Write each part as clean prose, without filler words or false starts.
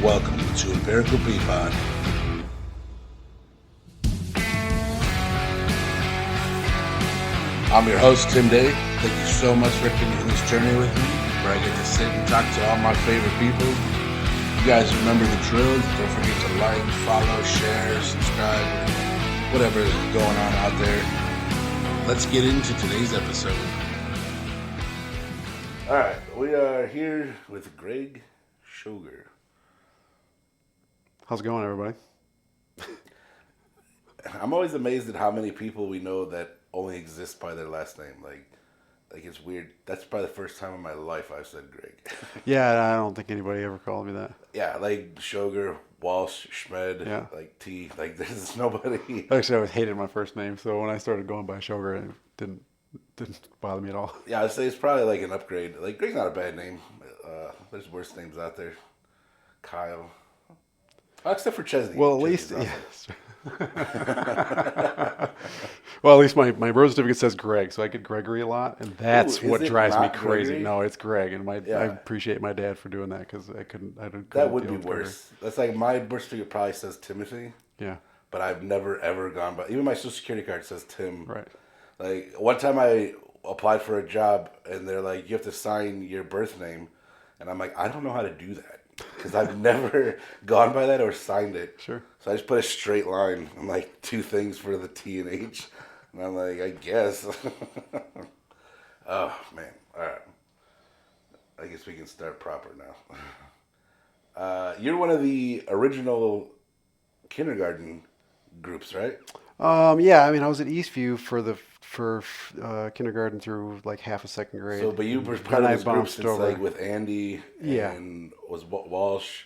Welcome to Empirical Peapod. I'm your host, Tim Day. Thank you so much for continuing this journey with me, where I get to sit and talk to all my favorite people. You guys remember the drill. Don't forget to like, follow, share, subscribe, whatever is going on out there. Let's get into today's episode. All right, we are here with Greg Shoger. How's it going, everybody? I'm always amazed at how many people we know that only exist by their last name. Like it's weird. That's probably the first time in my life I've said Greg. Yeah, I don't think anybody ever called me that. Yeah, like Shoger, Walsh, Schmed, Yeah. like T. Like there's nobody. Actually, I always hated my first name, so when I started going by Shoger, it didn't bother me at all. Yeah, I'd say it's probably like an upgrade. Like Greg's not a bad name. There's worse names out there. Kyle. Except for Chesney. Well, at least, yes. Well, at least my birth certificate says Greg, so I get Gregory a lot, and that's what drives me crazy. Gregory? No, it's Greg, and I appreciate my dad for doing that because I couldn't. That would be with worse. Gregory. That's like my birth certificate probably says Timothy. Yeah. But I've never ever gone by. Even my social security card says Tim. Right. Like one time I applied for a job and they're like, you have to sign your birth name, and I'm like, I don't know how to do that because I've never gone by that or signed it. Sure. So I just put a straight line. I'm like two things for the T and H, and I'm like, I guess. Oh man! All right. I guess we can start proper now. You're one of the original kindergarten groups, right? Yeah, I mean, I was at Eastview for kindergarten through like half of second grade. So, but you were part of this group since over. like with Andy Yeah. and was Walsh.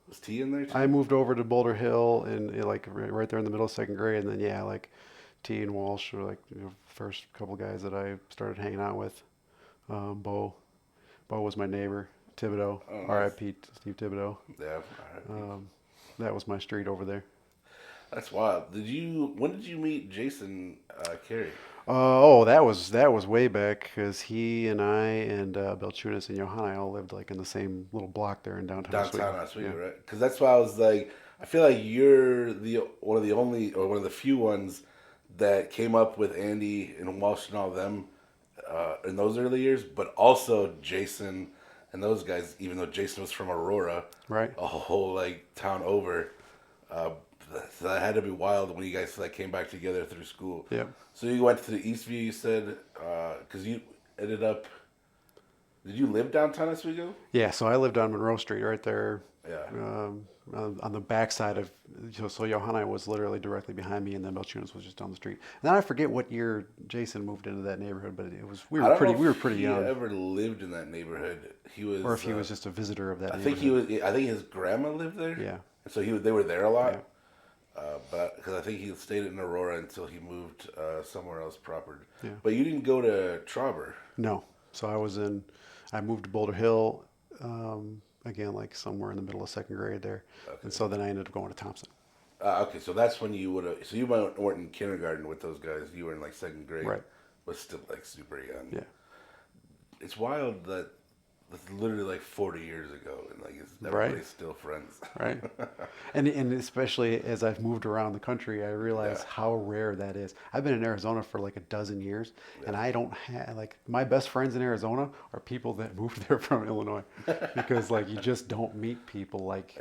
Was T in there too? I moved over to Boulder Hill and like right there in the middle of second grade, and then yeah, like T and Walsh were like the first couple guys that I started hanging out with. Bo was my neighbor. Thibodeau, Oh, nice. R.I.P. Steve Thibodeau. Yeah. That was my street over there. That's wild. When did you meet Jason Carey? That was way back because he and I and Belchunas and Johanna all lived like in the same little block there in downtown Oswego, Yeah. right? Because that's why I was like, I feel like you're one of the only or one of the few ones that came up with Andy and Walsh and all of them in those early years, but also Jason and those guys. Even though Jason was from Aurora, Right. a whole like town over. So that had to be wild when you guys like came back together through school. Yeah. So you went to the Eastview, you said, because you ended up. Did you live downtown Oswego? Yeah, so I lived on Monroe Street right there. Yeah. On the back side of, so Johanna was literally directly behind me, and then Belchunas was just down the street. And then I forget what year Jason moved into that neighborhood, but we were pretty young. He ever lived in that neighborhood? He was, or if he was just a visitor of that. I think neighborhood. I think his grandma lived there. Yeah. And so they were there a lot. Yeah. But because I think he stayed in Aurora until he moved somewhere else proper. Yeah. But you didn't go to Trauber. No, so I moved to Boulder Hill, again like somewhere in the middle of second grade there, Okay. and so then I ended up going to Thompson. Okay, so that's when you would have. So you weren't in kindergarten with those guys. You were in like second grade. Right. But still like super young. Yeah. It's wild that that's literally like 40 years ago, and like everybody's still friends. Right. And especially as I've moved around the country, I realize how rare that is. I've been in Arizona for like a dozen years, and I don't have, like, my best friends in Arizona are people that moved there from Illinois, because like you just don't meet people like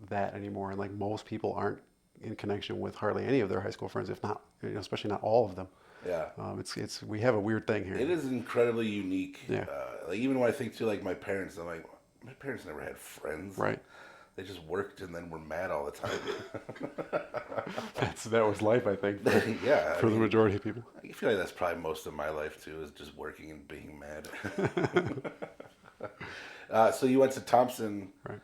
that anymore. And like most people aren't in connection with hardly any of their high school friends, if not, especially not all of them. Yeah. We have a weird thing here. It is incredibly unique. Yeah. Like even when I think to like my parents, I'm like, my parents never had friends. Right. They just worked and then were mad all the time. That was life, I think, for the majority of people. I feel like that's probably most of my life too, is just working and being mad. So you went to Thompson. Right.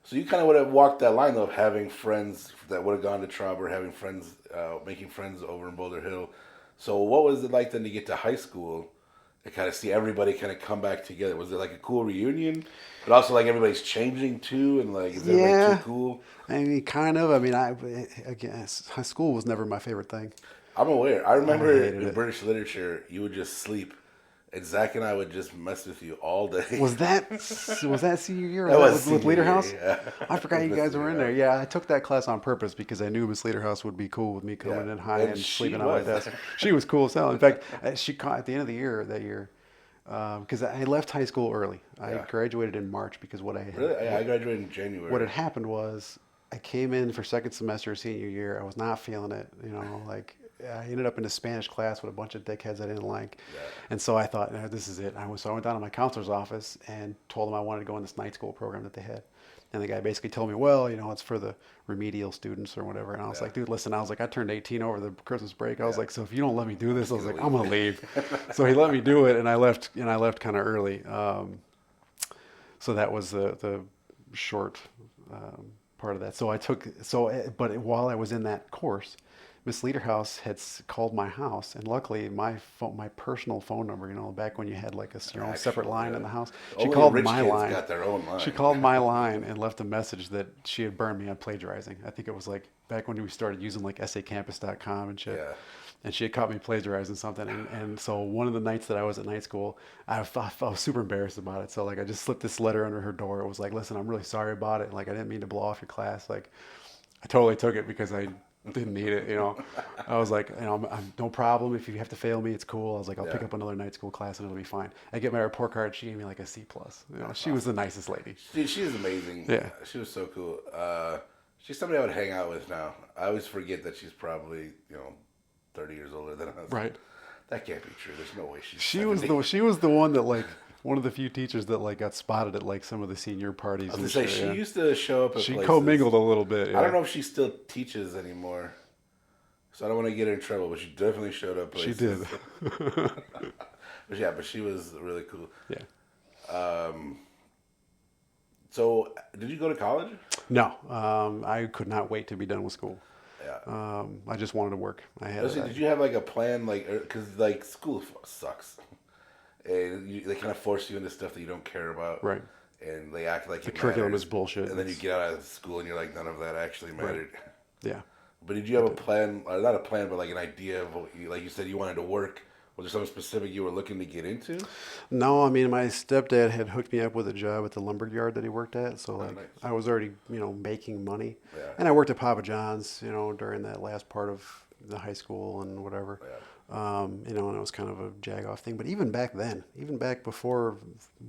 So you kind of would have walked that line though, of having friends that would have gone to Trauber, having friends, making friends over in Boulder Hill. So what was it like then to get to high school and kind of see everybody kind of come back together? Was it like a cool reunion, but also like everybody's changing too, and like is everybody too cool? I mean, kind of. I mean, again, high school was never my favorite thing. I'm aware. I remember in it. British literature, you would just sleep And Zach and I would just mess with you all day. Was that senior year? That was With senior year, Lederhouse? yeah. I forgot With you Miss guys were in there. Lederhouse. Yeah, I took that class on purpose because I knew Miss Lederhouse would be cool with me Yeah, coming in high and and she sleeping on my was. desk. She was cool as hell. In fact, she caught at the end of the year that year because I left high school early. I Yeah. graduated in March because Really? I graduated in January. what had happened was I came in for second semester senior year. I was not feeling it. Like I ended up in a Spanish class with a bunch of dickheads I didn't like. Yeah. And so I thought, this is it. So I went down to my counselor's office and told him I wanted to go in this night school program that they had. And the guy basically told me, well, it's for the remedial students or whatever. And I was Yeah. like, dude, listen, I turned 18 over the Christmas break. I was Yeah. like, so if you don't let me do this, I was gonna like, I'm leave. going to leave. So he let me do it. And I left kind of early. So that was the short part of that. But while I was in that course, Miss Lederhouse had called my house, and luckily my personal phone number, back when you had like your own separate line in the house, she Only called rich my kids line. got their own line. She called my line and left a message that she had burned me on plagiarizing. I think it was like back when we started using like sacampus.com and shit. Yeah. And she had caught me plagiarizing something. And so one of the nights that I was at night school, I was super embarrassed about it. So like I just slipped this letter under her door. It was like, listen, I'm really sorry about it. Like I didn't mean to blow off your class. Like I totally took it because I didn't need it. I was like, I'm no problem. If you have to fail me, it's cool. I was like, I'll pick Yeah. up another night school class and it'll be fine. I get my report card. She gave me like a C plus. She was the nicest lady. She's amazing. Yeah. She was so cool. She's somebody I would hang out with now. I always forget that she's probably, 30 years older than us. Right. That can't be true. There's no way she's She 70. was the one that like one of the few teachers that like got spotted at like some of the senior parties. I was gonna say, she yeah. used to show up at She places. commingled a little bit. Yeah. I don't know if she still teaches anymore. So I don't want to get her in trouble, but she definitely showed up She places. did. But she was really cool. Yeah. So did you go to college? No, I could not wait to be done with school. Yeah. I just wanted to work. Did you have like a plan, because like school sucks, and they kind of force you into stuff that you don't care about, Right. And they act like The it curriculum matters. is bullshit. And then you get out of school and you're like, none of that actually mattered. Yeah. But did you have a plan, or not a plan, but like an idea of what like you said you wanted to work? Was there something specific you were looking to get into? No, I mean my stepdad had hooked me up with a job at the lumber yard that he worked at, so like nice. I was already making money, Yeah. and I worked at Papa John's during that last part of the high school and whatever, and it was kind of a jag off thing. But even back then, even back before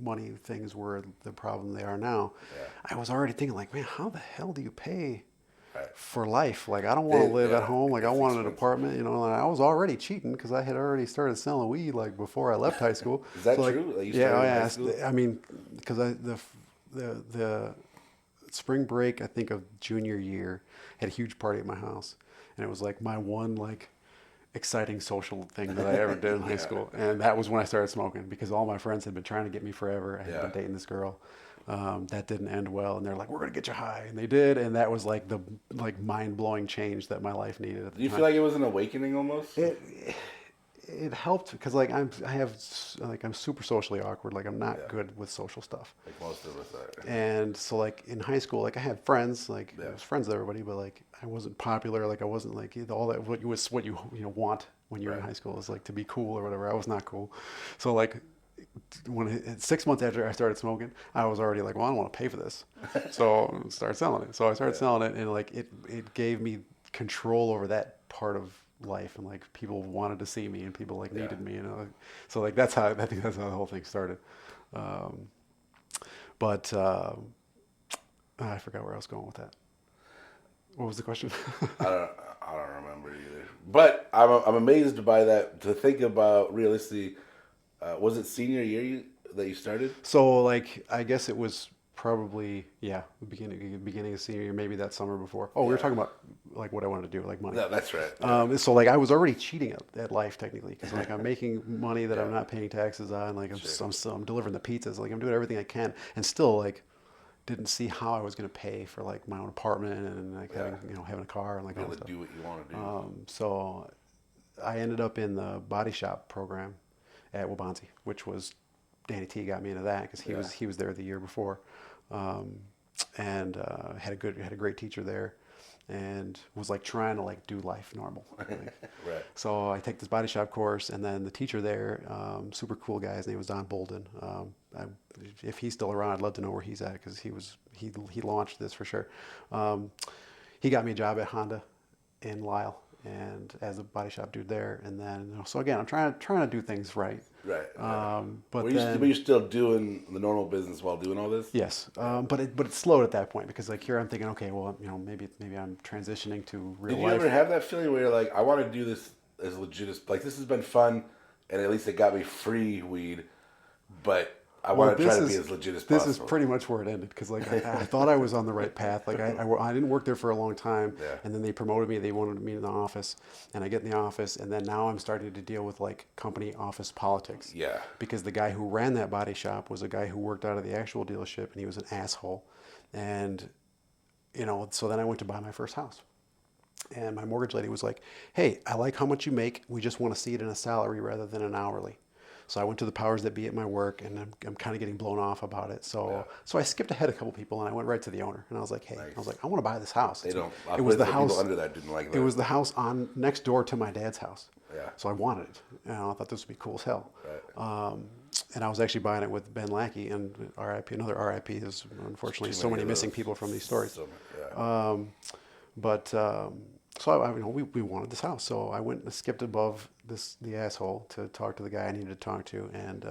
money things were the problem they are now, I was already thinking like, man, how the hell do you pay for life? Like I don't want to live at home. Like I it's wanted an expensive. apartment. And I was already cheating because I had already started selling weed like before I left high school. Is that So, like, true? Like, you yeah, started oh, in yeah. high school? I mean, because the spring break I think of junior year had a huge party at my house, and it was like my one like exciting social thing that I ever did in high school, and that was when I started smoking because all my friends had been trying to get me forever. I had been dating this girl. That didn't end well, and they're like, "We're gonna get you high," and they did, and that was like the mind blowing change that my life needed at the Do you time. feel like it was an awakening almost? It helped because like I'm super socially awkward. Like I'm not good with social stuff. Like most of us are. And so like in high school, like I had friends, like I was friends with everybody, but like I wasn't popular. Like I wasn't like all that what you want when you're in high school is like to be cool or whatever. I was not cool. So like 6 months after I started smoking, I was already like, well, I don't want to pay for this. So start selling it. So I started selling it, and like it gave me control over that part of life, and like people wanted to see me and people like needed me, so like I think that's how the whole thing started. But I forgot where I was going with that. What was the question? I don't remember either. But I'm amazed by that. To think about realistically, was it senior year that you started? So like I guess it was probably the beginning of senior year, maybe that summer before. Oh, we were talking about like what I wanted to do, like money. No, that's right. So like I was already cheating at life technically because like I'm making money that I'm not paying taxes on. Like I'm delivering the pizzas. Like I'm doing everything I can, and still like didn't see how I was going to pay for like my own apartment and like having a car and like Be all able that to stuff. do what you want to do. So I ended up in the body shop program at Wabansie, which was Danny T got me into that because he was there the year before, and had a great teacher there, and was like trying to like do life normal. Like, Right. so I take this body shop course, and then the teacher there, super cool guy. His name was Don Bolden. I, if he's still around, I'd love to know where he's at because he launched this for sure. Um, he got me a job at Honda in Lisle, and as a body shop dude there. And then so again, I'm trying to do things right. Right. But Were you still doing the normal business while doing all this? yes, but it slowed at that point because like here I'm thinking, okay, well, maybe I'm transitioning to real Did you life. ever have that feeling where you're like, I want to do this as legit as like this has been fun, and at least it got me free weed, but I want to try to be as legit as this possible. is pretty much where it ended because like I thought I was on the right path. Like I didn't work there for a long time, Yeah. and then they promoted me. They wanted me in the office, and I get in the office, and then now I'm starting to deal with like company office politics. Yeah. Because the guy who ran that body shop was a guy who worked out of the actual dealership, and he was an asshole, and so then I went to buy my first house. And my mortgage lady was like, "Hey, I like how much you make. We just want to see it in a salary rather than an hourly." So I went to the powers that be at my work, and I'm kind of getting blown off about it. So I skipped ahead a couple people, and I went right to the owner, and I was like, "Hey, Nice. I want to buy this house." They don't. It was the People house under that didn't like that. It was the house on next door to my dad's house. Yeah. So I wanted it. I thought this would be cool as hell. Right. And I was actually buying it with Ben Lackey, and RIP. Another RIP is unfortunately Too so many of missing those. people from these stories. Yeah. So we wanted this house. So I went and skipped above the asshole to talk to the guy I needed to talk to, and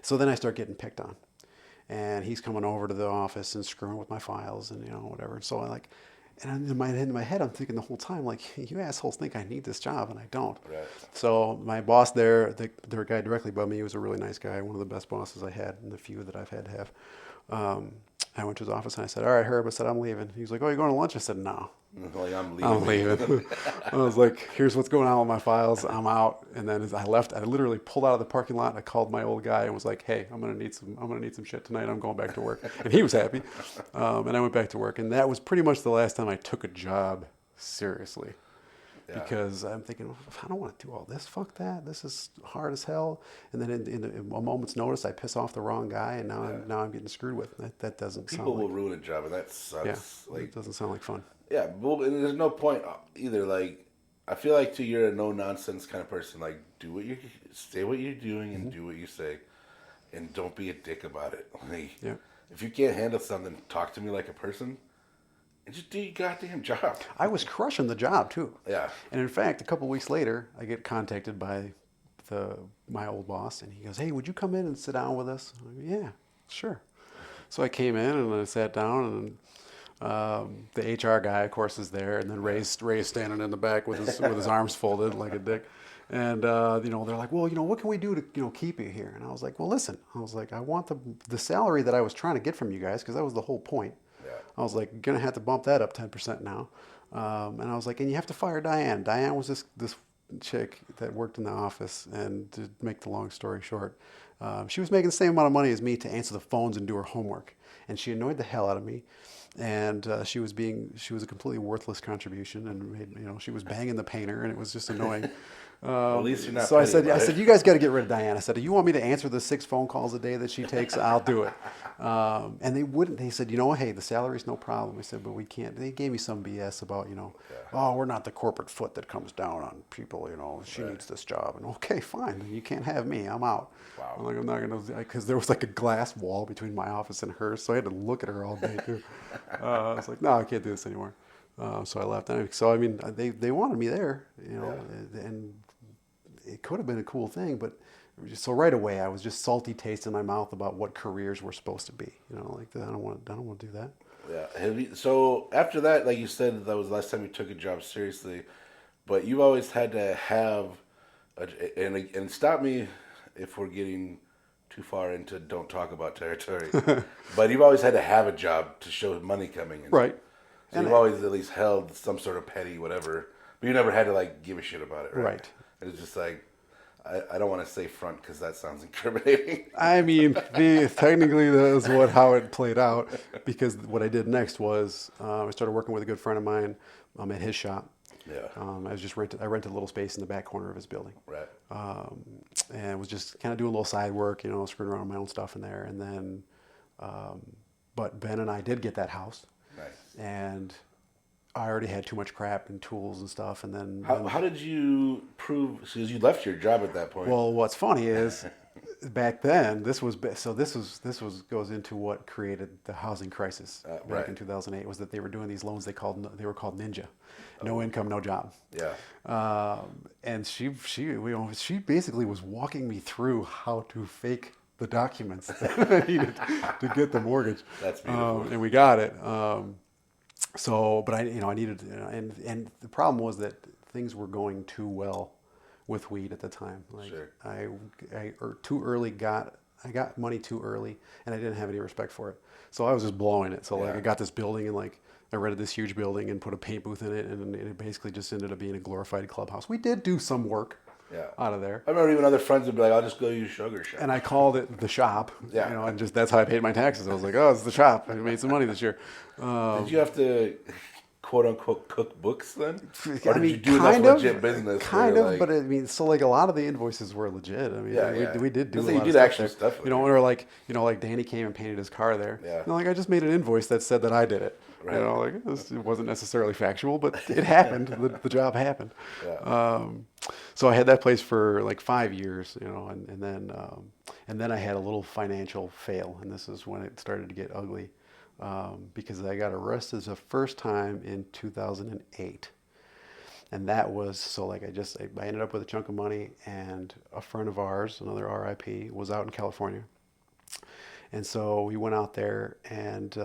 so then I start getting picked on, and he's coming over to the office and screwing with my files and whatever. And so and in my head I'm thinking the whole time like, you assholes think I need this job and I don't. Right. So my boss there, the guy directly above me, he was a really nice guy, one of the best bosses I had, and the few that I've had to have. I went to his office and I said, "All right, Herb," I said, "I'm leaving." He was like, "Oh, you going to lunch?" I said, "No, Like, I'm leaving. I'm leaving." I was like, "Here's what's going on with my files. I'm out." And then as I left, I literally pulled out of the parking lot and I called my old guy and was like, "Hey, I'm gonna need some shit tonight. I'm going back to work." And he was happy. And I went back to work, and that was pretty much the last time I took a job seriously. Yeah. Because I'm thinking, I don't want to do all this. Fuck that. This is hard as hell. And then in a moment's notice, I piss off the wrong guy, and now I'm getting screwed with. That doesn't People sound will like, ruin a job, and that sucks. yeah, Like, it doesn't sound like fun. yeah, well, and there's no point either. Like, I feel like too, you're a no nonsense kind of person. Like, say what you're doing and do what you say, and don't be a dick about it. Like, Yeah. if you can't handle something, talk to me like a person, and just do your goddamn job. I was crushing the job too. Yeah. And in fact, a couple weeks later, I get contacted by my old boss, and he goes, "Hey, would you come in and sit down with us?" I go, "Yeah, sure." So I came in and I sat down, and the HR guy, of course, is there, and then Ray's standing in the back with his arms folded like a dick. And they're like, "Well, what can we do to keep you here?" And I was like, "Well, listen," I was like, "I want the salary that I was trying to get from you guys, because that was the whole point." Yeah. I was like, "Gonna have to bump that up 10% now," and I was like, "And you have to fire Diane." Diane was this chick that worked in the office, and to make the long story short, she was making the same amount of money as me to answer the phones and do her homework, and she annoyed the hell out of me. And she was a completely worthless contribution, and she was banging the painter, and it was just annoying. Well, at least you're not. So I petty said, about it. "You guys got to get rid of Diane." I said, "You want me to answer the 6 phone calls a day that she takes? I'll do it." And they wouldn't. They said, "Hey, the salary's no problem." I said, "But we can't." They gave me some BS about, "Oh, we're not the corporate foot that comes down on people. She needs this job." And okay, fine. Then you can't have me. I'm out. Wow. I'm like, I'm not gonna, because there was like a glass wall between my office and hers, so I had to look at her all day too. I was like, "No, I can't do this anymore." So I left. So I mean, they wanted me there, and it could have been a cool thing, but so right away I was just salty taste in my mouth about what careers were supposed to be. I don't want to do that. Yeah. So after that, like you said, that was the last time you took a job seriously, but you've always had to have, and stop me if we're getting too far into don't talk about territory, but you've always had to have a job to show money coming in. Right. So And you've always at least held some sort of petty whatever, but you never had to like give a shit about it, right? Right. It's just like, I don't want to say front because that sounds incriminating. I mean, technically that's how it played out, because what I did next was I started working with a good friend of mine at his shop. Yeah. I rented a little space in the back corner of his building. Right. And was just kind of doing a little side work, screwing around with my own stuff in there. And then, but Ben and I did get that house. Nice. And I already had too much crap and tools and stuff. And How did you prove? Because you left your job at that point. well, what's funny is back then this was goes into what created the housing crisis back Right. in 2008 was that they were doing these loans they were called Ninja, no income, no job. Yeah. And she basically was walking me through how to fake the documents that I needed to get the mortgage. That's beautiful. And we got it. But I needed, and the problem was that things were going too well with weed at the time. Like Sure. I got money too early, and I didn't have any respect for it. So I was just blowing it. So like Yeah. I got this building, and like I rented this huge building and put a paint booth in it, and it basically just ended up being a glorified clubhouse. We did do some work Yeah. out of there. I remember even other friends would be like, "I'll just go use Shoger shop." And I called it the shop, Yeah. and just that's how I paid my taxes. I was like, oh, it's the shop. I made some money this year. Did you have to quote unquote cook books then, or I did mean, you do enough kind of, legit business? kind where, of, like, but I mean, so like a lot of the invoices were legit. I mean, Yeah, yeah. we did do a So you lot did of stuff actual there. stuff with You know, it. or like Danny came and painted his car there. Yeah. You know, like I just made an invoice that said that I did it. Right. You know, like it wasn't necessarily factual, but it happened. The job happened. Yeah. So I had that place for like 5 years, you know, and then I had a little financial fail, and this is when it started to get ugly, because I got arrested the first time in 2008. And that was so like I ended up with a chunk of money, and a friend of ours, another RIP, was out in California, and so we went out there, and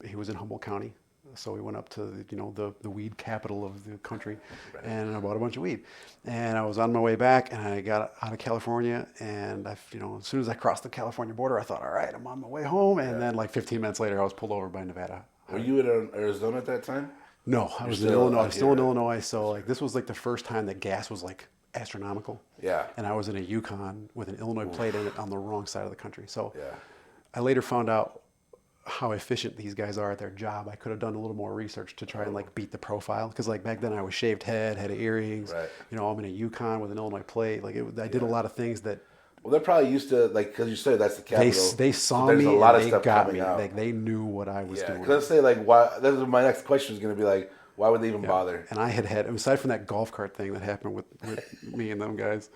he was in Humboldt County, so we went up to the weed capital of the country, Right. and I bought a bunch of weed, and I was on my way back, and I got out of California, and as soon as I crossed the California border, I thought, all right, I'm on my way home, and Yeah. then like 15 minutes later, I was pulled over by Nevada. Were you in Arizona at that time? No, I was in still Illinois. out I was still in here. Illinois. So like this was like the first time that gas was like astronomical. Yeah. And I was in a Yukon with an Illinois plate in it on the wrong side of the country. So Yeah. I later found out how efficient these guys are at their job. I could have done a little more research to try and like beat the profile, because like back then I was shaved head, had earrings. Right. I'm in a Yukon with an Illinois plate. Like I did a lot of things that Well, they're probably used to, like, because you said that's the capital. they so saw there's me a lot and of they stuff got coming me. out. Like they knew what I was Yeah, doing. because let's say, like, why? That was my next question is going to be like, why would they even bother? And I had aside from that golf cart thing that happened with me and them guys,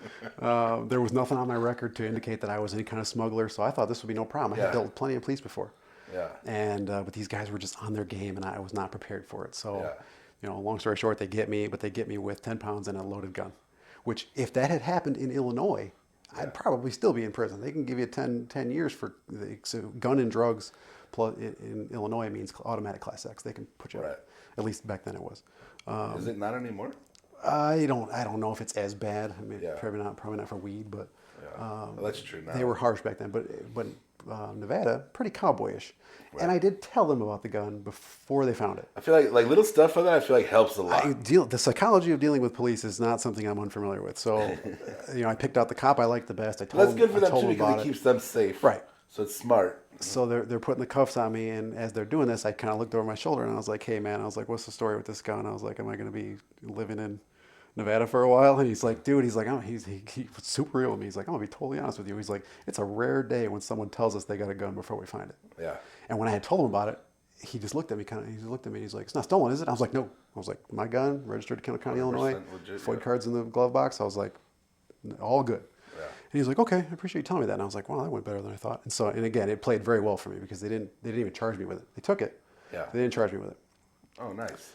there was nothing on my record to indicate that I was any kind of smuggler. So I thought this would be no problem. I Yeah. had dealt with plenty of police before. Yeah. And but these guys were just on their game, and I was not prepared for it. So, Yeah. long story short, they get me with 10 pounds and a loaded gun. Which, if that had happened in Illinois, I'd probably still be in prison. They can give you 10 years for so gun and drugs. Plus, in Illinois means automatic class X. They can put you Right. out. At least back then it was. Is it not anymore? I don't know if it's as bad. I mean, Yeah. probably not for weed, but Yeah. Well, that's true now. they were harsh back then. But Nevada, pretty cowboyish. Right. And I did tell them about the gun before they found it. I feel like little stuff like that. I feel like helps a lot. The psychology of dealing with police is not something I'm unfamiliar with. So, I picked out the cop I liked the best. I told That's him, good for I them told too him because about it it. keeps them safe. Right. So it's smart. So they're putting the cuffs on me, and as they're doing this, I kind of looked over my shoulder and I was like, "Hey man," I was like, "What's the story with this gun?" I was like, "Am I going to be living in Nevada for a while?" And he's like, "Dude," he's like, he was super real with me. He's like, "I'm gonna be totally honest with you." He's like, "It's a rare day when someone tells us they got a gun before we find it." Yeah. And when I had told him about it, he just looked at me he's like, "It's not stolen, is it?" I was like, "No." I was like, "My gun, registered to Kendall County, Illinois, 100% legit, FOID yeah. cards in the glove box." I was like, "All good." Yeah. And he's like, "Okay, I appreciate you telling me that." And I was like, "Wow, that went better than I thought." And again, it played very well for me because they didn't even charge me with it. They took it. Yeah. They didn't charge me with it. Oh, nice.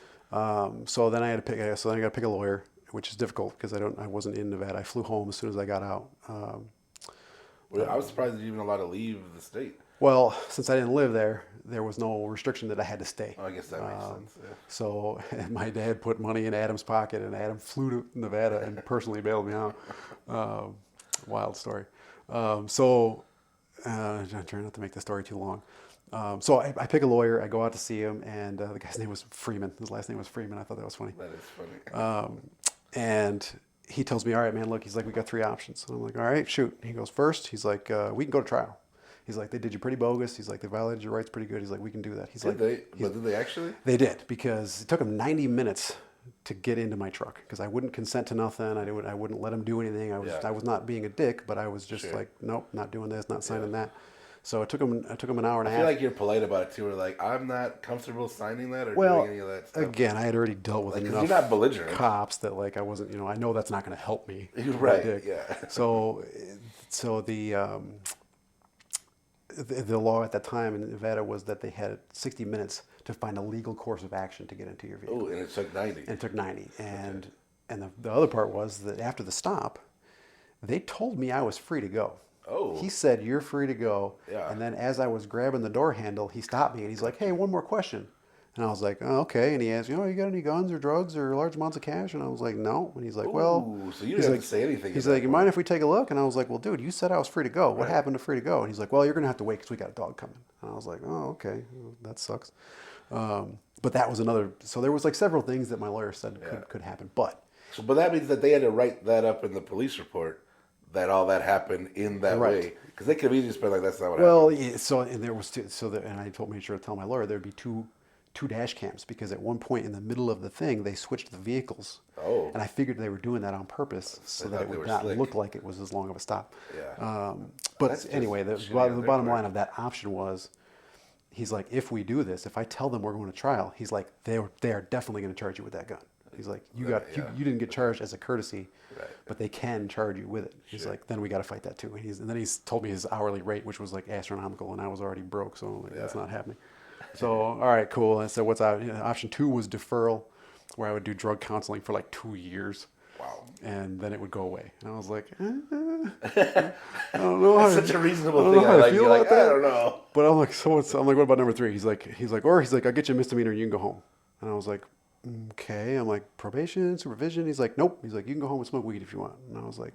So then I got to pick a lawyer, which is difficult because I wasn't in Nevada. I flew home as soon as I got out. Well, I was surprised that you even allowed to leave the state. Well, since I didn't live there, there was no restriction that I had to stay. Oh, I guess that makes sense. Yeah. So my dad put money in Adam's pocket, and Adam flew to Nevada and personally bailed me out. Wild story. I'm trying not to make the story too long. So I pick a lawyer. I go out to see him, and the guy's name was Freeman. His last name was Freeman. I thought that was funny. That is funny. And he tells me, "All right, man, look," he's like, "we got 3 options." And I'm like, "All right, shoot." He goes, "First," he's like, "we can go to trial." He's like, "They did you pretty bogus." He's like, "They violated your rights pretty good." He's like, "We can do that." He's like, Did they actually? They did, because it took them 90 minutes to get into my truck because I wouldn't consent to nothing. I wouldn't let him do anything. I was not being a dick, but I was just Sure. like, nope, not doing this, not signing that. So it took him an hour and a I feel half. like you're polite about it too. Or like, I'm not comfortable signing that or Well, doing any of that stuff. again, I had already dealt with Like, because enough you're not belligerent. cops that like I wasn't, I know that's not going to help me. You're My right. dick. Yeah. So, so the law at that time in Nevada was that they had 60 minutes to find a legal course of action to get into your vehicle. Oh, and it took 90. And it took 90. And the other part was that after the stop, they told me I was free to go. Oh. He said, "You're free to go." Yeah. And then as I was grabbing the door handle, he stopped me and he's like, "Hey, one more question." And I was like, "Oh, okay." And he asked, "You got any guns or drugs or large amounts of cash?" And I was like, "No." And he's like, "Well," Ooh, so you he's didn't like, have to say anything. he's at like, that "You point. mind if we take a look?" And I was like, "Well, dude, you said I was free to go. What Right. happened to free to go?" And he's like, "Well, you're going to have to wait because we got a dog coming." And I was like, "Oh, okay. Well, that sucks." But that was another. So there was like several things that my lawyer said could happen. But But that means that they had to write that up in the police report that all that happened in that Right. way. Because they could have easily just been like, that's not what well, happened. yeah, so and there was and I told me sure to tell my lawyer there'd be two dash cams because at one point in the middle of the thing they switched the vehicles. Oh. And I figured they were doing that on purpose so They that thought it they would were not slick. look like it was as long of a stop. Yeah. But That's just anyway, shitty on the their bottom part. line of that option was, he's like, if we do this, if I tell them we're going to trial, he's like, they are definitely going to charge you with that gun. He's like, you didn't get charged as a courtesy, Right. but they can charge you with it. He's Sure. like, then we got to fight that too. And then he's told me his hourly rate, which was like astronomical, and I was already broke, so I'm like, that's not happening. So all right, cool. And so what's option 2 was deferral, where I would do drug counseling for like 2 years. Wow. And then it would go away. And I was like, I don't know. That's such a reasonable thing. I feel you're like, about that. I don't know. But I'm like, I'm like, what about number 3? He's like, I'll get you a misdemeanor and you can go home. And I was like, okay. I'm like, probation, supervision. He's like, nope. He's like, you can go home and smoke weed if you want. And I was like,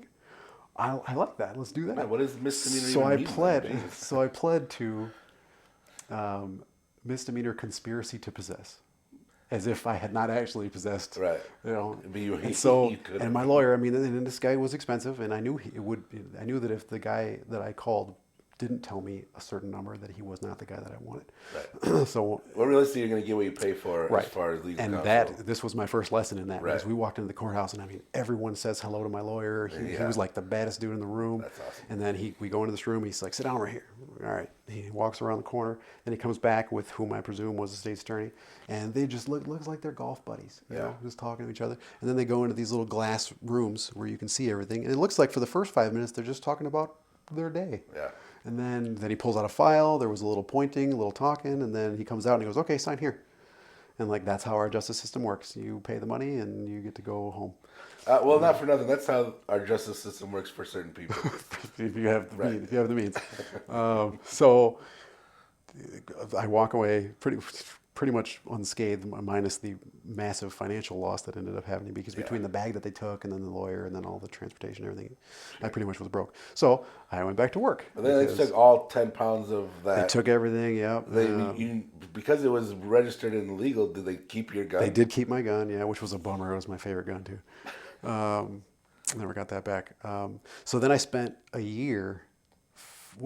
I like that. Let's do that. Man, what is misdemeanor So even I mean, pled. then? Jesus. So I pled to misdemeanor conspiracy to possess, as if I had not actually possessed. Right. But And so, you could've. and my lawyer, I mean, and this guy was expensive, and I knew I knew that if the guy that I called didn't tell me a certain number, that he was not the guy that I wanted. Right. So, Well, realistically, you're going to get what you pay for right. as far as legal and counsel. this was my first lesson in that, because Right. we walked into the courthouse, and I mean, everyone says hello to my lawyer. He was like the baddest dude in the room. That's awesome. And then we go into this room. He's like, sit down right here. All right. He walks around the corner. Then he comes back with whom I presume was the state's attorney, and they just looks like they're golf buddies, you know, just talking to each other. And then they go into these little glass rooms where you can see everything, and it looks like for the first 5 minutes they're just talking about their day. Yeah. And then he pulls out a file. There was a little pointing, a little talking, and then he comes out and he goes, "Okay, sign here." And like that's how our justice system works. You pay the money and you get to go home. Well, not for nothing. That's how our justice system works for certain people. If you have the Right. means, if you have the means. So I walk away pretty much unscathed, minus the massive financial loss that ended up happening, because between the bag that they took and then the lawyer and then all the transportation and everything, I pretty much was broke. So I went back to work. But then they took all 10 pounds of that. They took everything. Yep. Because it was registered and legal, did they keep your gun? They did keep my gun, yeah, which was a bummer. It was my favorite gun too. Never got that back. So then I spent a year.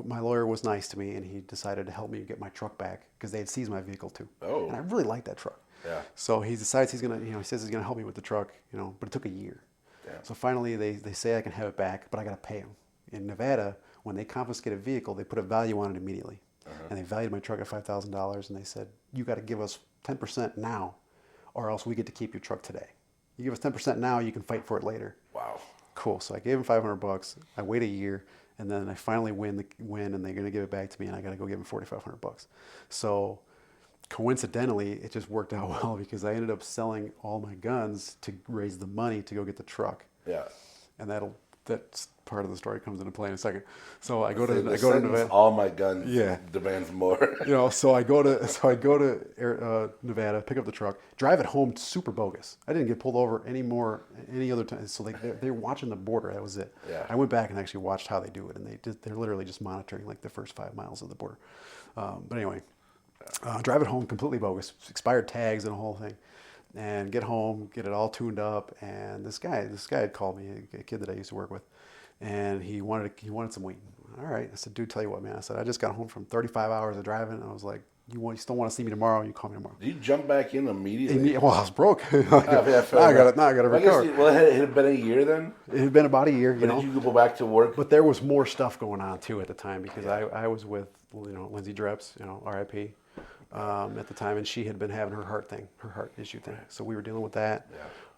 My lawyer was nice to me, and he decided to help me get my truck back because they had seized my vehicle too. Oh. And I really liked that truck. Yeah. So he decides he says he's gonna help me with the truck, but it took a year. Yeah. So finally they say I can have it back, but I gotta pay them. In Nevada, when they confiscate a vehicle, they put a value on it immediately. And they valued my truck at $5,000, and they said, you got to give us 10% now, or else we get to keep your truck today. You give us 10% now, you can fight for it later. Wow. Cool. So I gave him $500. I wait a year, and then I finally win, and they're going to give it back to me, and I got to go give him $4,500. So coincidentally, it just worked out well, because I ended up selling all my guns to raise the money to go get the truck. Yeah. And that's part of the story comes into play in a second. So I go to sentence, Nevada. all my guns Yeah. demands more. So I go to Nevada, pick up the truck, drive it home super bogus. I didn't get pulled over any other time. So they're watching the border. That was it. Yeah. I went back and actually watched how they do it, and they're literally just monitoring like the first 5 miles of the border. But anyway, drive it home completely bogus, expired tags and the whole thing, and get home, get it all tuned up. And this guy had called me, a kid that I used to work with, and he wanted some weed. All right, I said, dude, tell you what, man. I said, I just got home from 35 hours of driving. And I was like, you still want to see me tomorrow, you call me tomorrow. Did you jump back in immediately? Well, I was broke. Yeah, fair enough. Now I got to I guess recover. well, it had been a year then. It had been about a year, But did you go back to work? But there was more stuff going on too at the time because I was with Lindsay Dreps, R.I.P. At the time, and she had been having her heart issue thing. So we were dealing with that.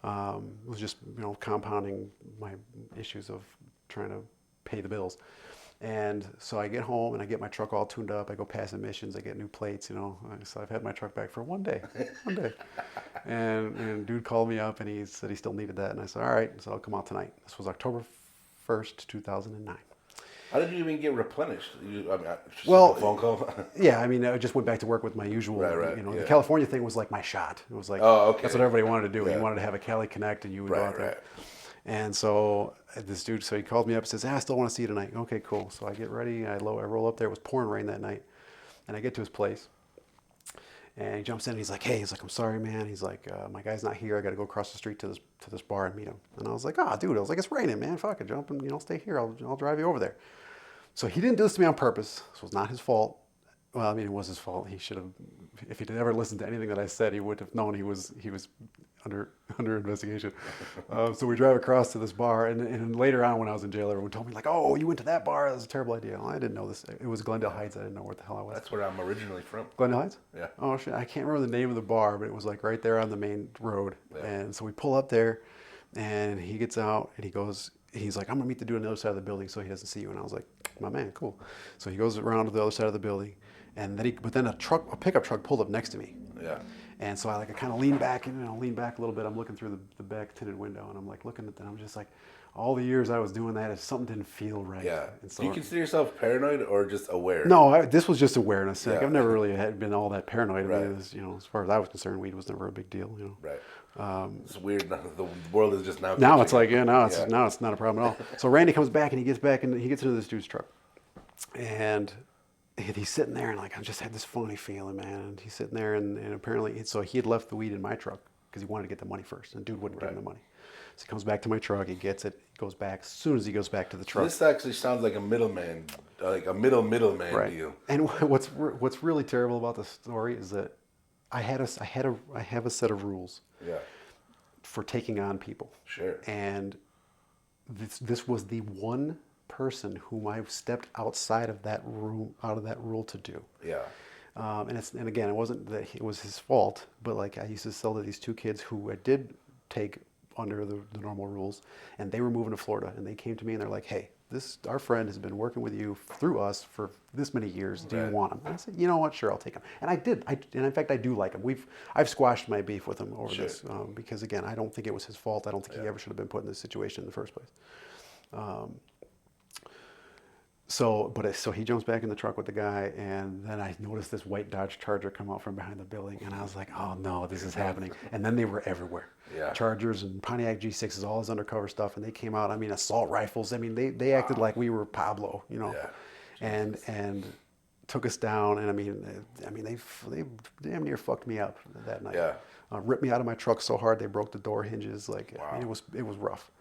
Yeah. It was just compounding my issues of trying to pay the bills. And so I get home and I get my truck all tuned up. I go past emissions. I get new plates. So I've had my truck back for one day. And dude called me up and he said he still needed that. And I said, all right, so I'll come out tonight. This was October 1st, 2009. How did you even get replenished? Just Well, a phone call? Yeah, I just went back to work with my usual. Right, The California thing was like my shot. It was like, oh, okay. That's what everybody wanted to do. Yeah. You wanted to have a Cali Connect, and you would go out there. Right. And so this dude, he called me up and says, I still want to see you tonight. Okay, cool. So I get ready. I roll up there. It was pouring rain that night, and I get to his place. And he jumps in and he's like, I'm sorry, man. He's like, my guy's not here. I got to go across the street to this bar and meet him. And I was like, dude, it's raining, man. Fuck it, jump and stay here. I'll drive you over there. So he didn't do this to me on purpose. This was not his fault. Well, it was his fault. He should have, if he'd ever listened to anything that I said, he would have known he was under investigation. So we drive across to this bar, and later on when I was in jail, everyone told me like, "Oh, you went to that bar? That was a terrible idea." Well, I didn't know this. It was Glendale Heights. I didn't know where the hell I was. That's where I'm originally from. Glendale Heights? Yeah. Oh shit, I can't remember the name of the bar, but it was like right there on the main road. Yeah. And so we pull up there, and he gets out, and he's like, I'm gonna meet the dude on the other side of the building so he doesn't see you. And I was like, my man, cool. So he goes around to the other side of the building, and then a pickup truck pulled up next to me. Yeah. And so I kind of lean back and lean back a little bit. I'm looking through the back tinted window, and I'm like looking at that. I'm just like, all the years I was doing that, something didn't feel right. Yeah. And so, Do you consider yourself paranoid or just aware? No, this was just awareness. Like, Yeah. I've never really been all that paranoid. Right. I mean, as far as I was concerned, weed was never a big deal. Right. It's weird. The world is just now. Now it's like, now it's not a problem at all. So Randy comes back and he gets into this dude's truck, and he's sitting there and like I just had this funny feeling, man. And he's sitting there and apparently so he had left the weed in my truck because he wanted to get the money first, and dude wouldn't give him the money. So he comes back to my truck, he gets it, he goes back. As soon as he goes back to the truck, This actually sounds like a middleman, like a middleman right. deal. And what's really terrible about the story is that I have a set of rules. Yeah. For taking on people. Sure. And this was the one person whom I stepped outside of that rule to do. Yeah. And again, it wasn't that it was his fault, but like I used to sell to these two kids who I did take under the normal rules, and they were moving to Florida, and they came to me and they're like, "Hey, our friend has been working with you through us for this many years. Do you want him?" And I said, "You know what? Sure, I'll take him." And I did. And in fact, I do like him. I've squashed my beef with him over this because again, I don't think it was his fault. I don't think he ever should have been put in this situation in the first place. So he jumps back in the truck with the guy, and then I noticed this white Dodge Charger come out from behind the building, and I was like, "Oh no, this is happening!" And then they were everywhere. Yeah. Chargers and Pontiac G6s, all his undercover stuff, and they came out. Assault rifles. They acted like we were Pablo, Yeah. and took us down. And they damn near fucked me up that night. Yeah. Ripped me out of my truck so hard they broke the door hinges. Wow. It was rough.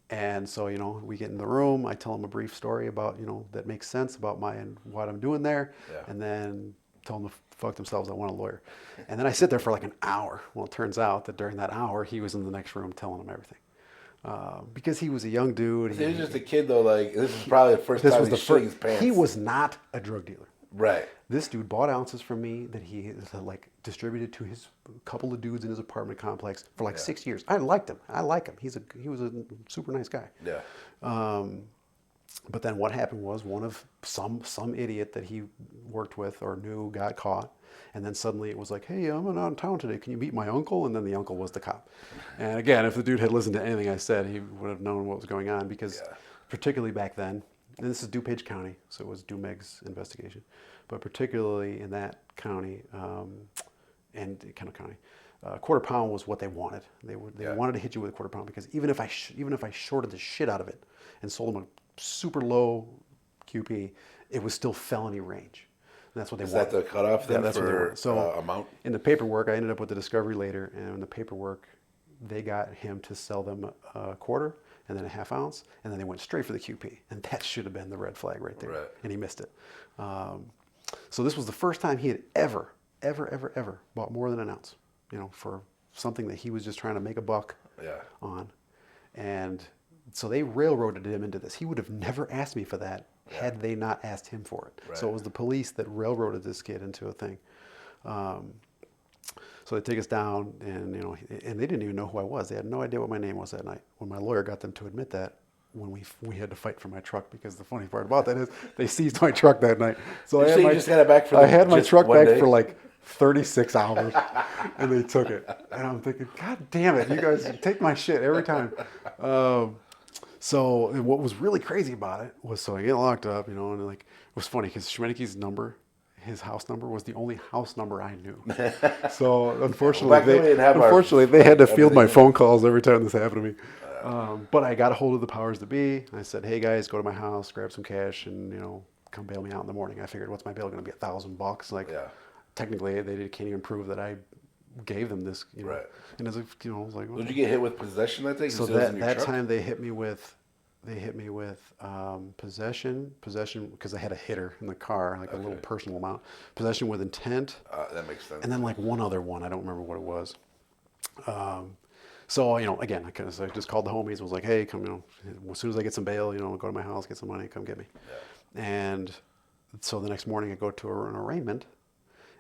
And so, we get in the room, I tell him a brief story about, that makes sense about what I'm doing there. Yeah. And then tell them to fuck themselves, I want a lawyer. And then I sit there for like an hour. Well, it turns out that during that hour, he was in the next room telling them everything. Because he was a young dude. He was just a kid though, like, this is probably the first time he's shitting his pants. He was not a drug dealer. Right. This dude bought ounces from me that he distributed to his couple of dudes in his apartment complex for 6 years. I liked him. I like him. He was a super nice guy. Yeah. But then what happened was one of some idiot that he worked with or knew got caught. And then suddenly it was like, "Hey, I'm out in town today. Can you meet my uncle?" And then the uncle was the cop. And again, if the dude had listened to anything I said, he would have known what was going on because particularly back then, and this is DuPage County, so it was DuMeg's investigation, but particularly in that county and Kendall County, quarter pound was what they wanted. They wanted to hit you with a quarter pound because even if I shorted the shit out of it and sold them a super low QP, it was still felony range. And that's what they wanted. Is that the cutoff then that's what they for wanted. So amount? In the paperwork, I ended up with the discovery later, and in the paperwork, they got him to sell them a quarter and then a half ounce, and then they went straight for the QP. And that should have been the red flag right there. Right. And he missed it. So this was the first time he had ever bought more than an ounce, for something that he was just trying to make a buck Yeah. on. And so they railroaded him into this. He would have never asked me for that had they not asked him for it. Right. So it was the police that railroaded this kid into a thing. So they take us down, and and they didn't even know who I was. They had no idea what my name was that night. When my lawyer got them to admit that, when we had to fight for my truck, because the funny part about that is they seized my truck that night. So you just got it back for I had my just truck one back day? for like 36 hours, and they took it. And I'm thinking, God damn it, you guys take my shit every time. So what was really crazy about it was, so I get locked up, and like it was funny because Schmidtke's number, his house number, was the only house number I knew. So unfortunately, Back then we didn't have they had to field my everything. phone calls every time this happened to me. But I got a hold of the powers that be. I said, "Hey guys, go to my house, grab some cash, and come bail me out in the morning." I figured, what's my bail going to be? $1,000? Like, Yeah. technically, can't even prove that I gave them this. Right. And as if, I was like, Did you get hit with possession that day? 'Cause so it was in your that truck? time they hit me with possession because I had a hitter in the car, like a little personal amount. Possession with intent, That makes sense. and then like one other one. I don't remember what it was. So again, I just called the homies and was like, hey, come, as soon as I get some bail, go to my house, get some money, come get me. Yeah. And so the next morning I go to an arraignment,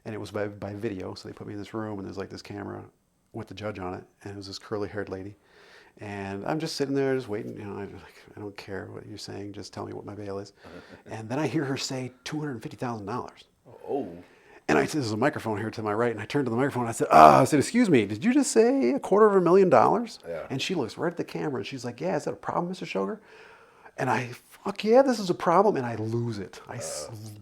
and it was by video. So they put me in this room, and there's like this camera with the judge on it, and it was this curly-haired lady. And I'm just sitting there, just waiting. I don't care what you're saying. Just tell me what my bail is. And then I hear her say $250,000. Oh. And there's a microphone here to my right, and I turned to the microphone. And I said, excuse me, did you just say $250,000? Yeah. And she looks right at the camera, and she's like, yeah, is that a problem, Mr. Shoger? And I, fuck yeah, this is a problem. And I lose it. I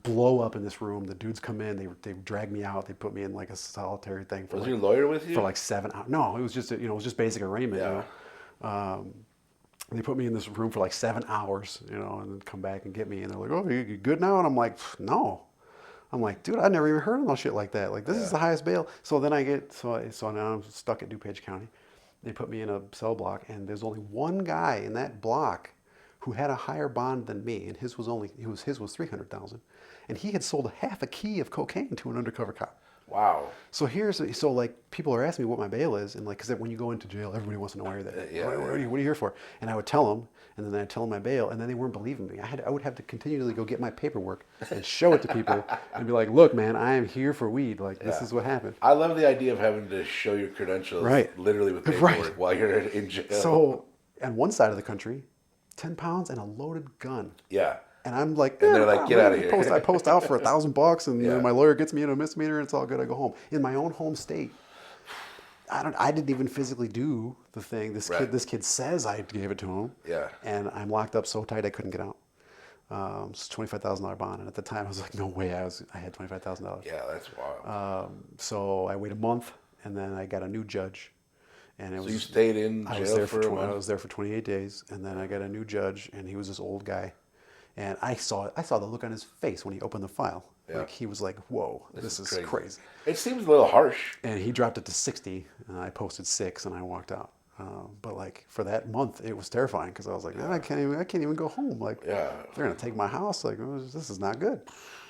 blow up in this room. The dudes come in. They drag me out. They put me in like a solitary thing. Was your lawyer with you? For like 7 hours. No, it was just, it was just basic arraignment. Yeah. They put me in this room for like 7 hours, and then come back and get me. And they're like, oh, you good now? And I'm like, no. I'm like, dude, I never even heard of no shit like that. Like, this is the highest bail. So then I get, so now I'm stuck at DuPage County. They put me in a cell block, and there's only one guy in that block who had a higher bond than me, and his was $300,000, and he had sold half a key of cocaine to an undercover cop. Wow. So like people are asking me what my bail is, and like, because when you go into jail, everybody wants to know why you're there. Yeah. What are you here for? And I would tell them, and then I'd tell them my bail, and then they weren't believing me. I would have to continually go get my paperwork and show it to people and be like, look, man, I am here for weed. Like, this is what happened. I love the idea of having to show your credentials, literally with paperwork while you're in jail. So on one side of the country, 10 pounds and a loaded gun. Yeah. And I'm like, and they're like, get out of here. I post out for $1,000, and Yeah. my lawyer gets me in a misdemeanor, and it's all good. I go home. In my own home state, I didn't even physically do the thing. This kid says I gave it to him. Yeah. And I'm locked up so tight I couldn't get out. It's $25,000 bond, and at the time I was like, no way, I had $25,000. Yeah, that's wild. So I wait a month, and then I got a new judge. And you stayed in jail for a month? I was there for 28 days, and then I got a new judge, and he was this old guy. And I saw the look on his face when he opened the file. Yeah. Like, he was like, whoa, this is crazy. It seems a little harsh. And he dropped it to 60, and I posted 6, and I walked out. But like, for that month, it was terrifying, because I was like, man, I can't even go home. Like, they're gonna take my house. Like, this is not good.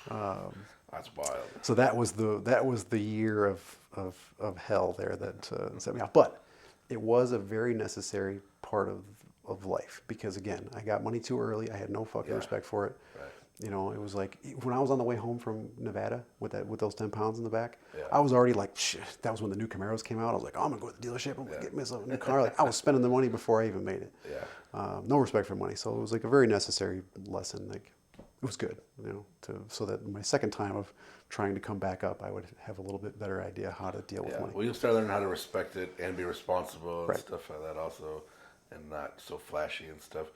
That's wild. So that was the year of hell there that set me off. But it was a very necessary part of life, because again, I got money too early. I had no fucking respect for it. Right. It was like when I was on the way home from Nevada with those 10 pounds in the back, Yeah. I was already like, shit. That was when the new Camaros came out. I was like, oh, I'm gonna go to the dealership. I'm gonna get myself a new car. Like, I was spending the money before I even made it. Yeah. No respect for money. So it was like a very necessary lesson. Like, it was good, so that my second time of trying to come back up, I would have a little bit better idea how to deal with money. Well, you'll start learning how to respect it and be responsible and stuff like that also, and not so flashy and stuff.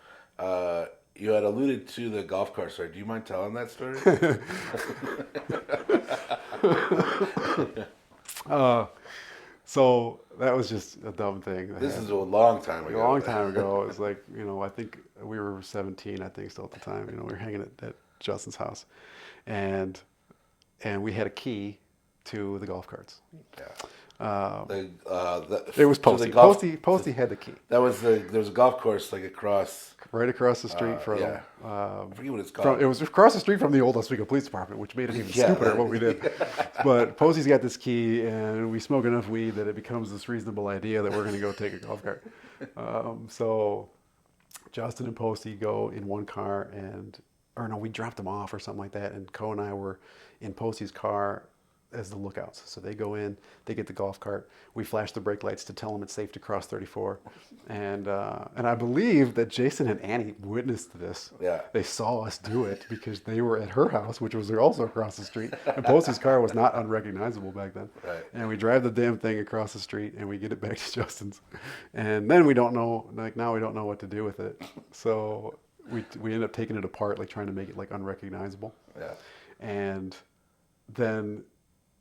You had alluded to the golf cart story. Do you mind telling that story? So that was just a dumb thing. This is a long time ago. A long time ago. It was like, I think we were 17, I think, still at the time. We were hanging at Justin's house. And we had a key to the golf carts. Yeah. It was so Posty. the golf, Posty had the key. there was a golf course like across. Right across the street from. Yeah. I forget what it's called. It was across the street from the old Oswego Police Department, which made it even stupider what we did. But Posy's got this key, and we smoke enough weed that it becomes this reasonable idea that we're going to go take a golf cart. So Justin and Posty go in one car, or no, we dropped them off or something like that, and Co and I were in Posty's car as the lookouts. So they go in, they get the golf cart. We flash the brake lights to tell them it's safe to cross 34. And I believe that Jason and Annie witnessed this. Yeah. They saw us do it because they were at her house, which was also across the street. And Posty's car was not unrecognizable back then. Right. And we drive the damn thing across the street and we get it back to Justin's. And then we don't know, now we don't know what to do with it. So we end up taking it apart, trying to make it unrecognizable. Yeah. And then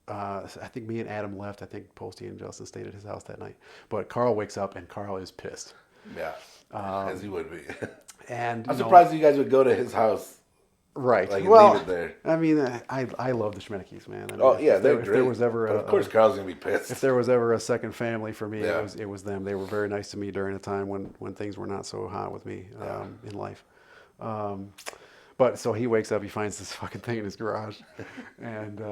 I think me and Adam left. I think Posty and Justin stayed at his house that night. But Carl wakes up and Carl is pissed. Yeah, as he would be. And I'm surprised you guys would go to his house. Right. And well, leave it there. I mean, I love the Schmidekes, man. I mean, they're great. If there was ever of course, Carl's gonna be pissed. If there was ever a second family for me, it was them. They were very nice to me during a time when things were not so hot with me in life. But so he wakes up, he finds this fucking thing in his garage, and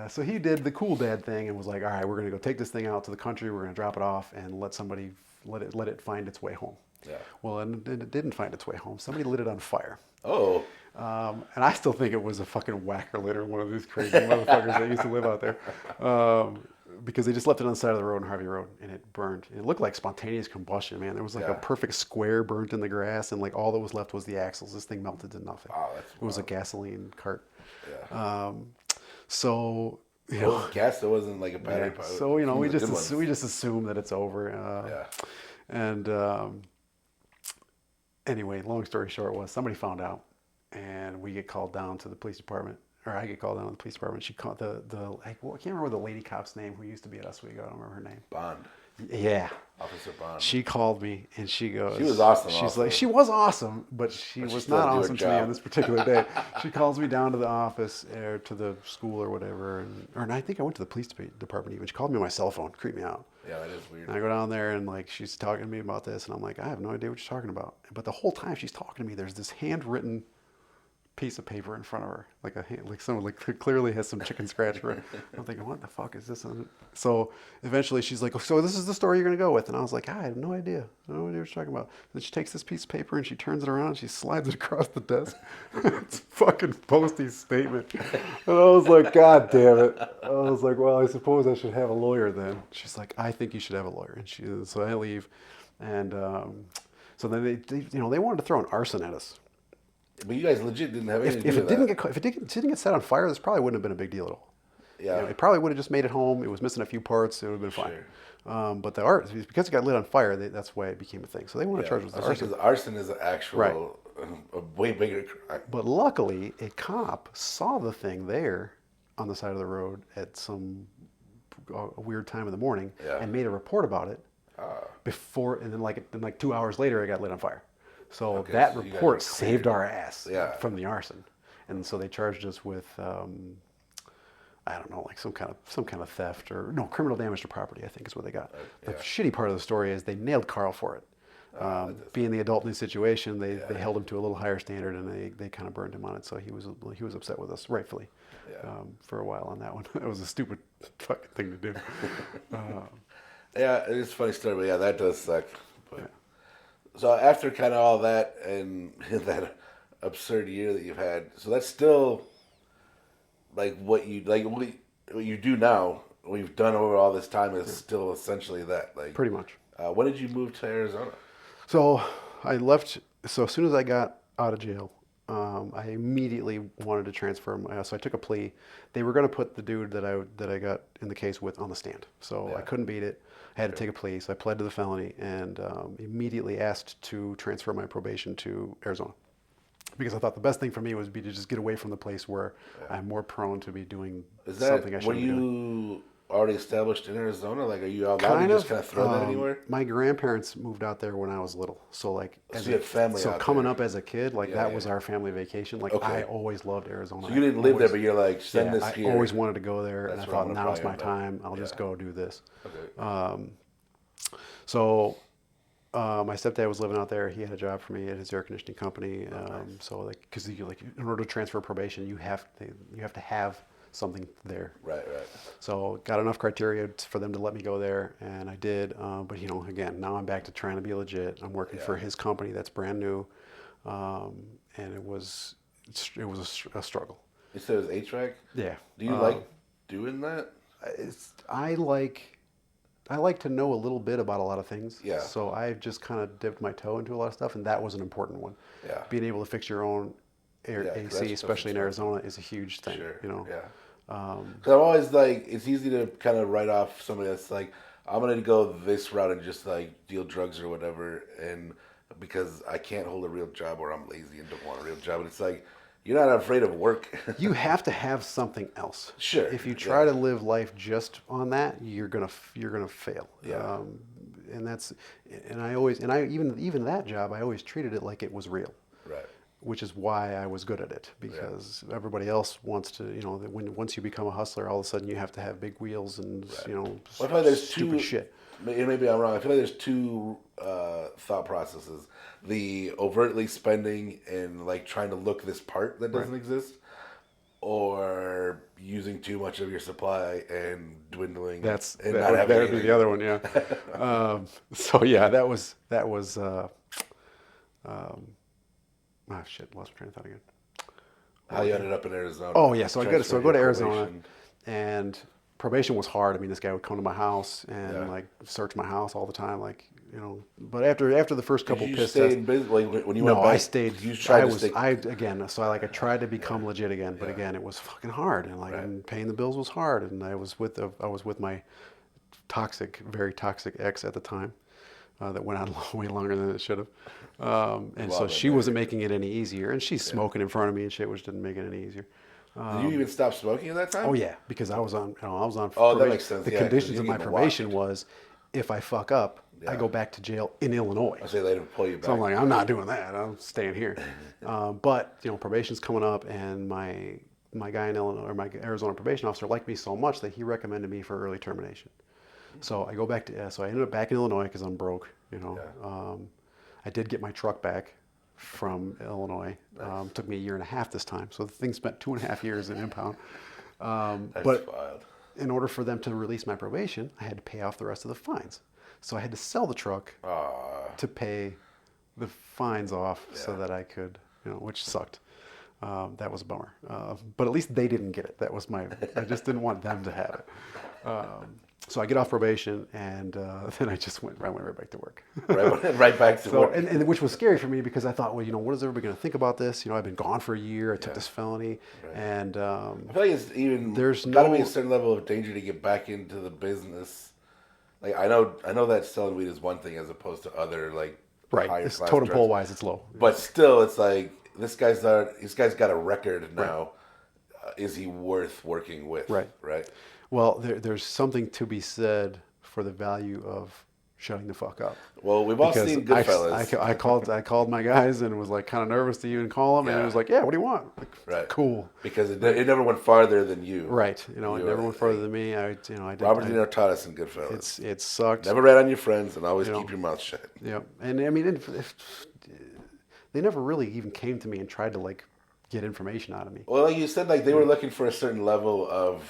so he did the cool dad thing and was like, all right, we're gonna go take this thing out to the country, we're gonna drop it off and let it find its way home. Yeah. Well, and it didn't find its way home. Somebody lit it on fire. Oh. And I still think it was a fucking whacker litter, one of these crazy motherfuckers that used to live out there. Because they just left it on the side of the road on Harvey Road and it burned. It looked like spontaneous combustion, man. There was a perfect square burnt in the grass and all that was left was the axles. This thing melted to nothing. Wow, it was a gasoline cart. Yeah. So it was gas. It wasn't like a battery. Yeah. So we just assume that it's over. And anyway, long story short was somebody found out, and we get called down to the police department, or I get called down to the police department. She called I can't remember the lady cop's name who used to be at Oswego. I don't remember her name. Bond. Yeah. Officer Bond. She called me and she goes. She was awesome. She's like, she was awesome, but she was not awesome to me on this particular day. She calls me down to the office or to the school or whatever, and I think I went to the police department even. She called me on my cell phone, creeped me out. Yeah, that is weird. And I go down there and she's talking to me about this, and I'm like, I have no idea what you're talking about. But the whole time she's talking to me, there's this handwritten piece of paper in front of her, someone clearly has some chicken scratch for it. I'm thinking, what the fuck is this on it? So eventually she's like, so this is the story you're gonna go with, and I was like, I have no idea. I have no idea what you're talking about. Then she takes this piece of paper and she turns it around and she slides it across the desk. It's fucking Posty's statement. And I was like, God damn it. I was like, well, I suppose I should have a lawyer then. She's like, I think you should have a lawyer. And so I leave, and so then they wanted to throw an arson at us. But you guys legit didn't have anything to do with that. If it didn't get set on fire, this probably wouldn't have been a big deal at all. Yeah. It probably would have just made it home. It was missing a few parts. It would have been fine. Sure. But because it got lit on fire, that's why it became a thing. So they want to charge us with arson. Because arson is an actual, a way bigger crime. But luckily, a cop saw the thing there on the side of the road at some weird time in the morning and made a report about it before, and then 2 hours later, it got lit on fire. So that report saved our ass from the arson, and so they charged us with I don't know, some kind of theft or criminal damage to property. I think is what they got. The shitty part of the story is they nailed Carl for it. Being the adult in the situation, they held him to a little higher standard, and they kind of burned him on it. So he was upset with us, rightfully, for a while on that one. It was a stupid fucking thing to do. Yeah, it's a funny story, but that does suck. But. So after kind of all that and that absurd year that you've had, so that's still what you do now, what you've done over all this time is still essentially that. Pretty much. When did you move to Arizona? So I left. So as soon as I got out of jail, I immediately wanted to transfer. So I took a plea. They were going to put the dude that I got in the case with on the stand. So I couldn't beat it. I had to take a plea, so I pled to the felony and immediately asked to transfer my probation to Arizona. Because I thought the best thing for me would be to just get away from the place where I'm more prone to be doing something I shouldn't be doing. already established in Arizona? Like, are you allowed to Kind just of. kind of throw that anywhere? My grandparents moved out there when I was little, so like So you have family so out coming there. up as a kid, like Yeah, that yeah. was our family vacation. Like I Okay. always loved Arizona. So you didn't I live there, always, but you're like, send yeah, this I here. always wanted to go there, and I That's where I'm thought gonna now's probably my end up. time. I'll just Yeah. go do this. Okay. So my stepdad was living out there. He had a job for me at his air conditioning company. Nice. So like, because like in order to transfer probation, you have to have something there. Right, right. So got enough criteria for them to let me go there, and I did. But again, now I'm back to trying to be legit. I'm working for Yeah. his company that's brand new, and it was a struggle. You said it was HVAC? Yeah. Do you like doing that? I like to know a little bit about a lot of things. Yeah. So I've just kind of dipped my toe into a lot of stuff, and that was an important one. Yeah. Being able to fix your own Yeah, 'cause AC, that's especially in expensive. Arizona, is a huge thing. Sure. You know. Yeah. Because I'm always like, it's easy to kind of write off somebody that's like, I'm gonna go this route and just like deal drugs or whatever, and because I can't hold a real job or I'm lazy and don't want a real job. And it's like, you're not afraid of work. You have to have something else. Sure, If you try yeah. to live life just on that, you're gonna fail. Yeah. And even that job, I always treated it like it was real, Right. which is why I was good at it, because everybody else wants to, that once you become a hustler, all of a sudden you have to have big wheels and Well, I feel like there's stupid two. shit. Maybe I'm wrong. I feel like there's two thought processes: the overtly spending and like trying to look this part that doesn't exist, or using too much of your supply and dwindling. And not having That would be anything. the other one, yeah. So yeah, that was. Oh shit, lost my train of thought again. How you ended up in Arizona? Oh yeah, so I go Transferred to your Arizona, probation. and probation was hard. I mean, this guy would come to my house and Yeah. like search my house all the time, like. But after the first couple Did you piss stay tests, in business? Like when you no, went back, I stayed. You tried to stay. I tried to become legit again, but Yeah. again, it was fucking hard, and like Right. and paying the bills was hard, and I was with my very toxic ex at the time, that went on way longer than it should have, and so Well, she then, wasn't making it any easier, and she's smoking in front of me and shit, which didn't make it any easier. Did you even stop smoking at that time? Oh yeah, because I was on Oh, that probation. makes sense, The yeah, 'cause conditions you're of my getting probation watched. was, if I fuck up, I Yeah. go back to jail in Illinois. I say they didn't pull you back. So I'm like, I'm not doing that. I'm staying here. But probation's coming up, and my guy in Illinois, or my Arizona probation officer, liked me so much that he recommended me for early termination. So I go back to. So I ended up back in Illinois because I'm broke. I did get my truck back from Illinois. Took me a year and a half this time. So the thing spent 2.5 years in impound. That's But wild. in order for them to release my probation, I had to pay off the rest of the fines. So I had to sell the truck to pay the fines off so that I could, which sucked. That was a bummer. But at least they didn't get it. I just didn't want them to have it. So I get off probation, and then I went right back to work. Right back to So, work. and which was scary for me, because I thought, well, what is everybody going to think about this? I've been gone for a year. I took this felony, and I feel like it's even there's got to be no- a certain level of danger to get back into the business. Like I know that selling weed is one thing as opposed to other like higher It's class totem drugs. pole wise, it's low. But still, it's like this guy's got a record now. Is he worth working with? Right. Right. Well, there's something to be said for the value of shutting the fuck up. Well, we've all Because seen Goodfellas. I called my guys and was like kind of nervous to even call them, and it Yeah. was like, yeah, what do you want? Like, Right. Cool. Because it never went farther than you. Right. It never went further than me. I did. Robert De Niro taught us in Goodfellas. It sucked. Never rat on your friends and always keep your mouth shut. Yeah. And I mean, they never really even came to me and tried to like get information out of me. Well, like you said, like they were looking for a certain level of,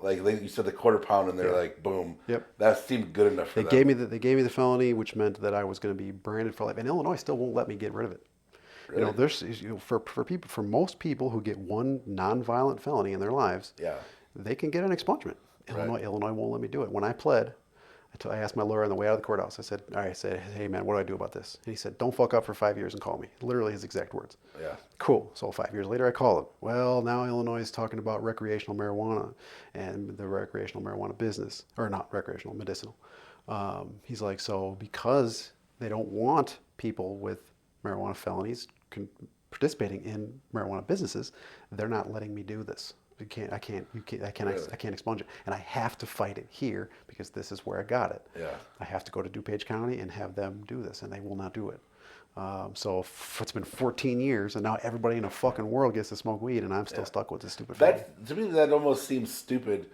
like you said, the quarter pound, and they're like, boom. Yep. That seemed good enough for them. They gave me the felony, which meant that I was going to be branded for life. And Illinois still won't let me get rid of it. Really? There's for most people who get one nonviolent felony in their lives, Yeah. they can get an expungement. Right. Illinois won't let me do it. When I pled, I asked my lawyer on the way out of the courthouse. I said, hey man, what do I do about this? And he said, don't fuck up for 5 years and call me. Literally his exact words. Yeah. Cool. So 5 years later, I call him. Well, now Illinois is talking about recreational marijuana and the recreational marijuana business, or not recreational, medicinal. He's like, so because they don't want people with marijuana felonies participating in marijuana businesses, they're not letting me do this. You can't. I can't. You can't. I can't. Really? I can't expunge it, and I have to fight it here because this is where I got it. Yeah. I have to go to DuPage County and have them do this, and they will not do it. It's been 14 years, and now everybody in the fucking world gets to smoke weed, and I'm still stuck with this stupid. That to me, that almost seems stupid.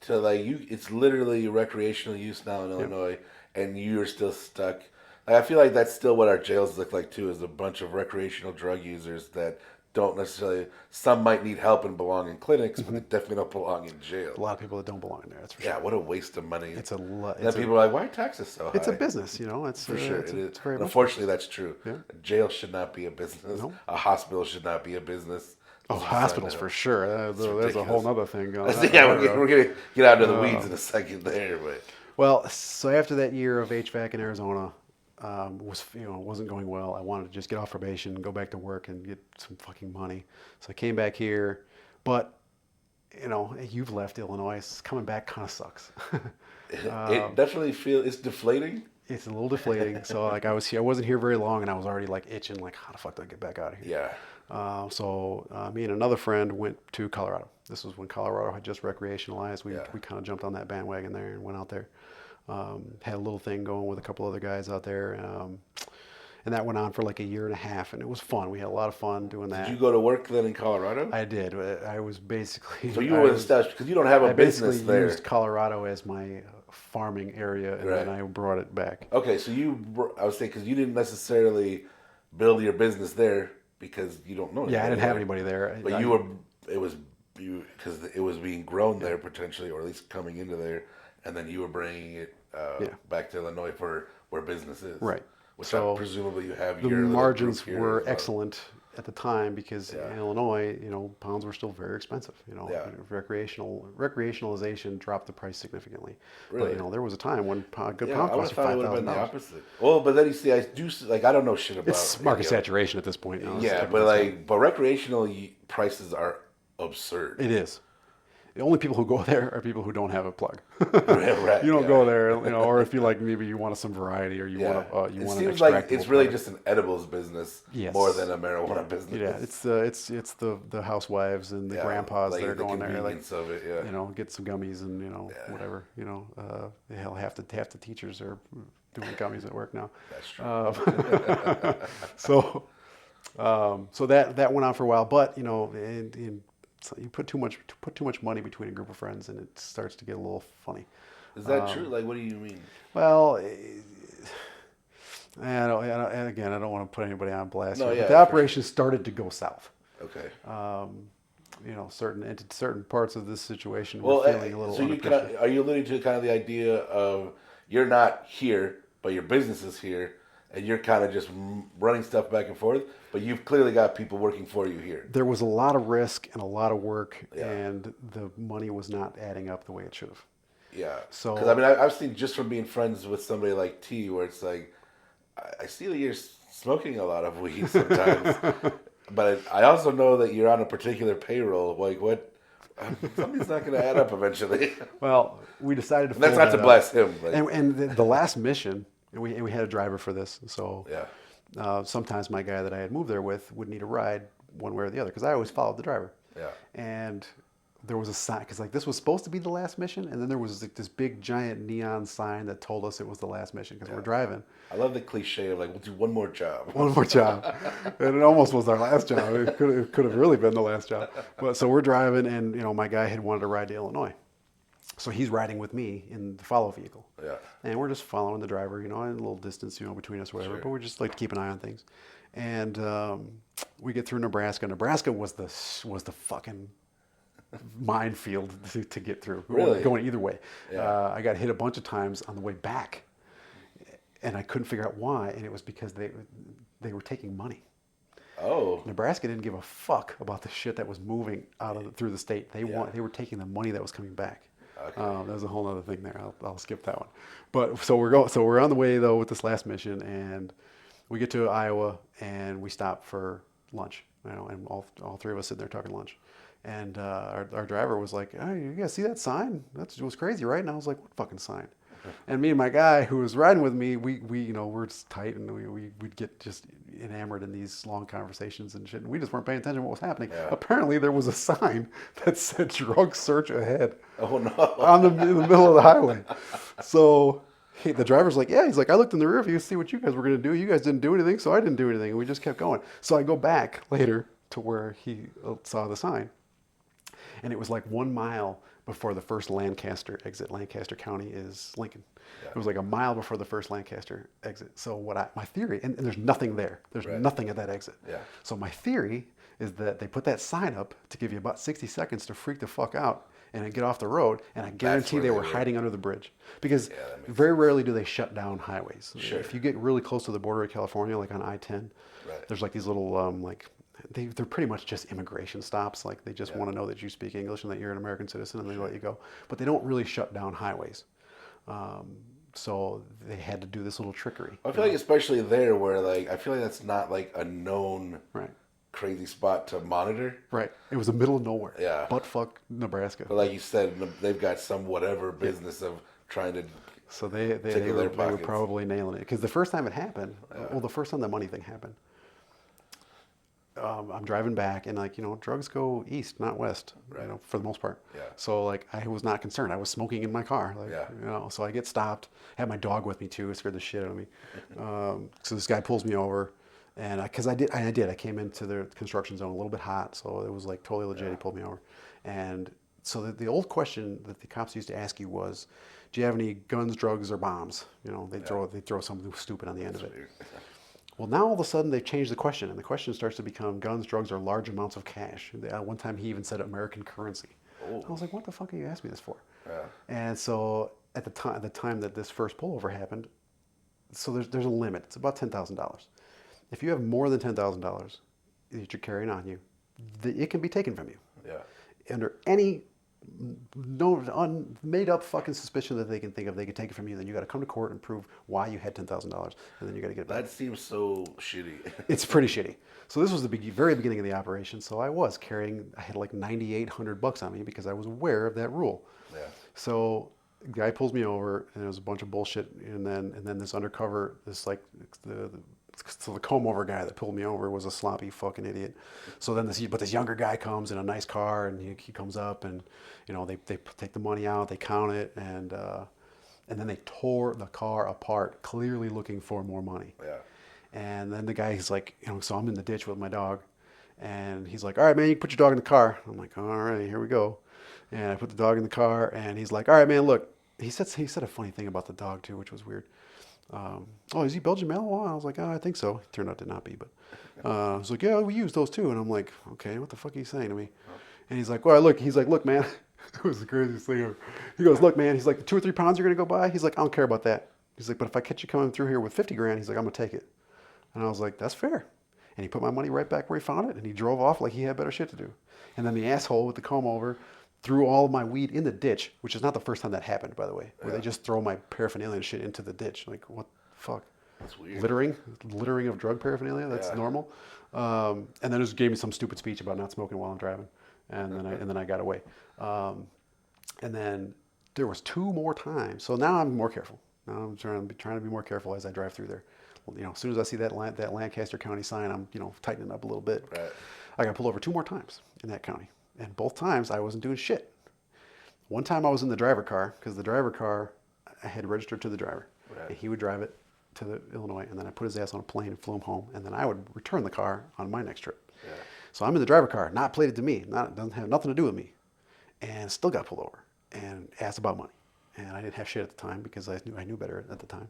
To like you, it's literally recreational use now in Illinois, and you're still stuck. Like, I feel like that's still what our jails look like too, is a bunch of recreational drug users that don't necessarily. Some might need help and belong in clinics, but they definitely don't belong in jail. A lot of people that don't belong in there. That's for sure. Yeah, what a waste of money. It's a lot. Then people are like, "Why are taxes so high?" It's a business, you know. It's For sure, it's, it is. it's very much. Unfortunately, that's true. Yeah. A jail should not be a business. No. A hospital should not be a business. Oh, hospitals for sure. There's a whole other thing going on. Yeah, we're gonna get out into the weeds in a second there, but Well, so after that year of HVAC in Arizona wasn't going well. I wanted to just get off probation, go back to work, and get some fucking money. So I came back here, but you've left Illinois. Coming back kind of sucks. it definitely it's deflating. It's a little deflating. So like I wasn't here very long, and I was already like itching, like how the fuck do I get back out of here? Yeah. So me and another friend went to Colorado. This was when Colorado had just recreationalized. We kind of jumped on that bandwagon there and went out there. Had a little thing going with a couple other guys out there. And that went on for like a year and a half, and it was fun. We had a lot of fun doing that. Did you go to work then in Colorado? I did. I was basically... So you were established, because you don't have a business there. I used Colorado as my farming area, and then I brought it back. Okay, so I was saying, because you didn't necessarily build your business there, because you don't know anybody. Yeah, I didn't have anybody there. But because it was being grown there potentially, or at least coming into there, and then you were bringing it back to Illinois for where business is. Right. Which So presumably you have the your margins little group here were as well. excellent at the time because in Illinois, pounds were still very expensive. Recreationalization dropped the price significantly. Really? But there was a time when good Yeah, pound I would cost have thought it would have been the $5,000. opposite. Well, but then you see, I don't know shit about It's market saturation at this point. Yeah, but recreational prices are absurd. It is. The only people who go there are people who don't have a plug. Right, You don't go there, or if you maybe you want some variety, or you want It an seems like extractable it's really product. just an edibles business more than a marijuana business. Yeah, it's the housewives and the grandpas that are going there, convenience of it, get some gummies and whatever. Hell, half the teachers are doing gummies at work now. That's true. So that went on for a while, but so you put too much money between a group of friends, and it starts to get a little funny. Is that true? Like, what do you mean? Well, and again, I don't want to put anybody on blast. No, But yeah, the operation started to go south. Okay. Certain parts of this situation were feeling a little. So are you alluding to kind of the idea of you're not here, but your business is here, and you're kind of just running stuff back and forth, but you've clearly got people working for you here. There was a lot of risk and a lot of work, and the money was not adding up the way it should have. Yeah. So, because I've seen just from being friends with somebody like T, where it's like, I see that you're smoking a lot of weed sometimes, but I also know that you're on a particular payroll. Like, what? Something's not going to add up eventually. Well, we decided to. And that's not to bless him. Like, and the last mission, and we had a driver for this, so yeah. Sometimes my guy that I had moved there with would need a ride one way or the other because I always followed the driver. Yeah. And there was a sign because this was supposed to be the last mission, and then there was this big giant neon sign that told us it was the last mission because we're driving. I love the cliche of like, we'll do one more job. One more job, and it almost was our last job. It could have really been the last job. But so we're driving, and my guy had wanted to ride to Illinois, so he's riding with me in the follow vehicle. Yeah. And we're just following the driver, in a little distance, between us, whatever. Sure. But we just like to keep an eye on things. And we get through Nebraska. Nebraska was the fucking minefield to get through. Really? Going either way. Yeah. I got hit a bunch of times on the way back, and I couldn't figure out why. And it was because they were taking money. Oh. Nebraska didn't give a fuck about the shit that was moving through the state. They were taking the money that was coming back. Okay. There's a whole other thing there. I'll skip that one. But so we're on the way though with this last mission, and we get to Iowa and we stop for lunch. And all three of us sitting there talking lunch, and our driver was like, "Oh, you guys see that sign? That was crazy, right?" And I was like, "What fucking sign?" And me and my guy who was riding with me, we're just tight, and we'd get just enamored in these long conversations and shit. And we just weren't paying attention to what was happening. Yeah. Apparently, there was a sign that said "drug search ahead" Oh no. in the middle of the highway. So the driver's like, yeah, he's like, I looked in the rear view to see what you guys were going to do. You guys didn't do anything, so I didn't do anything. And we just kept going. So I go back later to where he saw the sign. And it was like 1 mile before the first Lancaster exit. Lancaster County is Lincoln. Yeah. It was like a mile before the first Lancaster exit. So my theory, and there's nothing there. There's nothing at that exit. Yeah. So my theory is that they put that sign up to give you about 60 seconds to freak the fuck out and then get off the road. And I guarantee they were hiding under the bridge. Because very rarely do they shut down highways. Sure. If you get really close to the border of California, like on I-10, there's like these little they're pretty much just immigration stops. Like they just want to know that you speak English and that you're an American citizen, and they let you go. But they don't really shut down highways. So they had to do this little trickery. I feel like especially there where like I feel like that's not like a known crazy spot to monitor. Right. It was the middle of nowhere. Yeah. Buttfuck Nebraska. But like you said, they've got some whatever business of trying to. So they were probably nailing it. Because the first time it happened, the first time the money thing happened, I'm driving back, and like, drugs go east, not west, for the most part. Yeah. So like, I was not concerned. I was smoking in my car. Like, so I get stopped. I had my dog with me too. It scared the shit out of me. So this guy pulls me over, and I came into the construction zone a little bit hot, so it was like totally legit. He pulled me over, and so the old question that the cops used to ask you was, do you have any guns, drugs, or bombs? They'd throw something stupid on the end of it. Well, now all of a sudden they've changed the question, and the question starts to become guns, drugs, or large amounts of cash. One time he even said American currency. Oh. I was like, what the fuck are you asking me this for? Yeah. And so at the time that this first pullover happened, so there's a limit. It's about $10,000. If you have more than $10,000 that you're carrying on you, it can be taken from you. Yeah. Under any made up fucking suspicion that they can think of, they can take it from you. Then you got to come to court and prove why you had $10,000, and then you got to get it back. That seems so shitty. It's pretty shitty. So this was the very beginning of the operation. So I had like $9,800 on me because I was aware of that rule. Yeah. So the guy pulls me over, and it was a bunch of bullshit, and then this undercover, so the comb over guy that pulled me over was a sloppy fucking idiot. So then this younger guy comes in a nice car, and he comes up, and they take the money out, they count it, and then they tore the car apart, clearly looking for more money. Yeah. And then the guy, he's like, so I'm in the ditch with my dog, and he's like, all right, man, you can put your dog in the car. I'm like, all right, here we go. And I put the dog in the car, and he's like, all right, man, look. He said a funny thing about the dog too, which was weird. Is he Belgian Malinois? I was like, I think so. Turned out to not be, but I was like, yeah, we use those too. And I'm like, okay, what the fuck are you saying to me? And he's like, well, look, man, it was the craziest thing ever. He goes, look, man, he's like, the 2 or 3 pounds you're gonna go buy. He's like, I don't care about that. He's like, but if I catch you coming through here with 50 grand, he's like, I'm gonna take it. And I was like, that's fair. And he put my money right back where he found it, and he drove off like he had better shit to do. And then the asshole with the comb over threw all of my weed in the ditch, which is not the first time that happened, by the way, where they just throw my paraphernalia and shit into the ditch. Like, what the fuck? That's weird. Littering of drug paraphernalia, that's normal. And then just gave me some stupid speech about not smoking while I'm driving. And then I got away. And then there was 2 more times. So now I'm more careful. Now I'm trying to be more careful as I drive through there. As soon as I see that Lancaster County sign, I'm tightening up a little bit. Right. I got pulled over 2 more times in that county. And both times I wasn't doing shit. One time I was in the driver car, because the driver car I had registered to the driver. Right. And he would drive it to the Illinois, and then I put his ass on a plane and flew him home, and then I would return the car on my next trip. Yeah. So I'm in the driver car, not plated to me, doesn't have nothing to do with me, and still got pulled over and asked about money. And I didn't have shit at the time because I knew better at the time.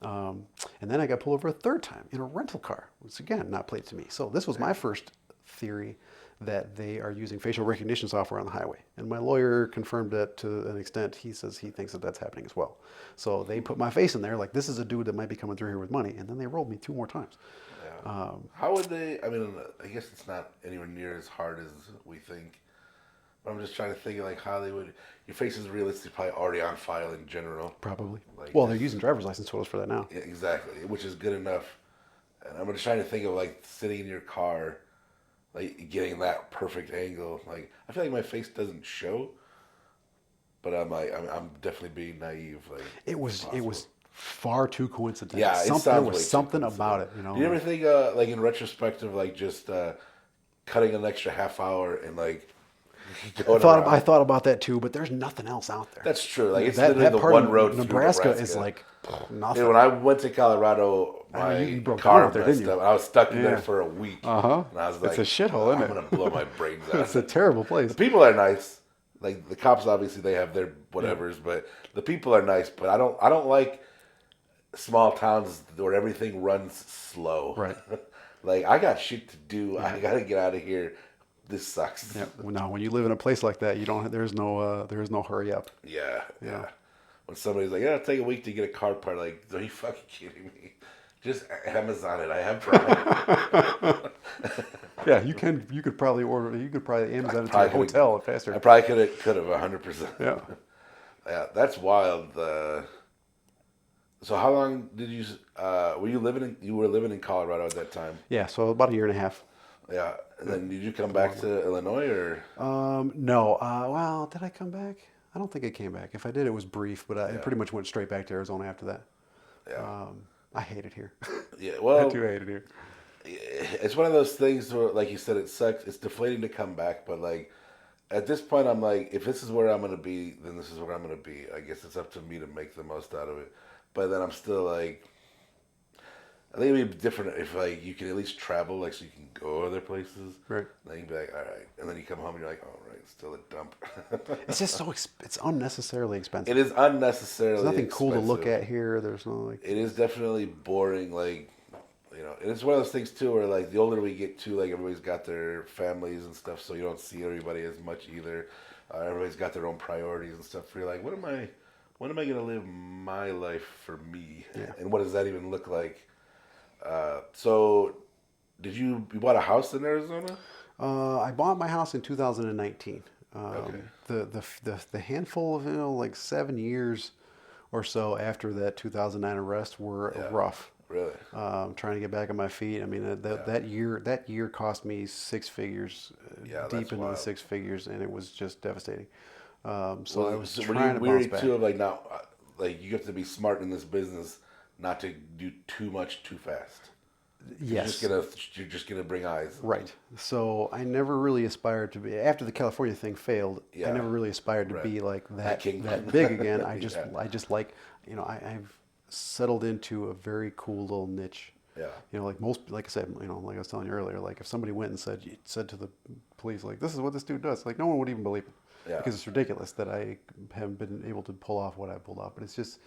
And then I got pulled over a 3rd time in a rental car, which again, not plated to me. So this was my first theory that they are using facial recognition software on the highway. And my lawyer confirmed that to an extent. He says he thinks that that's happening as well. So they put my face in there like, this is a dude that might be coming through here with money. And then they rolled me 2 more times. Yeah. How would they, I guess it's not anywhere near as hard as we think. But I'm just trying to think of like how they would, your face is realistically probably already on file in general. Probably. Well, they're using driver's license photos for that now. Yeah, exactly, which is good enough. And I'm just trying to think of like sitting in your car, like getting that perfect angle. Like I feel like my face doesn't show, But I'm like, I'm definitely being naive. Like it's It possible. was far too coincidental. Yeah, it There sounds was way too something about coincidental. it, you know. Do you ever Like, think, like in retrospective, like just cutting an extra half hour and like going I around? thought about that too, but there's nothing else out there. That's true. Like it's That literally that the part one of road through Nebraska is Nebraska. like Dude, nothing. when I went to Colorado, I know you my broke down car out there, didn't messed you? up. I was stuck in there Yeah. for a week, Uh-huh. and I was It's a like, shithole, I'm isn't gonna it? blow my brains It's a out. terrible The place. people are nice. Like the cops, obviously, they have their Yeah. whatevers, but the people are nice. But I don't like small towns where everything runs slow. Right. Like I got shit to do. Yeah. I gotta get out of here. This sucks. Yeah. Well, now, when you live in a place like that, you don't. There's no hurry up. Yeah, You know. yeah. When somebody's like, "Yeah, it'll take a week to get a car part," like, are you fucking kidding me? Just Amazon it. I have Prime. Yeah. You could probably order. You could probably Amazon it to your Probably could've- hotel faster. I probably could have 100%. Yeah. Yeah, that's wild. So how long did you were you living in Colorado at that time? Yeah. So about a year and a half. Yeah, and then did you come back to Illinois or? No. Well, did I come back? I don't think I came back. If I did, it was brief, but I Yeah. pretty much went straight back to Arizona after that. Yeah, I hate it here. yeah. I Well, do hate it here. it's one of those things where, like you said, it sucks. It's deflating to come back, but like at this point, I'm like, if this is where I'm gonna be, then this is where I'm gonna be. I guess it's up to me to make the most out of it. But then I'm still like, I think it'd be different if like you can at least travel, like so you can go other places. Right. Then you'd be like, all right, and then you come home and you're like, all right, it's still a dump. It's just it's unnecessarily expensive. It is unnecessarily. There's nothing cool to look expensive. at here. There's no like. It is definitely boring. Like, and it's one of those things too, where like the older we get too, like everybody's got their families and stuff, so you don't see everybody as much either. Everybody's got their own priorities and stuff. You're like, when am I gonna live my life for me? Yeah. And what does that even look like? So, you bought a house in Arizona? I bought my house in 2019. Okay. The handful of like 7 years or so after that 2009 arrest were Yeah. rough. Really? Trying to get back on my feet. I mean, that year cost me six figures, Yeah, that's deep into the wild. six figures, and it was just devastating. So I was were trying you to weary bounce back. too of like now, like you have to be smart in this business, not to do too much too fast. Yes. You're just gonna bring eyes. Right. So I never really aspired to be after the California thing failed. Yeah. I never really aspired to Right. be like That king. that big again. I just Yeah. I just like I've settled into a very cool little niche. Yeah. Like I said, like I was telling you earlier, like if somebody went and said to the police, like, this is what this dude does, like no one would even believe it. Yeah. Because it's ridiculous that I haven't been able to pull off what I pulled off. But it's just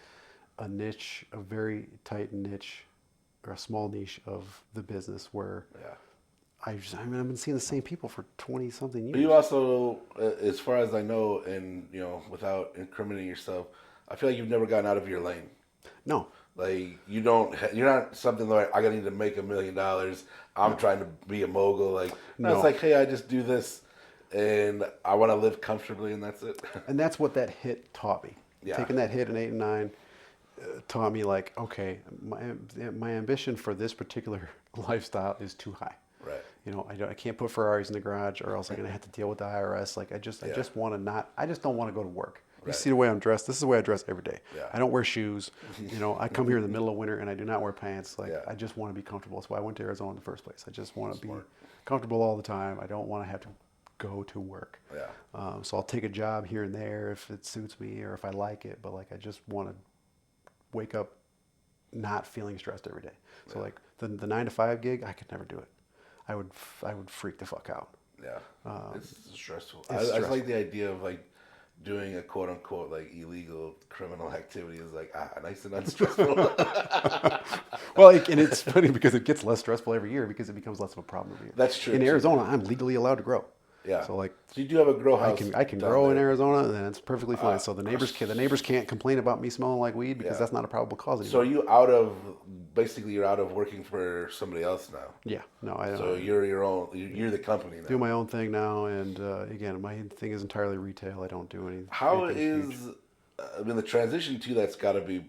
a niche, a very tight niche, or a small niche of the business where Yeah. I've been seeing the same people for 20 something But years. you also, as far as I know, and without incriminating yourself, I feel like you've never gotten out of your lane. No. Like you're not something like I need to make $1 million. I'm trying to be a mogul. Like no, No. it's like, hey, I just do this, and I want to live comfortably, and that's it. And that's what that hit taught me. Yeah. Taking that hit in 8 and 9 taught me, like, okay, my ambition for this particular lifestyle is too high. Right. I can't put Ferraris in the garage, or else I'm gonna have to deal with the IRS. Like I just want to not. I just don't want to go to work. You Right. see the way I'm dressed. This is the way I dress every day. Yeah. I don't wear shoes. I come here in the middle of winter and I do not wear pants. Like Yeah. I just want to be comfortable. That's why I went to Arizona in the first place. I just want to be Smart. comfortable all the time. I don't want to have to go to work. Yeah. So I'll take a job here and there if it suits me or if I like it. But like I just want to wake up not feeling stressed every day. So like the 9 to 5 gig, I could never do it. I would freak the fuck out. Yeah. It's stressful. I it's just like stressful. the idea of like doing a quote unquote like illegal criminal activity is like nice and unstressful. Well, and it's funny because it gets less stressful every year because it becomes less of a problem every year. That's true, In too. Arizona, I'm legally allowed to grow. Yeah. So like So you do have a grow house. I can down grow in there. Arizona, and it's perfectly fine. So the neighbors can't complain about me smelling like weed because Yeah. that's not a probable cause So anymore. you're out of working for somebody else now. Yeah, no, I don't. So you're your own. You're the company now. do my own thing now, and again, my thing is entirely retail. I don't do anything. How anything is? huge. I mean, the transition to that's got to be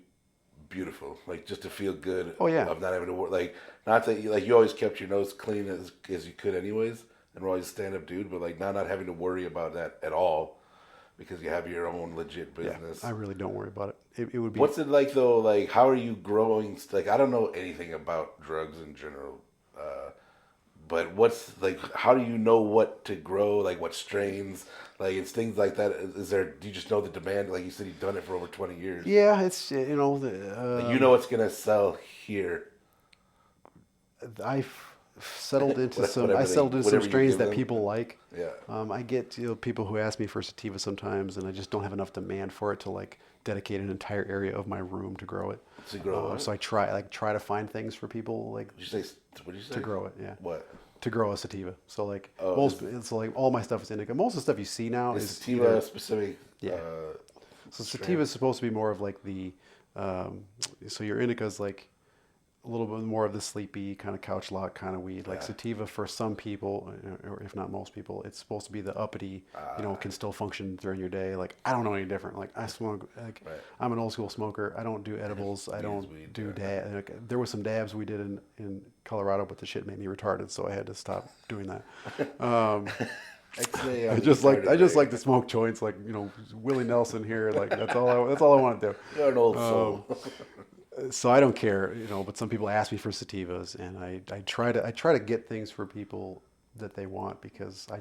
beautiful. Like just to feel good. Oh, yeah. Of not having to work. Like not that you always kept your nose clean as you could anyways, and were always a stand up dude. But like now not having to worry about that at all. because you have your own legit Yeah, business. I really don't worry about it. It would be. What's it like though? Like, how are you growing? Like, I don't know anything about drugs in general. But what's like? How do you know what to grow? Like what strains? Like it's things like that. Is there? Do you just know the demand? Like you said, you've done it for over 20 years. Yeah, it's Like you know what's gonna sell here. I've settled into some. I Whatever settled into some whatever you strains give that them. people like. Yeah. I get people who ask me for sativa sometimes, and I just don't have enough demand for it to like dedicate an entire area of my room to grow it. To grow it. So I try to find things for people like Did you say? What did you say? to grow it. Yeah. What? To grow a sativa. So like Oh, it's like all my stuff is indica. Most of the stuff you see now Is is sativa either, specific? Yeah. So strain? sativa is supposed to be more of like so your indica is like a little bit more of the sleepy kind of couch lock kind of weed. Like sativa for some people, or if not most people, it's supposed to be the uppity, can still function during your day. Like I don't know any different. Like I smoke, like I'm an old school smoker. I don't do edibles. I don't do dab. Like, there was some dabs we did in Colorado, but the shit made me retarded, so I had to stop doing that. I just like to smoke joints, like Willie Nelson here. Like that's all I want to do. You're an old soul. So I don't care, but some people ask me for sativas, and I try to get things for people that they want because I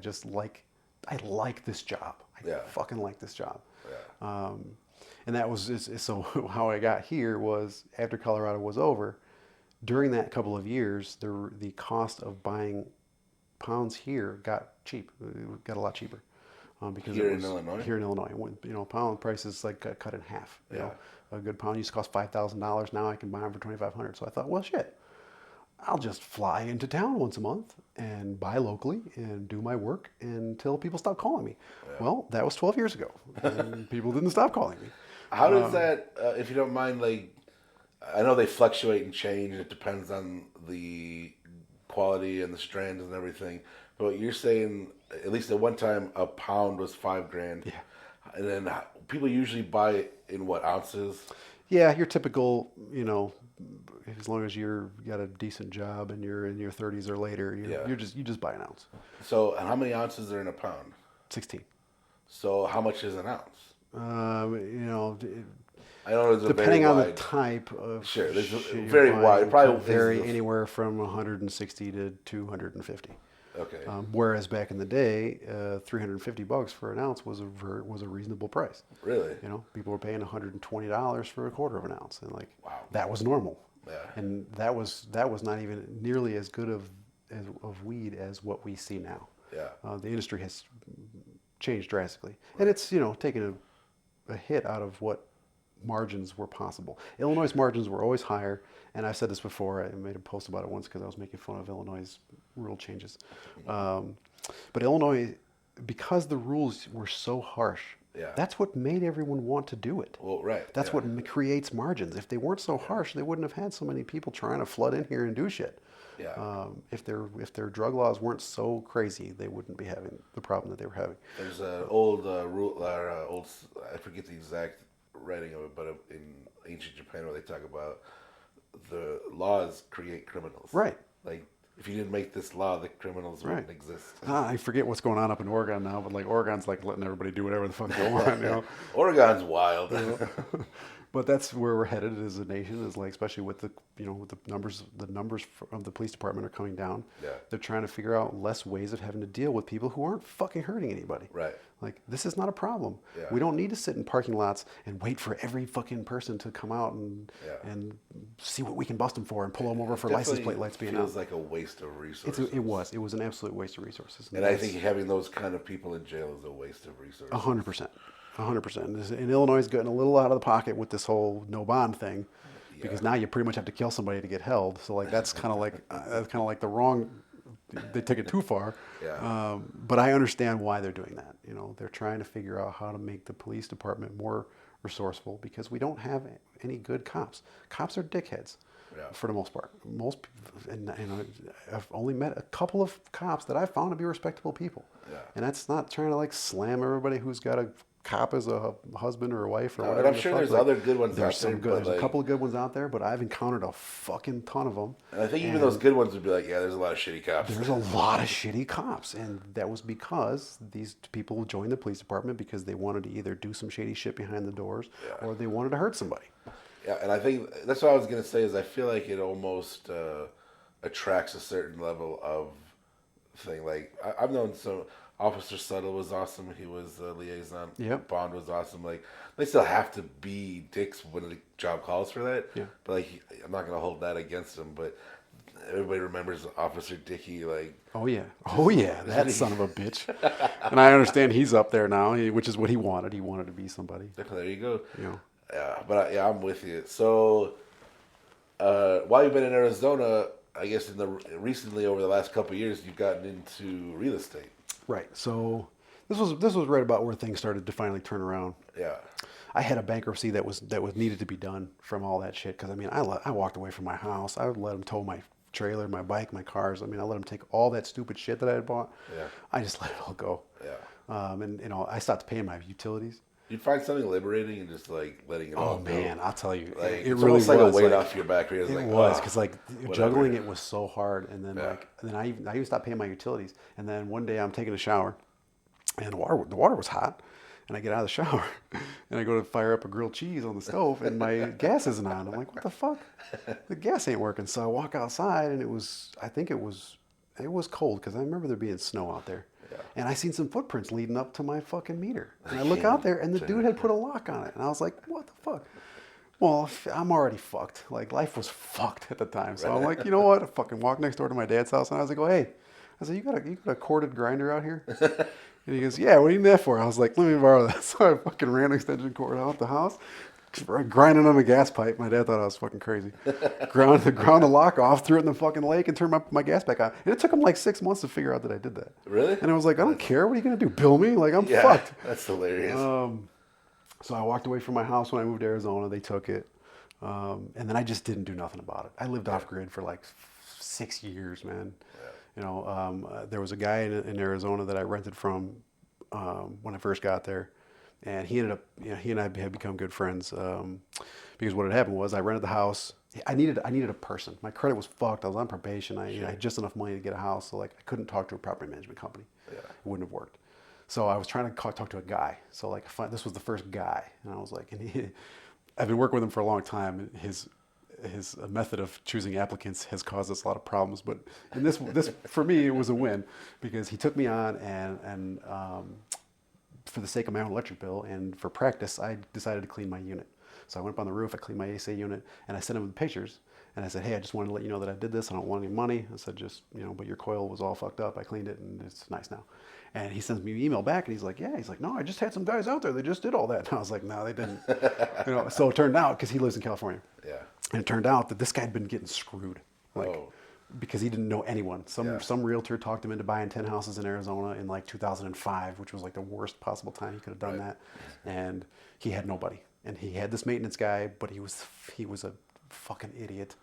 like this job. I fucking like this job. Yeah. And that was so how I got here was after Colorado was over. During that couple of years, the cost of buying pounds here got cheap. It got a lot cheaper. Because Here in Illinois? Here in Illinois. When, pound prices like cut in half. You know, a good pound used to cost $5,000. Now I can buy them for $2,500. So I thought, well, shit, I'll just fly into town once a month and buy locally and do my work until people stop calling me. Yeah. Well, that was 12 years ago, and people didn't stop calling me. How does that, if you don't mind, like, I know they fluctuate and change. It depends on the quality and the strands and everything. But you're saying, at least at one time, a pound was $5,000. Yeah. And then people usually buy it in what, ounces? Yeah, your typical, as long as you got a decent job and you're in your 30s or later, you just buy an ounce. So, and how many ounces are in a pound? 16. So, how much is an ounce? I know there's depending on the type of there's very wide. It probably vary anywhere from 160 to 250. Okay. Whereas back in the day, $350 for an ounce was a reasonable price. Really? People were paying $120 for a quarter of an ounce, and wow, that was normal. Yeah. And that was not even nearly as good of weed as what we see now. Yeah. The industry has changed drastically, and it's taken a hit out of what margins were possible. Illinois' margins were always higher, and I've said this before. I made a post about it once because I was making fun of Illinois' rule changes. But Illinois, because the rules were so harsh, that's what made everyone want to do it. Well, right. That's what creates margins. If they weren't so harsh, they wouldn't have had so many people trying to flood in here and do shit. Yeah. If their drug laws weren't so crazy, they wouldn't be having the problem that they were having. There's an old rule, I forget the exact writing of it, but in ancient Japan where they talk about the laws create criminals. Right. Like, if you didn't make this law, the criminals wouldn't exist. I forget what's going on up in Oregon now, but like Oregon's like letting everybody do whatever the fuck they want. Oregon's wild. But that's where we're headed as a nation. Is like, especially with the with the numbers of the police department are coming down. Yeah. They're trying to figure out less ways of having to deal with people who aren't fucking hurting anybody. Right. Like, this is not a problem. Yeah. We don't need to sit in parking lots and wait for every fucking person to come out and see what we can bust them for and pull them over for license plate lights being out. It feels like a waste of resources. It was an absolute waste of resources. And I think having those kind of people in jail is a waste of resources. 100%. 100%. And Illinois is getting a little out of the pocket with this whole no bond thing, because now you pretty much have to kill somebody to get held. So like that's kind of like the wrong. They take it too far. Yeah. But I understand why they're doing that. They're trying to figure out how to make the police department more resourceful, because we don't have any good cops. Cops are dickheads. Yeah. For the most part. I've only met a couple of cops that I found to be respectable people. Yeah. And that's not trying to like slam everybody who's got a cop as a husband or a wife or No, whatever. and I'm sure there's other good ones out there. There's a couple of good ones out there, but I've encountered a fucking ton of them. And I think even those good ones would be like, yeah, there's a lot of shitty cops. There's a lot of shitty cops, and that was because these people joined the police department because they wanted to either do some shady shit behind the doors or they wanted to hurt somebody. Yeah, and I think that's what I was gonna say is I feel like it almost attracts a certain level of thing. Like I've known some. Officer Sutter was awesome. He was a liaison. Yep. Bond was awesome. Like they still have to be dicks when the job calls for that. Yeah. But like I'm not gonna hold that against him. But everybody remembers Officer Dickey. Like oh yeah, that son of a bitch. And I understand he's up there now, which is what he wanted. He wanted to be somebody. There you go. You know. Yeah, but I'm with you. So while you've been in Arizona, I guess recently over the last couple of years, you've gotten into real estate. Right. So this was right about where things started to finally turn around. Yeah. I had a bankruptcy that was needed to be done from all that shit because I mean I walked away from my house. I would let them tow my trailer, my bike, my cars. I mean I let them take all that stupid shit that I had bought. Yeah. I just let it all go. Yeah. And you know I stopped paying my utilities. You'd find something liberating and just like letting it all go. Oh man, I'll tell you, like, it it's really almost like was a weight like, off your back. Where it like, was because like whatever. juggling it was so hard, and then Yeah. I even stopped paying my utilities. And then one day I'm taking a shower, and the water was hot, and I get out of the shower, and I go to fire up a grilled cheese on the stove, and my gas isn't on. I'm like, what the fuck? The gas ain't working. So I walk outside, and it was cold because I remember there being snow out there. Yeah. And I seen some footprints leading up to my fucking meter. And I look out there, and the dude had put a lock on it. And I was like, what the fuck? Well, I'm already fucked. Like, life was fucked at the time. So I'm like, you know what? I fucking walk next door to my dad's house, and I was like, oh, hey. I said, you got a corded grinder out here? And he goes, yeah, what do you need that for? I was like, let me borrow that. So I fucking ran an extension cord out the house, grinding on a gas pipe. My dad thought I was fucking crazy. ground the lock off, threw it in the fucking lake, and turned my gas back on. And it took him like 6 months to figure out that I did that. Really? And I was like, I don't care. What are you going to do? Bill me? Like, I'm fucked. That's hilarious. So I walked away from my house when I moved to Arizona. They took it. And then I just didn't do nothing about it. I lived off grid for like 6 years, man. Yeah. You know, there was a guy in Arizona that I rented from when I first got there. And he ended up, you know, he and I had become good friends because what had happened was I rented the house. I needed a person. My credit was fucked. I was on probation. I had just enough money to get a house, so like I couldn't talk to a property management company. Yeah. It wouldn't have worked. So I was trying to talk to a guy. So like this was the first guy, and I was like, I've been working with him for a long time. And his method of choosing applicants has caused us a lot of problems. But in this for me, it was a win because he took me on and for the sake of my own electric bill and for practice, I decided to clean my unit. So I went up on the roof, I cleaned my AC unit, and I sent him the pictures. And I said, hey, I just wanted to let you know that I did this. I don't want any money. I said, just, you know, but your coil was all fucked up. I cleaned it, and it's nice now. And he sends me an email back, and he's like, yeah. He's like, no, I just had some guys out there. They just did all that. And I was like, no, they didn't. You know, so it turned out, because he lives in California. Yeah. And it turned out that this guy had been getting screwed. Like, because he didn't know anyone. Some realtor talked him into buying 10 houses in Arizona in like 2005, which was like the worst possible time he could have done that. And he had nobody. And he had this maintenance guy, but he was a fucking idiot.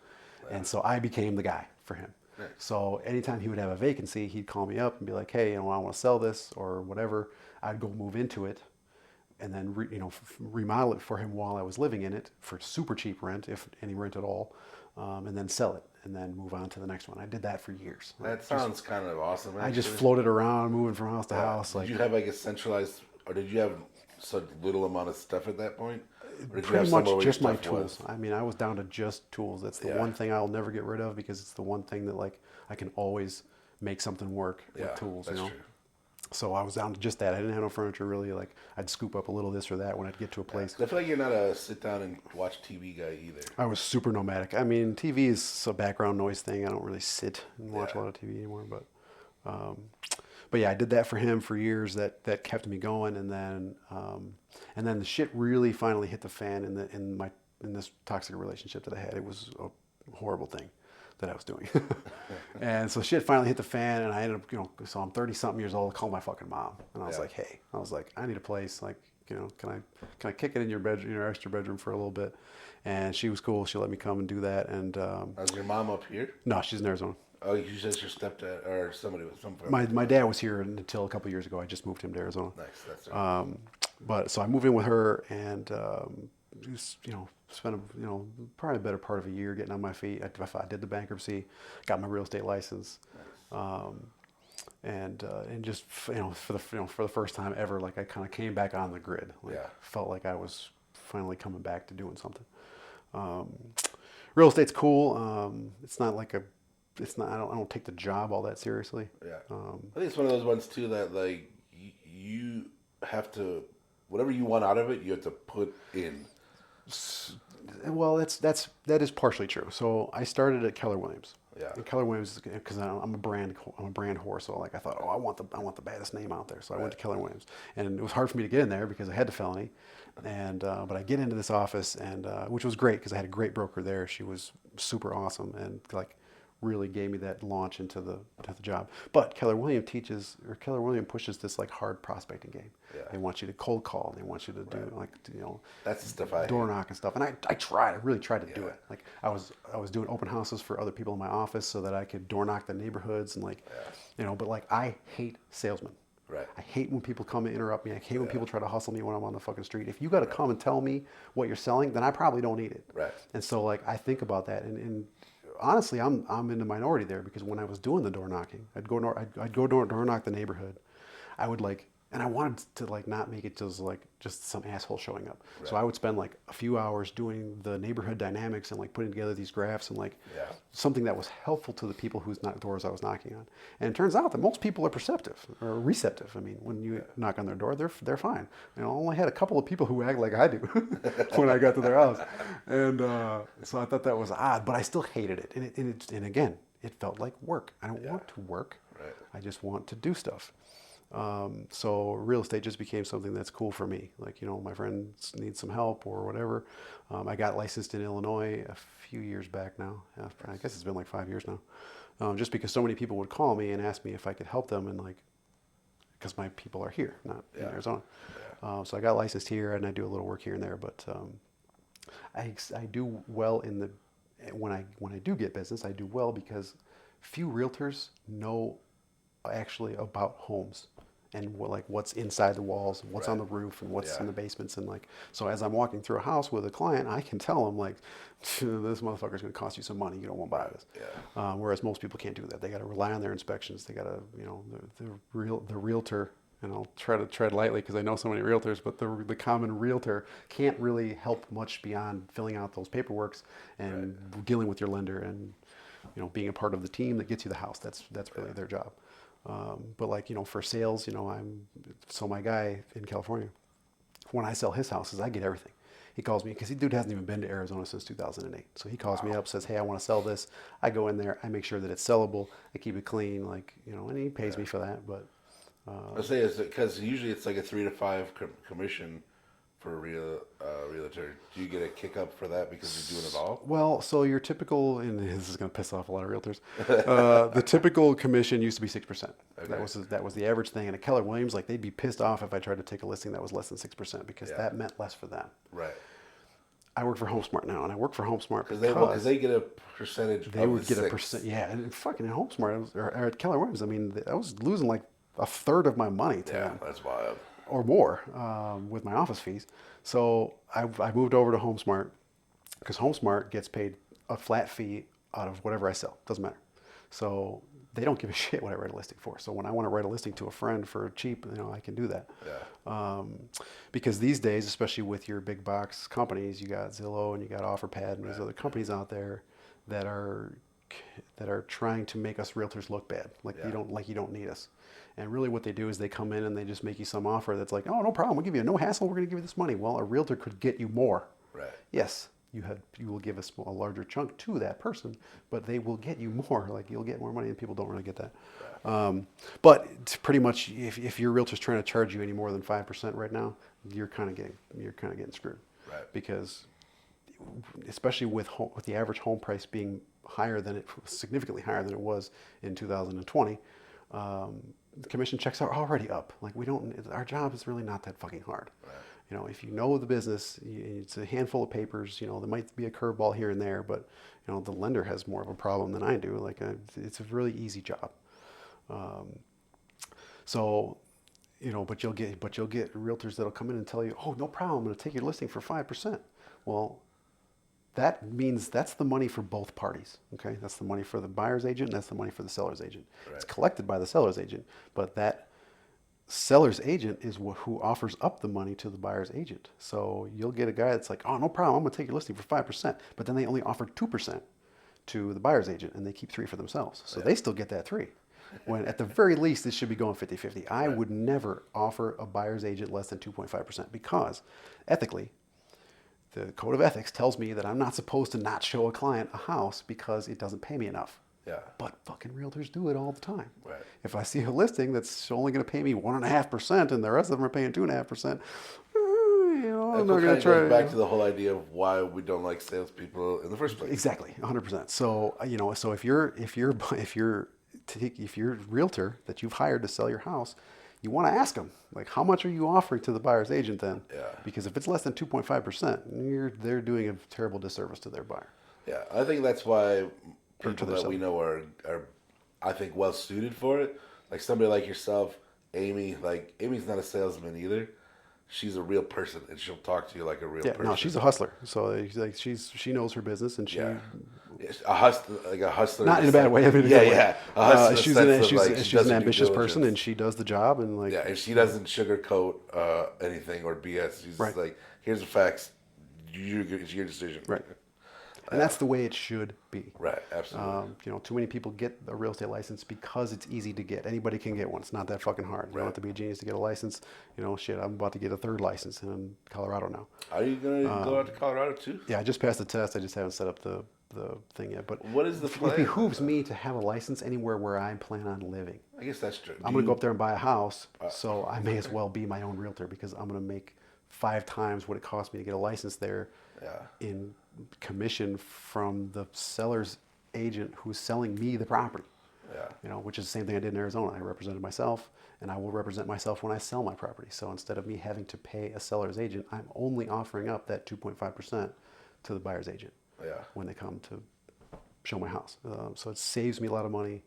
Wow. And so I became the guy for him. Nice. So anytime he would have a vacancy, he'd call me up and be like, hey, you know, I want to sell this or whatever. I'd go move into it and then remodel it for him while I was living in it for super cheap rent, if any rent at all, and then sell it and then move on to the next one. I did that for years. That sounds kind of awesome. Actually. I just floated around, moving from house to house. Did you have like a centralized, or did you have such little amount of stuff at that point? Pretty much just my tools. I mean, I was down to just tools. That's the one thing I'll never get rid of because it's the one thing that like I can always make something work with tools. That's you know. True. So I was down to just that. I didn't have no furniture really. Like I'd scoop up a little this or that when I'd get to a place. I feel like you're not a sit down and watch TV guy either. I was super nomadic. I mean, TV is a background noise thing. I don't really sit and watch a lot of TV anymore. But yeah, I did that for him for years. That kept me going, and then the shit really finally hit the fan in this toxic relationship that I had. It was a horrible thing that I was doing, and so shit finally hit the fan, and I ended up, you know, so I'm 30-something years old. I called my fucking mom, and I was like, hey, I need a place. Like, you know, can I kick it in your bedroom, your extra bedroom for a little bit? And she was cool. She let me come and do that. And was your mom up here? No, she's in Arizona. Oh, you said your stepdad or somebody was some. My dad was here until a couple of years ago. I just moved him to Arizona. Nice, that's right. But so I moved in with her and just, spent probably a better part of a year getting on my feet. I did the bankruptcy, got my real estate license, um, and just for the first time ever, like I kind of came back on the grid. Like Yeah. felt like I was finally coming back to doing something. Um, Real estate's cool. It's not like a it's not I don't take the job all that seriously. Yeah. Um, I think it's one of those ones too that like you have to whatever you want out of it, you have to put in. well, that is partially true. So I started at Keller Williams. Yeah. And Keller Williams, because I'm a brand whore. So like I thought, oh, I want the baddest name out there. So I went to Keller Williams, and it was hard for me to get in there because I had the felony, and but I get into this office, and which was great because I had a great broker there. She was super awesome, and like really gave me that launch into the job. But Keller Williams pushes this like hard prospecting game. Yeah. They want you to cold call. They want you to do like That's the stuff I door hate. knock and stuff. And I really tried to do it. Like I was doing open houses for other people in my office so that I could door knock the neighborhoods and like, but like I hate salesmen. Right. I hate when people come and interrupt me. I hate when people try to hustle me when I'm on the fucking street. If you got to come and tell me what you're selling, then I probably don't need it. Right. And so like I think about that, and honestly, I'm in the minority there because when I was doing the door knocking, I'd go door knock the neighborhood. I would like, and I wanted to like not make it just some asshole showing up. Right. So I would spend like a few hours doing the neighborhood dynamics and like putting together these graphs and like something that was helpful to the people whose doors I was knocking on. And it turns out that most people are perceptive or receptive. I mean, when you knock on their door, they're fine. I only had a couple of people who act like I do when I got to their house, and so I thought that was odd, but I still hated it. And again, it felt like work. I don't want to work. Right. I just want to do stuff. So real estate just became something that's cool for me. Like, my friends need some help or whatever. I got licensed in Illinois a few years back now. I guess it's been like 5 years now. Just because so many people would call me and ask me if I could help them, and like, because my people are here, not in Arizona. So I got licensed here and I do a little work here and there, but I do well when I do get business, I do well because few realtors know actually about homes and what's inside the walls, and what's on the roof, and what's in the basements, and like so. As I'm walking through a house with a client, I can tell them like, this motherfucker's going to cost you some money. You don't want to buy this. Yeah. Whereas most people can't do that. They got to rely on their inspections. They got to the realtor. And I'll try to tread lightly because I know so many realtors, but the common realtor can't really help much beyond filling out those paperworks and dealing with your lender and being a part of the team that gets you the house. That's really their job. But like, for sales, so my guy in California, when I sell his houses, I get everything. He calls me because he dude hasn't even been to Arizona since 2008. So he calls me up, says, "Hey, I want to sell this." I go in there, I make sure that it's sellable. I keep it clean, like, and he pays me for that. But I say is because usually it's like a 3 to 5 commission for a realtor. Do you get a kick up for that because you're doing it all? well, so your typical, and this is going to piss off a lot of realtors, the typical commission used to be 6%. Okay. That was the average thing. And at Keller Williams, like they'd be pissed off if I tried to take a listing that was less than 6% because that meant less for them. Right. I work for HomeSmart now, and I work for HomeSmart Because they get a percentage. they of would the get a 6. percent. Yeah, and fucking at HomeSmart or at Keller Williams, I mean, I was losing like a third of my money to them. That's wild. Or more with my office fees. So I moved over to HomeSmart because HomeSmart gets paid a flat fee out of whatever I sell. Doesn't matter. So they don't give a shit what I write a listing for. So when I want to write a listing to a friend for cheap, I can do that. Yeah. Because these days, especially with your big box companies, you got Zillow and you got OfferPad and there's other companies out there that are trying to make us realtors look bad, like you don't need us. And really what they do is they come in and they just make you some offer that's like, oh, no problem, we'll give you no hassle, we're going to give you this money. Well, a realtor could get you more. Right. Yes, you will give a larger chunk to that person, but they will get you more. Like you'll get more money, and people don't really get that. But it's pretty much, if your realtor's trying to charge you any more than 5% right now, you're kind of getting screwed. Right. Because especially with the average home price being significantly higher than it was in 2020, the commission checks are already up. Like our job is really not that fucking hard. Right. If you know the business, it's a handful of papers. There might be a curveball here and there, but the lender has more of a problem than I do. Like it's a really easy job. So but you'll get realtors that'll come in and tell you, oh, no problem, I'm going to take your listing for 5%. Well, that means that's the money for both parties. Okay, that's the money for the buyer's agent, and that's the money for the seller's agent. Right. It's collected by the seller's agent, but that seller's agent is who offers up the money to the buyer's agent. So you'll get a guy that's like, oh, no problem, I'm going to take your listing for 5%, but then they only offer 2% to the buyer's agent, and they keep 3 for themselves. So they still get that 3. When at the very least, this should be going 50-50. I would never offer a buyer's agent less than 2.5% because ethically, the code of ethics tells me that I'm not supposed to not show a client a house because it doesn't pay me enough. Yeah. But fucking realtors do it all the time. Right. If I see a listing that's only going to pay me 1.5% and the rest of them are paying 2.5%, I'm not going to try. Goes back to the whole idea of why we don't like salespeople in the first place. Exactly, 100%. So so if you're a realtor that you've hired to sell your house, you want to ask them, like, how much are you offering to the buyer's agent then? Yeah. Because if it's less than 2.5%, they're doing a terrible disservice to their buyer. Yeah, I think that's why people that we know are I think well suited for it. Like somebody like yourself, Amy. Like Amy's not a salesman either. She's a real person, and she'll talk to you like a real person. No, she's a hustler. So like she knows her business, and she a hustler. Not in a bad way. I mean, yeah. A hustler. She's an ambitious person, and she does the job, and like and she doesn't sugarcoat anything or BS. She's just like, here's the facts. It's your decision. Right. And that's the way it should be. Right, absolutely. Too many people get a real estate license because it's easy to get. Anybody can get one. It's not that fucking hard. You don't have to be a genius to get a license. Shit, I'm about to get a 3rd license in Colorado now. Are you going to go out to Colorado too? Yeah, I just passed the test. I just haven't set up the thing yet. But what is the plan? It behooves me to have a license anywhere where I plan on living. I guess that's true. I'm going to go up there and buy a house, so I may as well be my own realtor because I'm going to make 5 times what it cost me to get a license there in commission from the seller's agent who's selling me the property. Yeah. Which is the same thing I did in Arizona. I represented myself, and I will represent myself when I sell my property. So instead of me having to pay a seller's agent, I'm only offering up that 2.5% to the buyer's agent when they come to show my house. So it saves me a lot of money,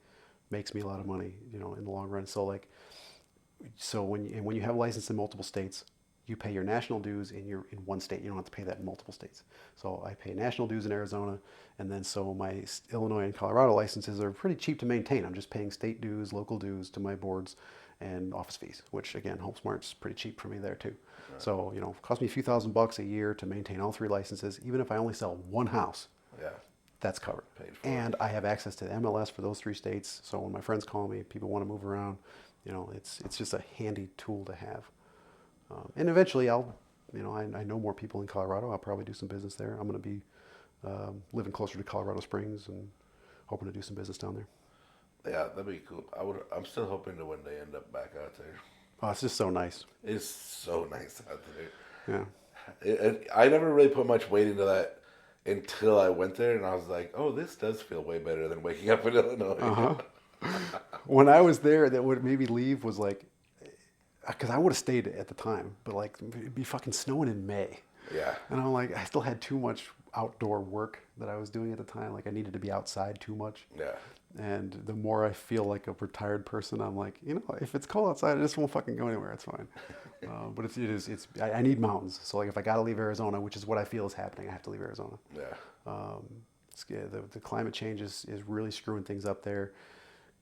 makes me a lot of money, in the long run. So when you have a license in multiple states, you pay your national dues in one state. You don't have to pay that in multiple states. So I pay national dues in Arizona, and then so my Illinois and Colorado licenses are pretty cheap to maintain. I'm just paying state dues, local dues to my boards, and office fees, which again, HomeSmart's pretty cheap for me there too. Right. So it costs me a few $1,000s a year to maintain all 3 licenses. Even if I only sell one house, that's covered. And I have access to the MLS for those 3 states. So when my friends call me, people want to move around, it's just a handy tool to have. And eventually I know more people in Colorado. I'll probably do some business there. I'm going to be living closer to Colorado Springs and hoping to do some business down there. Yeah, that'd be cool. I'm still hoping to one day end up back out there. Oh, it's just so nice. It's so nice out there. Yeah. I never really put much weight into that until I went there, and I was like, oh, this does feel way better than waking up in Illinois. When I was there, that what made me leave was like, because I would have stayed at the time, but like it'd be fucking snowing in May. Yeah. And I'm like, I still had too much outdoor work that I was doing at the time. Like I needed to be outside too much. Yeah. And the more I feel like a retired person, I'm like, if it's cold outside, I just won't fucking go anywhere. It's fine. But I need mountains. So like if I got to leave Arizona, which is what I feel is happening, I have to leave Arizona. Yeah. The climate change is really screwing things up there.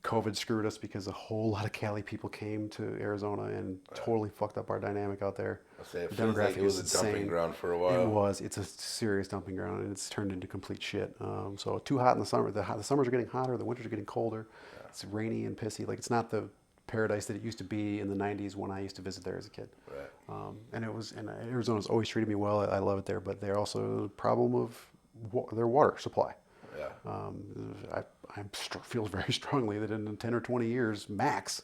COVID screwed us because a whole lot of Cali people came to Arizona and totally fucked up our dynamic out there. The demographic like it was a dumping ground for a while. It was. It's a serious dumping ground, and it's turned into complete shit. So too hot in the summer. The summers are getting hotter. The winters are getting colder. Yeah. It's rainy and pissy. Like it's not the paradise that it used to be in the 90s when I used to visit there as a kid. Right. And Arizona's always treated me well. I love it there, but they're also a problem of their water supply. Yeah. I feel very strongly that in 10 or 20 years max,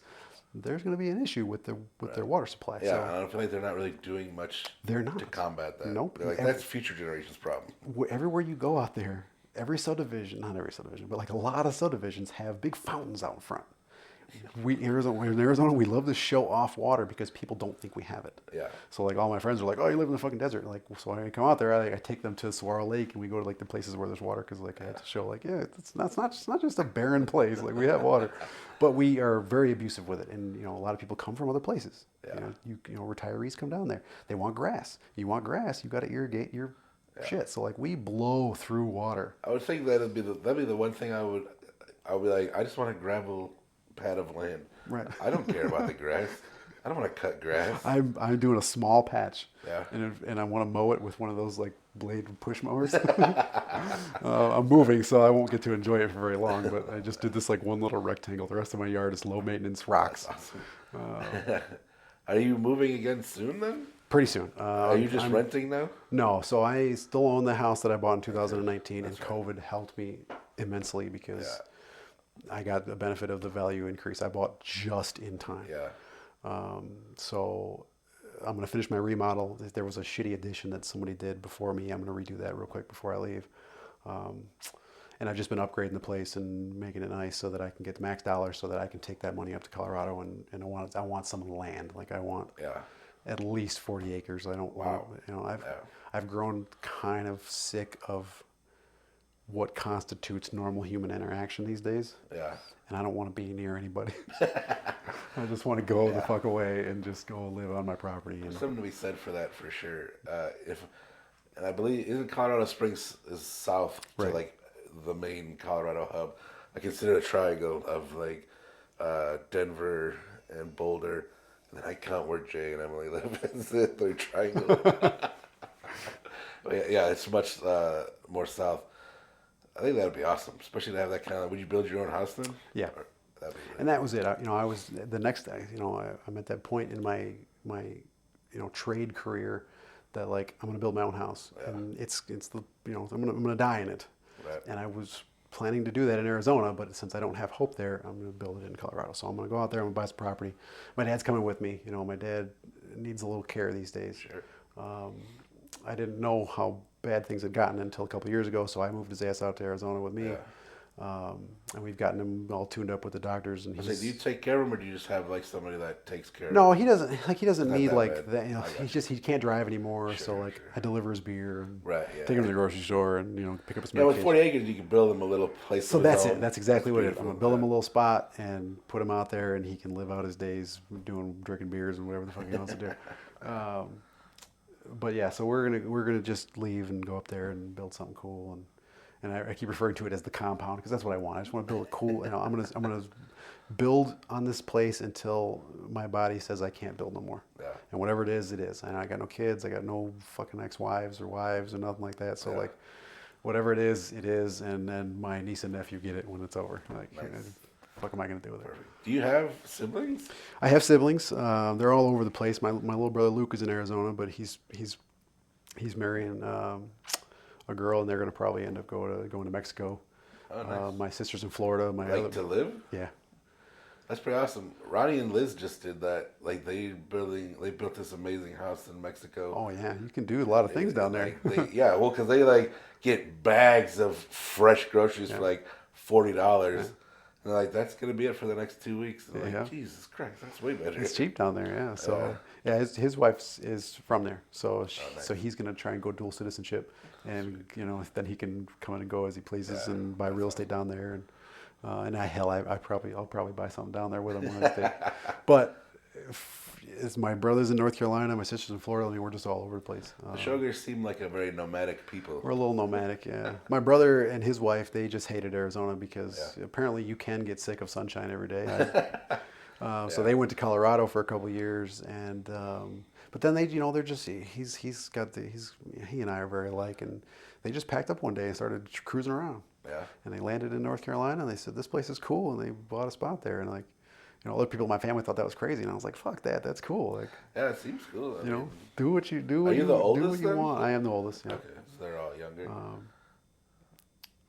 there's going to be an issue with their water supply. Yeah, so, I don't feel like they're not really doing much to combat that. Nope. They're like, that's future generations' problem. Everywhere you go out there, every subdivision, not every subdivision, but like a lot of subdivisions have big fountains out in front. In Arizona, we love to show off water because people don't think we have it. Yeah. So like all my friends are like, "Oh, you live in the fucking desert." Like, so when I come out there, I take them to Saguaro Lake, and we go to like the places where there's water because like I have to show like, yeah, it's not just a barren place. Like we have water, but we are very abusive with it, and a lot of people come from other places. Yeah. Retirees come down there. They want grass. You want grass, you got to irrigate your shit. So like we blow through water. I would think that'd be the one thing I would be like, I just want a gravel pad of land. Right. I don't care about the grass. I don't want to cut grass. I'm doing a small patch. Yeah. And I want to mow it with one of those like blade push mowers. I'm moving, so I won't get to enjoy it for very long. But I just did this like one little rectangle. The rest of my yard is low maintenance rocks. Awesome. Are you moving again soon then? Pretty soon. Are you just renting now? No, so I still own the house that I bought in 2019, and COVID helped me immensely because I got the benefit of the value increase. I bought just in time. Yeah. So I'm going to finish my remodel. There was a shitty addition that somebody did before me. I'm going to redo that real quick before I leave. And I've just been upgrading the place and making it nice so that I can get the max dollars so that I can take that money up to Colorado and I want some land. Like I want at least 40 acres. I don't want, I've grown kind of sick of what constitutes normal human interaction these days. Yeah. And I don't want to be near anybody. I just want to go the fuck away and just go live on my property. There's something to be said for that for sure. And I believe isn't Colorado Springs is south to like the main Colorado hub. I consider it a triangle of like Denver and Boulder, and then I count where Jay and Emily live. It's the third triangle. It's much more south. I think that'd be awesome, especially to have that kind of. Would you build your own house then? Yeah. And that was it. I was the next day. I'm at that point in my trade career that like I'm gonna build my own house, and it's the I'm gonna die in it. Right. And I was planning to do that in Arizona, but since I don't have hope there, I'm gonna build it in Colorado. So I'm gonna go out there. I'm gonna buy some property. My dad's coming with me. My dad needs a little care these days. Sure. I didn't know how bad things had gotten until a couple of years ago, so I moved his ass out to Arizona with me. And we've gotten him all tuned up with the doctors. And do you take care of him, or do you just have like somebody that takes care of him? No, he doesn't. Like he doesn't need like bad. that. He can't drive anymore. Sure, so like I deliver his beer and take him to the grocery store and pick up his medication. With 40 acres, you can build him a little place. So that's it. That's exactly what it is. I'm gonna build him a little spot and put him out there, and he can live out his days drinking beers and whatever the fuck he wants to do. But yeah, so we're gonna just leave and go up there and build something cool, and I keep referring to it as the compound because that's what I want. I just want to build a cool. I'm gonna build on this place until my body says I can't build no more. Yeah. And whatever it is, it is. And I got no kids. I got no fucking ex-wives or wives or nothing like that. So like, whatever it is, it is. And then my niece and nephew get it when it's over. Like, nice. What the fuck am I gonna do with it? Do you have siblings? I have siblings. They're all over the place. My little brother Luke is in Arizona, but he's marrying a girl, and they're going to probably end up going to Mexico. Oh, nice. My sister's in Florida. To live? Yeah. That's pretty awesome. Ronnie and Liz just did that. Like they built this amazing house in Mexico. Oh yeah, you can do a lot of things down there. Because they like get bags of fresh groceries for like $40. Yeah. And like that's gonna be it for the next 2 weeks. Like, Jesus Christ, that's way better. It's cheap down there, yeah. So his wife is from there, so so he's gonna try and go dual citizenship, and then he can come in and go as he pleases and buy real estate down there, and I'll probably buy something down there with him when I stay. But it's my brother's in North Carolina, my sister's in Florida. I mean, we're just all over the place. The Shogers seem like a very nomadic people. We're a little nomadic, yeah. My brother and his wife, they just hated Arizona because apparently you can get sick of sunshine every day. So they went to Colorado for a couple of years, and but then they're just he and I are very alike, and they just packed up one day and started cruising around. Yeah. And they landed in North Carolina, and they said this place is cool, and they bought a spot there, and like. Other people in my family thought that was crazy, and I was like, "Fuck that! That's cool." Like, yeah, it seems cool. Do what you do. Are you the oldest? Do what you want. I am the oldest. Yeah. Okay, so they're all younger.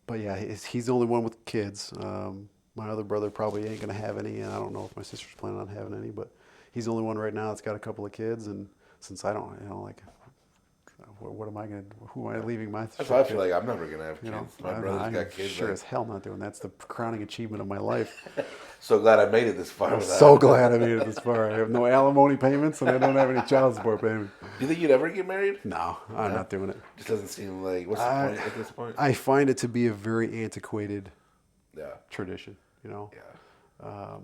But yeah, he's the only one with kids. My other brother probably ain't gonna have any, and I don't know if my sister's planning on having any. But he's the only one right now that's got a couple of kids, and since I don't, what am I going to, who am I leaving my That's why I feel like I'm never gonna have kids. you know, My brother's I'm got kids. sure Like, as hell not doing. That's the crowning achievement of my life. so glad I made it this far I'm without. so glad I made it this far. I have no alimony payments and I don't have any child support payments. Do you think you'd ever get married? No, I'm No? not doing it. Just doesn't seem like. What's the point at this point? I find it to be a very antiquated Yeah. tradition. You know, Yeah.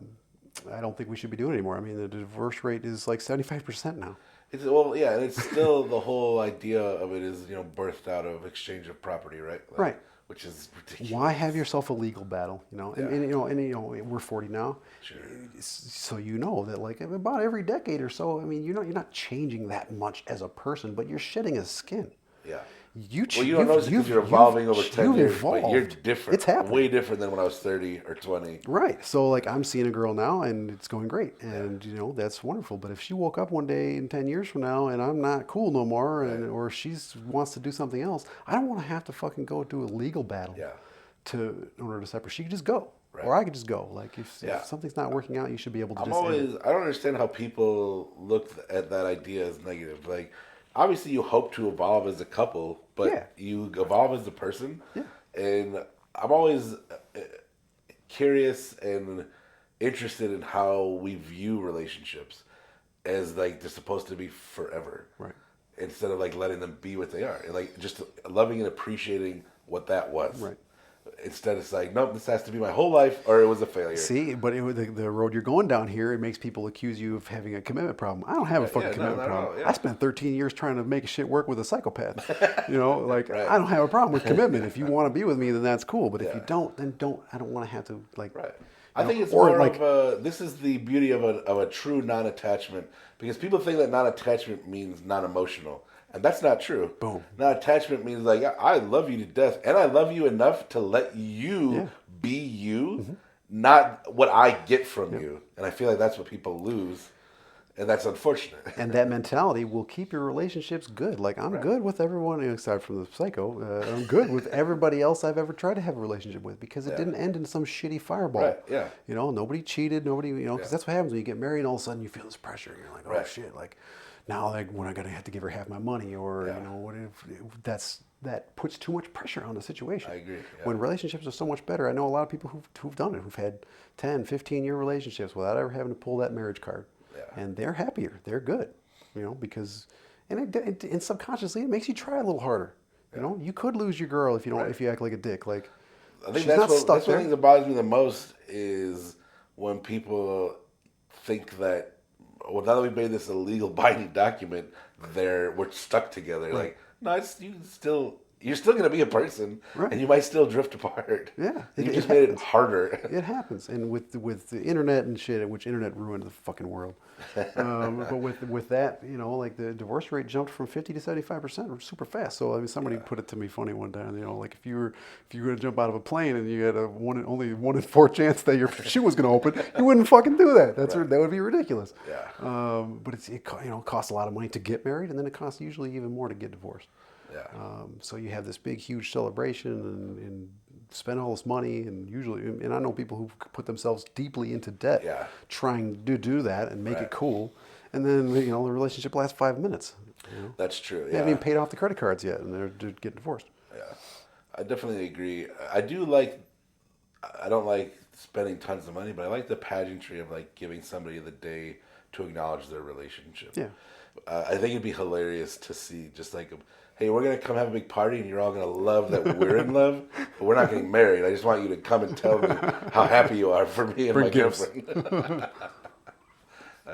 I don't think we should be doing it anymore. I mean, the divorce rate is like 75% now. Well, yeah, and it's still the whole idea of it is birthed out of exchange of property, right? Like, Right. Which is ridiculous. Why have yourself a legal battle? You know, Yeah. and we're 40 now, Sure. so you know that like about every decade or so. I mean, you're not changing that much as a person, but you're shedding a skin. Yeah. You Well, you don't notice it because you're evolving over 10 years, but you're different. It's happening. Way different than when I was 30 or 20. Right. So like I'm seeing a girl now and it's going great. And that's wonderful. But if she woke up one day in 10 years from now and I'm not cool no more or she wants to do something else, I don't want to have to fucking go do a legal battle Yeah. in order to separate. She could just go. Right. Or I could just go. Like if Yeah. something's not working out, you should be able to I just don't understand how people look at that idea as negative. Like, obviously you hope to evolve as a couple, but you evolve as a person. Yeah. And I'm always curious and interested in how we view relationships as like they're supposed to be forever. Right. Instead of like letting them be what they are. And like just loving and appreciating what that was. Right. Instead, it's like, nope, this has to be my whole life, or it was a failure. See, but the road you're going down here, it makes people accuse you of having a commitment problem. I don't have a fucking commitment problem. I spent 13 years trying to make shit work with a psychopath. I don't have a problem with commitment. If you want to be with me, then that's cool. But if you don't, then don't. I don't want to have to like. Right. I think it's more like, of a. This is the beauty of a true non-attachment, because people think that non-attachment means non-emotional. And that's not true. Boom. Non-attachment means like, I love you to death, and I love you enough to let you be you, not what I get from you. And I feel like that's what people lose, and that's unfortunate. And that mentality will keep your relationships good. Like I'm good with everyone, aside from the psycho. I'm good with everybody else I've ever tried to have a relationship with because it didn't end in some shitty fireball. Right. Yeah. Nobody cheated. Nobody. Because that's what happens when you get married. And all of a sudden you feel this pressure. You're like, oh shit, like. Now, like, when I gotta have to give her half my money, or what if that puts too much pressure on the situation. I agree. Yeah. When relationships are so much better, I know a lot of people who've done it, who've had 10, 15-year relationships without ever having to pull that marriage card, and they're happier, they're good, because and subconsciously it makes you try a little harder. You could lose your girl if you don't if you act like a dick. Like I think that's one of the things that bothers me the most is when people think that. Well, now that we made this a legal binding document, we're stuck together. Right. Like, no, you're still going to be a person, and you might still drift apart. Yeah, you just made it harder. It happens, and with the internet and shit, which internet ruined the fucking world. But with that, like the divorce rate jumped from 50 to 75% super fast. So I mean, somebody put it to me funny one time. Like if you were going to jump out of a plane and you had only 1 in 4 chance that your shoe was going to open, you wouldn't fucking do that. That would be ridiculous. Yeah. But it costs a lot of money to get married, and then it costs usually even more to get divorced. Yeah. So you have this big, huge celebration and spend all this money, and I know people who put themselves deeply into debt trying to do that and make it cool, and then the relationship lasts 5 minutes. That's true. They haven't even paid off the credit cards yet, and they're getting divorced. Yeah, I definitely agree. I don't like spending tons of money, but I like the pageantry of like giving somebody the day to acknowledge their relationship. Yeah. I think it'd be hilarious to see just like, hey, we're going to come have a big party and you're all going to love that we're in love, but we're not getting married. I just want you to come and tell me how happy you are for me and my girlfriend. That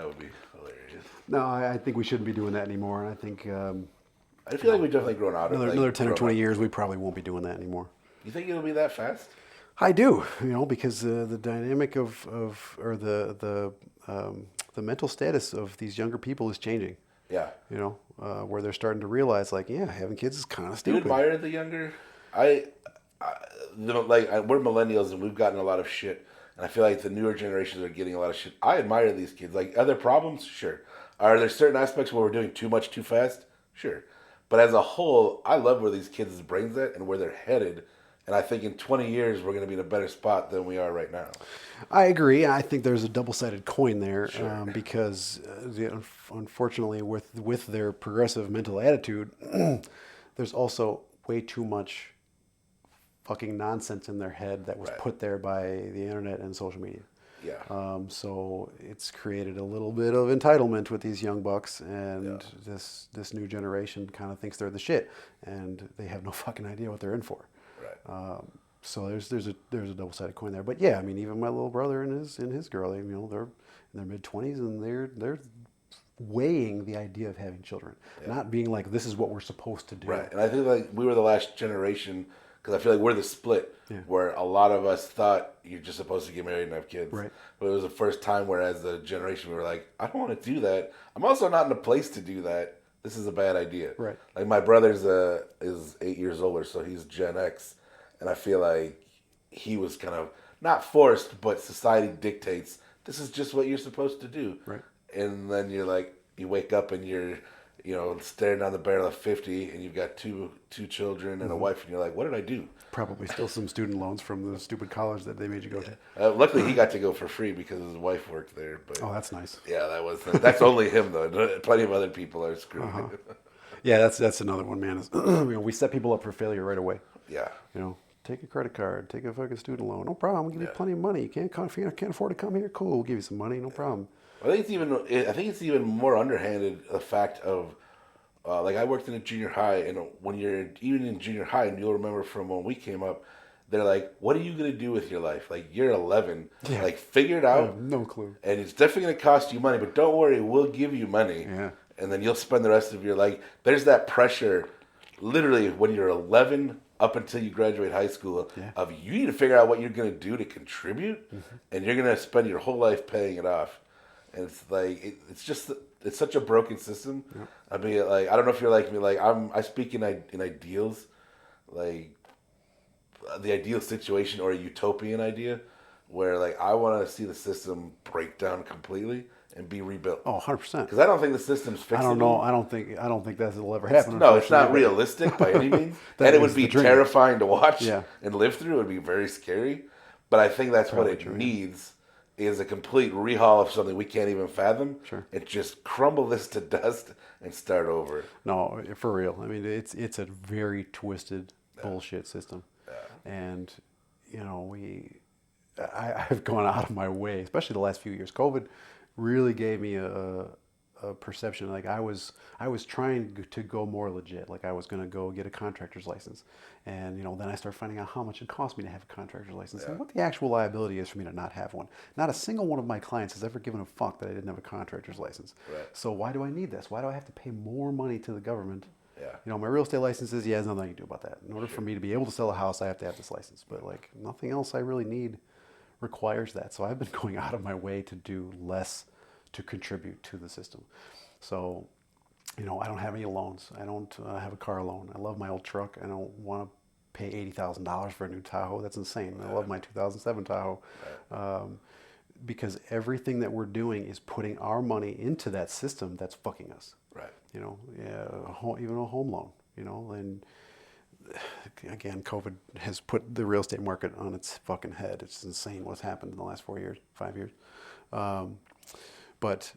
would be hilarious. No, I think we shouldn't be doing that anymore. I think... I feel like we've definitely grown out of it. Another 10 or 20 years, we probably won't be doing that anymore. You think it'll be that fast? I do, because the dynamic of the mental status of these younger people is changing. Yeah. Where they're starting to realize, like, having kids is kind of stupid. Do you admire the younger? We're millennials and we've gotten a lot of shit, and I feel like the newer generations are getting a lot of shit. I admire these kids. Like, are there problems? Sure. Are there certain aspects where we're doing too much too fast? Sure. But as a whole, I love where these kids' brains at and where they're headed, And I think in 20 years we're going to be in a better spot than we are right now. I agree. I think there's a double-sided coin there Sure. because, unfortunately, with their progressive mental attitude, there's also way too much fucking nonsense in their head that was Right. put there by the internet and social media. Yeah. So it's created a little bit of entitlement with these young bucks, and Yeah. this new generation kind of thinks they're the shit, and they have no fucking idea what they're in for. Right. So there's a double-sided coin there. But yeah, I mean, even my little brother and his girl, they're in their mid-20s, and they're weighing the idea of having children, not being like, this is what we're supposed to do. Right. And I think like we were the last generation because I feel like we're the split Yeah. where a lot of us thought you're just supposed to get married and have kids. Right. But it was the first time where as a generation we were like, I don't want to do that. I'm also not in a place to do that. This is a bad idea. Right. Like my brother's is 8 years older, so he's Gen X, and I feel like he was kind of not forced, but society dictates this is just what you're supposed to do. Right. And then you're like, you wake up and you're, staring down the barrel of 50, and you've got two children and a wife, and you're like, what did I do? Probably still some student loans from the stupid college that they made you go to. Luckily, he got to go for free because his wife worked there. But Oh, that's nice. yeah, that's only him though. Plenty of other people are screwed. Yeah, that's another one, man. Is we set people up for failure right away. Yeah. Take a credit card, take a fucking student loan. No problem. We'll give you plenty of money. You can't come, if you can't afford to come here, cool. We'll give you some money. No problem. I think it's even more underhanded the fact of like I worked in a junior high, and when you're even in junior high, and you'll remember from when we came up, they're like, "What are you gonna do with your life? Like you're 11, Yeah. like figure it I out, have no clue. and it's definitely gonna cost you money, but don't worry, we'll give you money, Yeah. and then you'll spend the rest of your life." There's that pressure, literally, when you're 11 up until you graduate high school, Yeah. of you need to figure out what you're gonna do to contribute, and you're gonna spend your whole life paying it off. And it's like it's such a broken system. Yep. I mean, like I don't know if you're like me. Like I speak in ideals, like the ideal situation or a utopian idea, where like I want to see the system break down completely and be rebuilt. Oh, 100%. Because I don't think the system's fixable. I don't know. I don't think that'll ever happen. No, it's not unfortunately, realistic by any means, That and it is would be the dream. terrifying to watch Yeah. and live through. It would be very scary, but I think that's Probably what it true, yeah. needs is a complete rehaul of something we can't even fathom. Sure. And just crumble this to dust and start over. No, for real. I mean, it's a very twisted bullshit system, and I've gone out of my way, especially the last few years. COVID really gave me a perception. Like I was trying to go more legit. Like I was going to go get a contractor's license, and then I started finding out how much it cost me to have a contractor's license and what the actual liability is for me to not have one. Not a single one of my clients has ever given a fuck that I didn't have a contractor's license. Right. So why do I need this? Why do I have to pay more money to the government? Yeah. My real estate license is, there's nothing I can do about that. In order for me to be able to sell a house, I have to have this license. But like nothing else I really need requires that. So I've been going out of my way to do less to contribute to the system. So, I don't have any loans. I don't have a car loan. I love my old truck. I don't want to pay $80,000 for a new Tahoe. That's insane. I love my 2007 Tahoe. Because everything that we're doing is putting our money into that system that's fucking us. Right. Even a home loan, and again, COVID has put the real estate market on its fucking head. It's insane what's happened in the last 5 years. But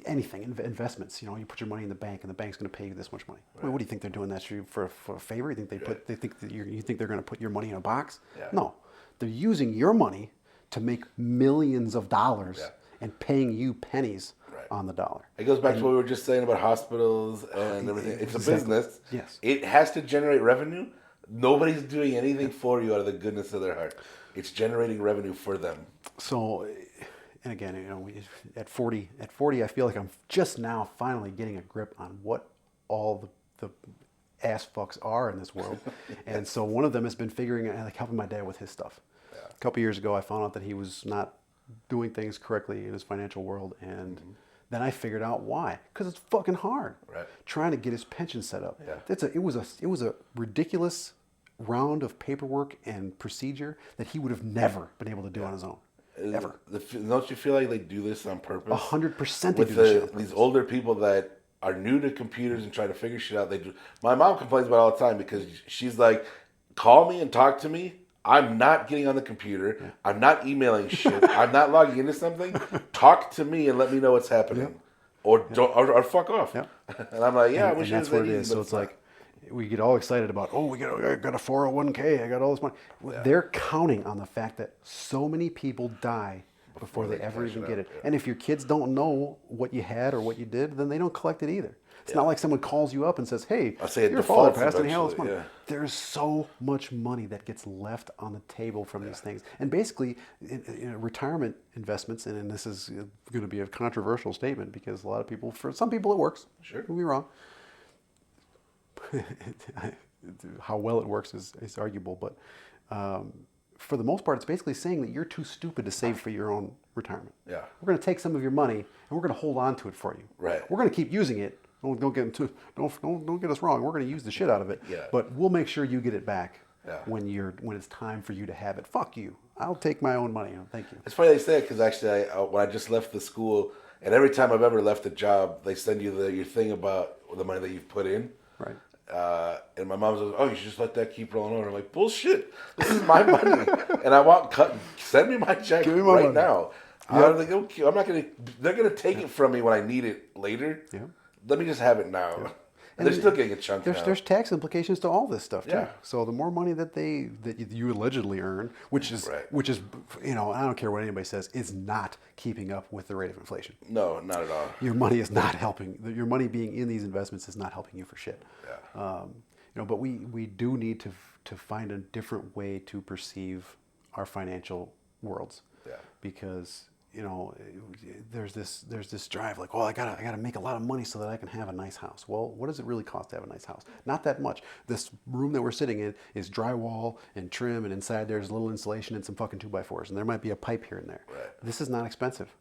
anything, investments, you put your money in the bank and the bank's going to pay you this much money. Right. Well, what do you think they're doing that for a favor? You think they think that you think they're going to put your money in a box? Yeah. No, they're using your money to make millions of dollars and paying you pennies on the dollar. It goes back to what we were just saying about hospitals and everything. It's a business. Yes. It has to generate revenue. Nobody's doing anything for you out of the goodness of their heart. It's generating revenue for them. So, and again, at 40, I feel like I'm just now finally getting a grip on what all the ass fucks are in this world. And so one of them has been helping my dad with his stuff. Yeah. A couple years ago, I found out that he was not doing things correctly in his financial world, and then I figured out why. Because it's fucking hard. Right. Trying to get his pension set up. Yeah. It was a ridiculous round of paperwork and procedure that he would have never been able to do on his own. Ever. Don't you feel like they do this on purpose? 100% they with do this shit on purpose. these older people that are new to computers and try to figure shit out. They do. My mom complains about it all the time because she's like, call me and talk to me. I'm not getting on the computer. Yeah. I'm not emailing shit. I'm not logging into something. Talk to me and let me know what's happening. Yep. Or don't or fuck off. Yep. And I'm like, yeah, I And, wish and it that's was that what it easy, is. but So it's like we get all excited about, oh, I got a 401k, I got all this money. Yeah. They're counting on the fact that so many people die before they ever cash even it get out, it. yeah. And if your kids don't know what you had or what you did, then they don't collect it either. It's not Yeah. like someone calls you up and says, hey, I say it your father defaults passed and he had all this money. eventually, yeah. There's so much money that gets left on the table from these things. And basically, retirement investments, and this is going to be a controversial statement because a lot of people, for some people it works. Sure. Don't be wrong. How well it works is arguable, but for the most part, it's basically saying that you're too stupid to save for your own retirement. Yeah. We're going to take some of your money and we're going to hold on to it for you. Right. We're going to keep using it. Don't get us wrong. We're going to use the shit out of it. Yeah. But we'll make sure you get it back Yeah. when it's time for you to have it. Fuck you. I'll take my own money. Thank you. It's funny they say it because actually, when I just left the school, and every time I've ever left a job, they send you your thing about the money that you've put in. Right. And my mom says, "Oh, you should just let that keep rolling over." I'm like, "Bullshit! This is my money, and I want send me my check Give me my right money. now." Yep. I'm like, "Okay, I'm not gonna. They're gonna take it from me when I need it later. Yeah. Let me just have it now." Yeah. And they're still getting a chunk now. There's tax implications to all this stuff too. Yeah. So the more money that you allegedly earn, which is Right. I don't care what anybody says, is not keeping up with the rate of inflation. No, not at all. Your money is not helping. Your money being in these investments is not helping you for shit. Yeah. But we do need to find a different way to perceive our financial worlds. Yeah. Because there's this drive like, well, I gotta make a lot of money so that I can have a nice house. Well, what does it really cost to have a nice house? Not that much. This room that we're sitting in is drywall and trim, and inside there's a little insulation and some fucking 2x4s, and there might be a pipe here and there. Right. This is not expensive.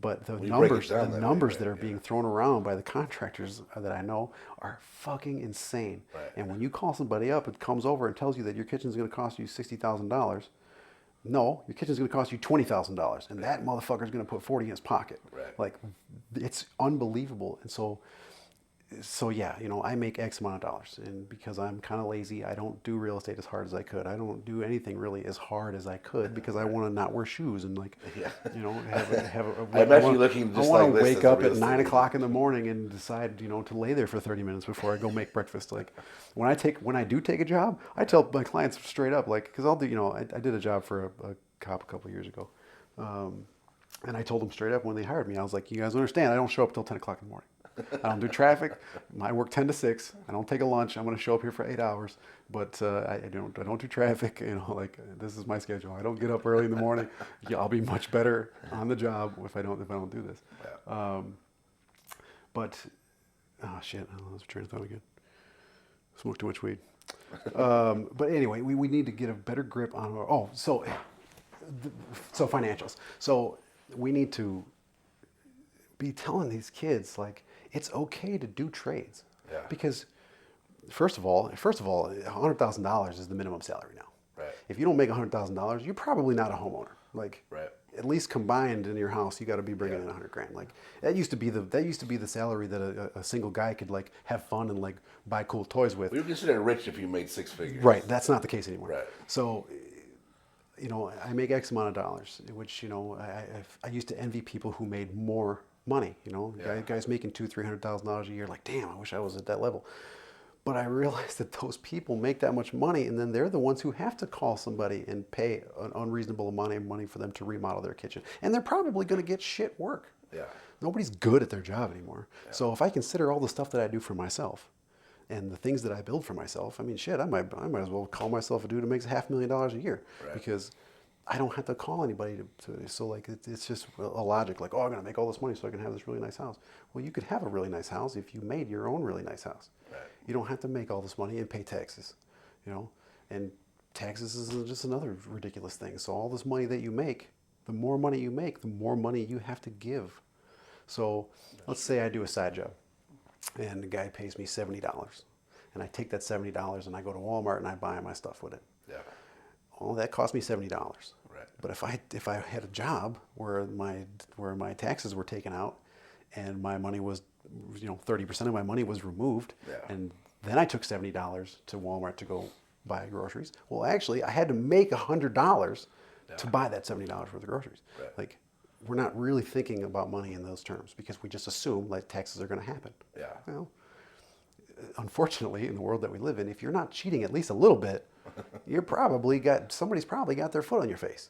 But the When you break it numbers, down that are yeah. being thrown around by the contractors that I know are fucking insane. Right. And when you call somebody up, it comes over and tells you that your kitchen's going to cost you $60,000. No, your kitchen's going to cost you $20,000, and that motherfucker's going to put 40 in his pocket. Right. Like, it's unbelievable. And so yeah, I make X amount of dollars, and because I'm kind of lazy, I don't do real estate as hard as I could. I don't do anything really as hard as I could because I want to not wear shoes and Yeah. have a I imagine you looking just I want like to this wake as a up real at estate 9 agent. o'clock in the morning and decide to lay there for 30 minutes before I go make breakfast. Like when I do take a job, I tell my clients straight up, like, because I'll do I did a job for a cop a couple of years ago. And I told them straight up when they hired me, I was like, you guys understand, I don't show up till 10 o'clock in the morning. I don't do traffic. I work 10 to 6. I don't take a lunch. I'm going to show up here for 8 hours, but I don't do traffic. This is my schedule. I don't get up early in the morning. Yeah, I'll be much better on the job if I don't do this. Yeah. But oh shit, I lost train of thought again. Smoked too much weed. But anyway, we need to get a better grip on our so financials. So we need to be telling these kids, like, it's okay to do trades. Yeah. Because first of all, $100,000 is the minimum salary now. Right. If you don't make $100,000, you're probably not a homeowner. Like, Right. at least combined in your house, you got to be bringing in $100,000. Like that used to be the salary that a single guy could like have fun and like buy cool toys with. We were considered rich if you made six figures. Right. That's not the case anymore. Right. So, I make X amount of dollars, which I used to envy people who made more money. Yeah. Guys making $200,000-$300,000 a year. Like, damn, I wish I was at that level. But I realized that those people make that much money, and then they're the ones who have to call somebody and pay an unreasonable amount of money for them to remodel their kitchen. And they're probably going to get shit work. Yeah. Nobody's good at their job anymore. Yeah. So if I consider all the stuff that I do for myself and the things that I build for myself, I mean, shit, I might as well call myself a dude who makes $500,000 a year. Right. Because I don't have to call anybody so like it's just a logic, like, oh, I'm going to make all this money so I can have this really nice house. Well, you could have a really nice house if you made your own really nice house. Right. You don't have to make all this money and pay taxes, and taxes is just another ridiculous thing. So all this money that you make, the more money you make, the more money you have to give. So let's say I do a side job and the guy pays me $70, and I take that $70 and I go to Walmart and I buy my stuff with it. Yeah. Well, that cost me $70. Right. But if I had a job where my taxes were taken out, and my money was, 30% of my money was removed, Yeah. and then I took $70 to Walmart to go buy groceries. Well, actually, I had to make $100 to buy that $70 worth of groceries. Right. Like, we're not really thinking about money in those terms because we just assume like taxes are going to happen. Yeah. Well, unfortunately, in the world that we live in, if you're not cheating at least a little bit, somebody's probably got their foot on your face.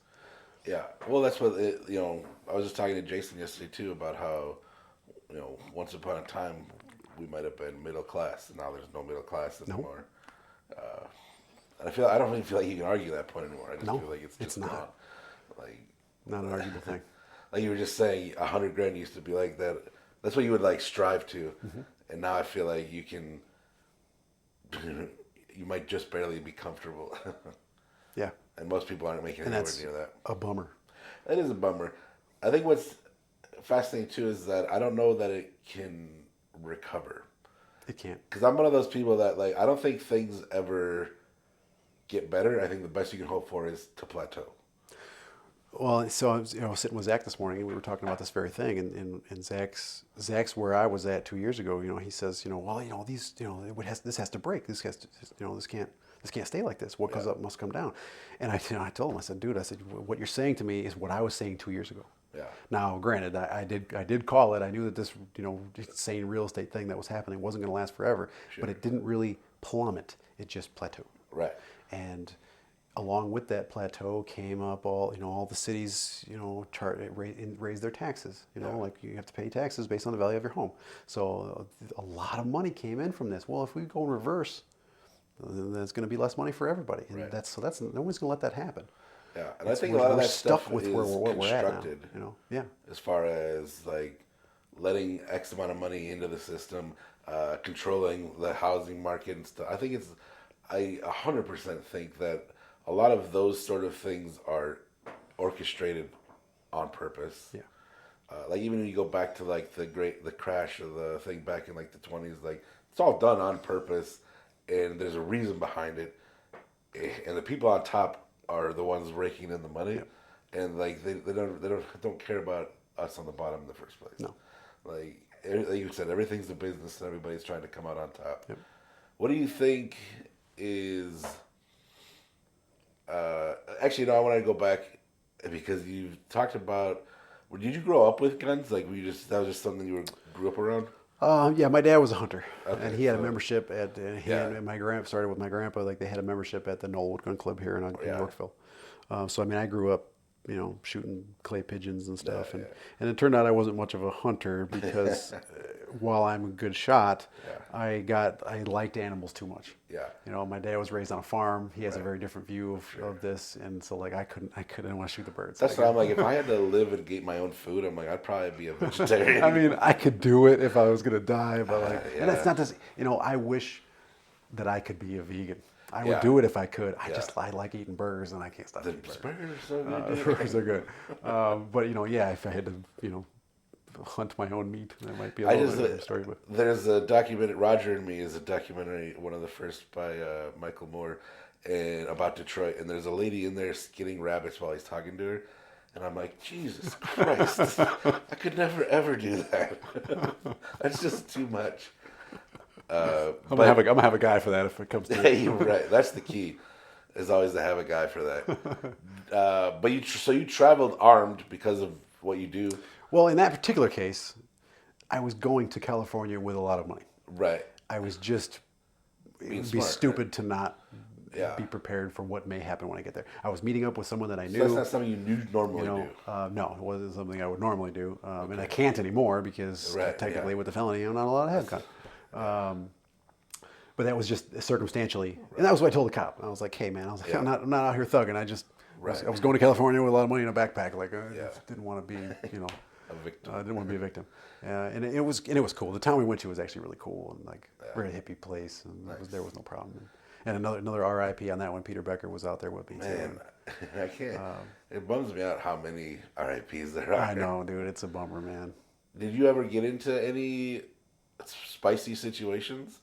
Yeah. Well, that's what I was just talking to Jason yesterday too about how, once upon a time we might have been middle class, and now there's no middle class anymore. And I don't even feel like you can argue that point anymore. I just feel like it's just not. gone. Like, Not an arguable thing. like you were just saying, $100,000 used to be like that. That's what you would like strive to, and now I feel like you can. You might just barely be comfortable. Yeah. And most people aren't making And anywhere that's near that. a bummer. That is a bummer. I think what's fascinating too is that I don't know that it can recover. It can't. Because I'm one of those people that like I don't think things ever get better. I think the best you can hope for is to plateau. Well, so I was, sitting with Zach this morning, and we were talking about this very thing. And Zach's where I was at 2 years ago. He says, well, these, this has to break. This has to, this can't stay like this. What goes up must come down. And I told him, I said, dude, what you're saying to me is what I was saying 2 years ago. Yeah. Now, granted, I did call it. I knew that this, insane real estate thing that was happening wasn't going to last forever, but it didn't really plummet. It just plateaued. Right. And along with that plateau came up all the cities, raise their taxes. Like you have to pay taxes based on the value of your home. So a lot of money came in from this. Well, if we go in reverse, then there's going to be less money for everybody, and Right. that's no one's going to let that happen. Yeah, and I think a lot of we're that stuck stuff with is where we're at now. constructed. Yeah. As far as like letting X amount of money into the system, controlling the housing market and stuff. I 100% think that a lot of those sort of things are orchestrated on purpose. Yeah. Like even when you go back to like the crash of the thing back in like the 20s, like it's all done on purpose, and there's a reason behind it, and the people on top are the ones raking in the money, and like they don't care about us on the bottom in the first place. No. Like you said, everything's a business, and everybody's trying to come out on top. Yep. What do you think is? Actually, no. I want to go back because you talked about. Did you grow up with guns? Like, that was just something you grew up around? Yeah, my dad was a hunter, Okay, and he had a so- membership at. And my grandpa started with my grandpa. Like they had a membership at the Knollwood Gun Club here in Yorkville. So I mean, I grew up, shooting clay pigeons and stuff, and it turned out I wasn't much of a hunter because while I'm a good shot, I liked animals too much. Yeah. My dad was raised on a farm. He has a very different view of this, and so like I couldn't want to shoot the birds. That's why I'm like, if I had to live and get my own food, I'm like, I'd probably be a vegetarian. I mean, I could do it if I was gonna die, but like, yeah. and that's not just, I wish that I could be a vegan. I would Yeah. do it if I could. I Yeah. like eating burgers, and I can't stop The eating burgers. burgers are so good. dude. Burgers are good, but if I had to, hunt my own meat, that might be a I little just bit different story. But there's a documentary. Roger and Me is a documentary, one of the first by Michael Moore, and about Detroit. And there's a lady in there skinning rabbits while he's talking to her, and I'm like, Jesus Christ, I could never ever do that. That's just too much. I'm gonna have a guy for that if it comes to Yeah, it. you're right. That's the key. Is always to have a guy for that. But you traveled armed because of what you do, Well, in that particular case, I was going to California with a lot of money. right? I was just, it Being would be smart, stupid to not Yeah. be prepared for what may happen when I get there. I was meeting up with someone that I So knew. that's not something you normally do. No, it wasn't something I would normally do, and I can't anymore because Right, technically yeah. with the felony, I'm not allowed to have a gun. But that was just circumstantially, and that was what I told the cop. I was like, "Hey, man, Yeah. I'm not out here thugging. I Right. was going to California with a lot of money in a backpack. Like, I Yeah. just didn't want to be, A victim. I didn't want to be a victim. And it was cool. The town we went to was actually really cool and like very hippie place, and there was no problem. And another RIP on that one. Peter Becker was out there with me too. Man, I can't. It bums me out how many RIPs there are. I know, dude. It's a bummer, man. Did you ever get into any spicy situations?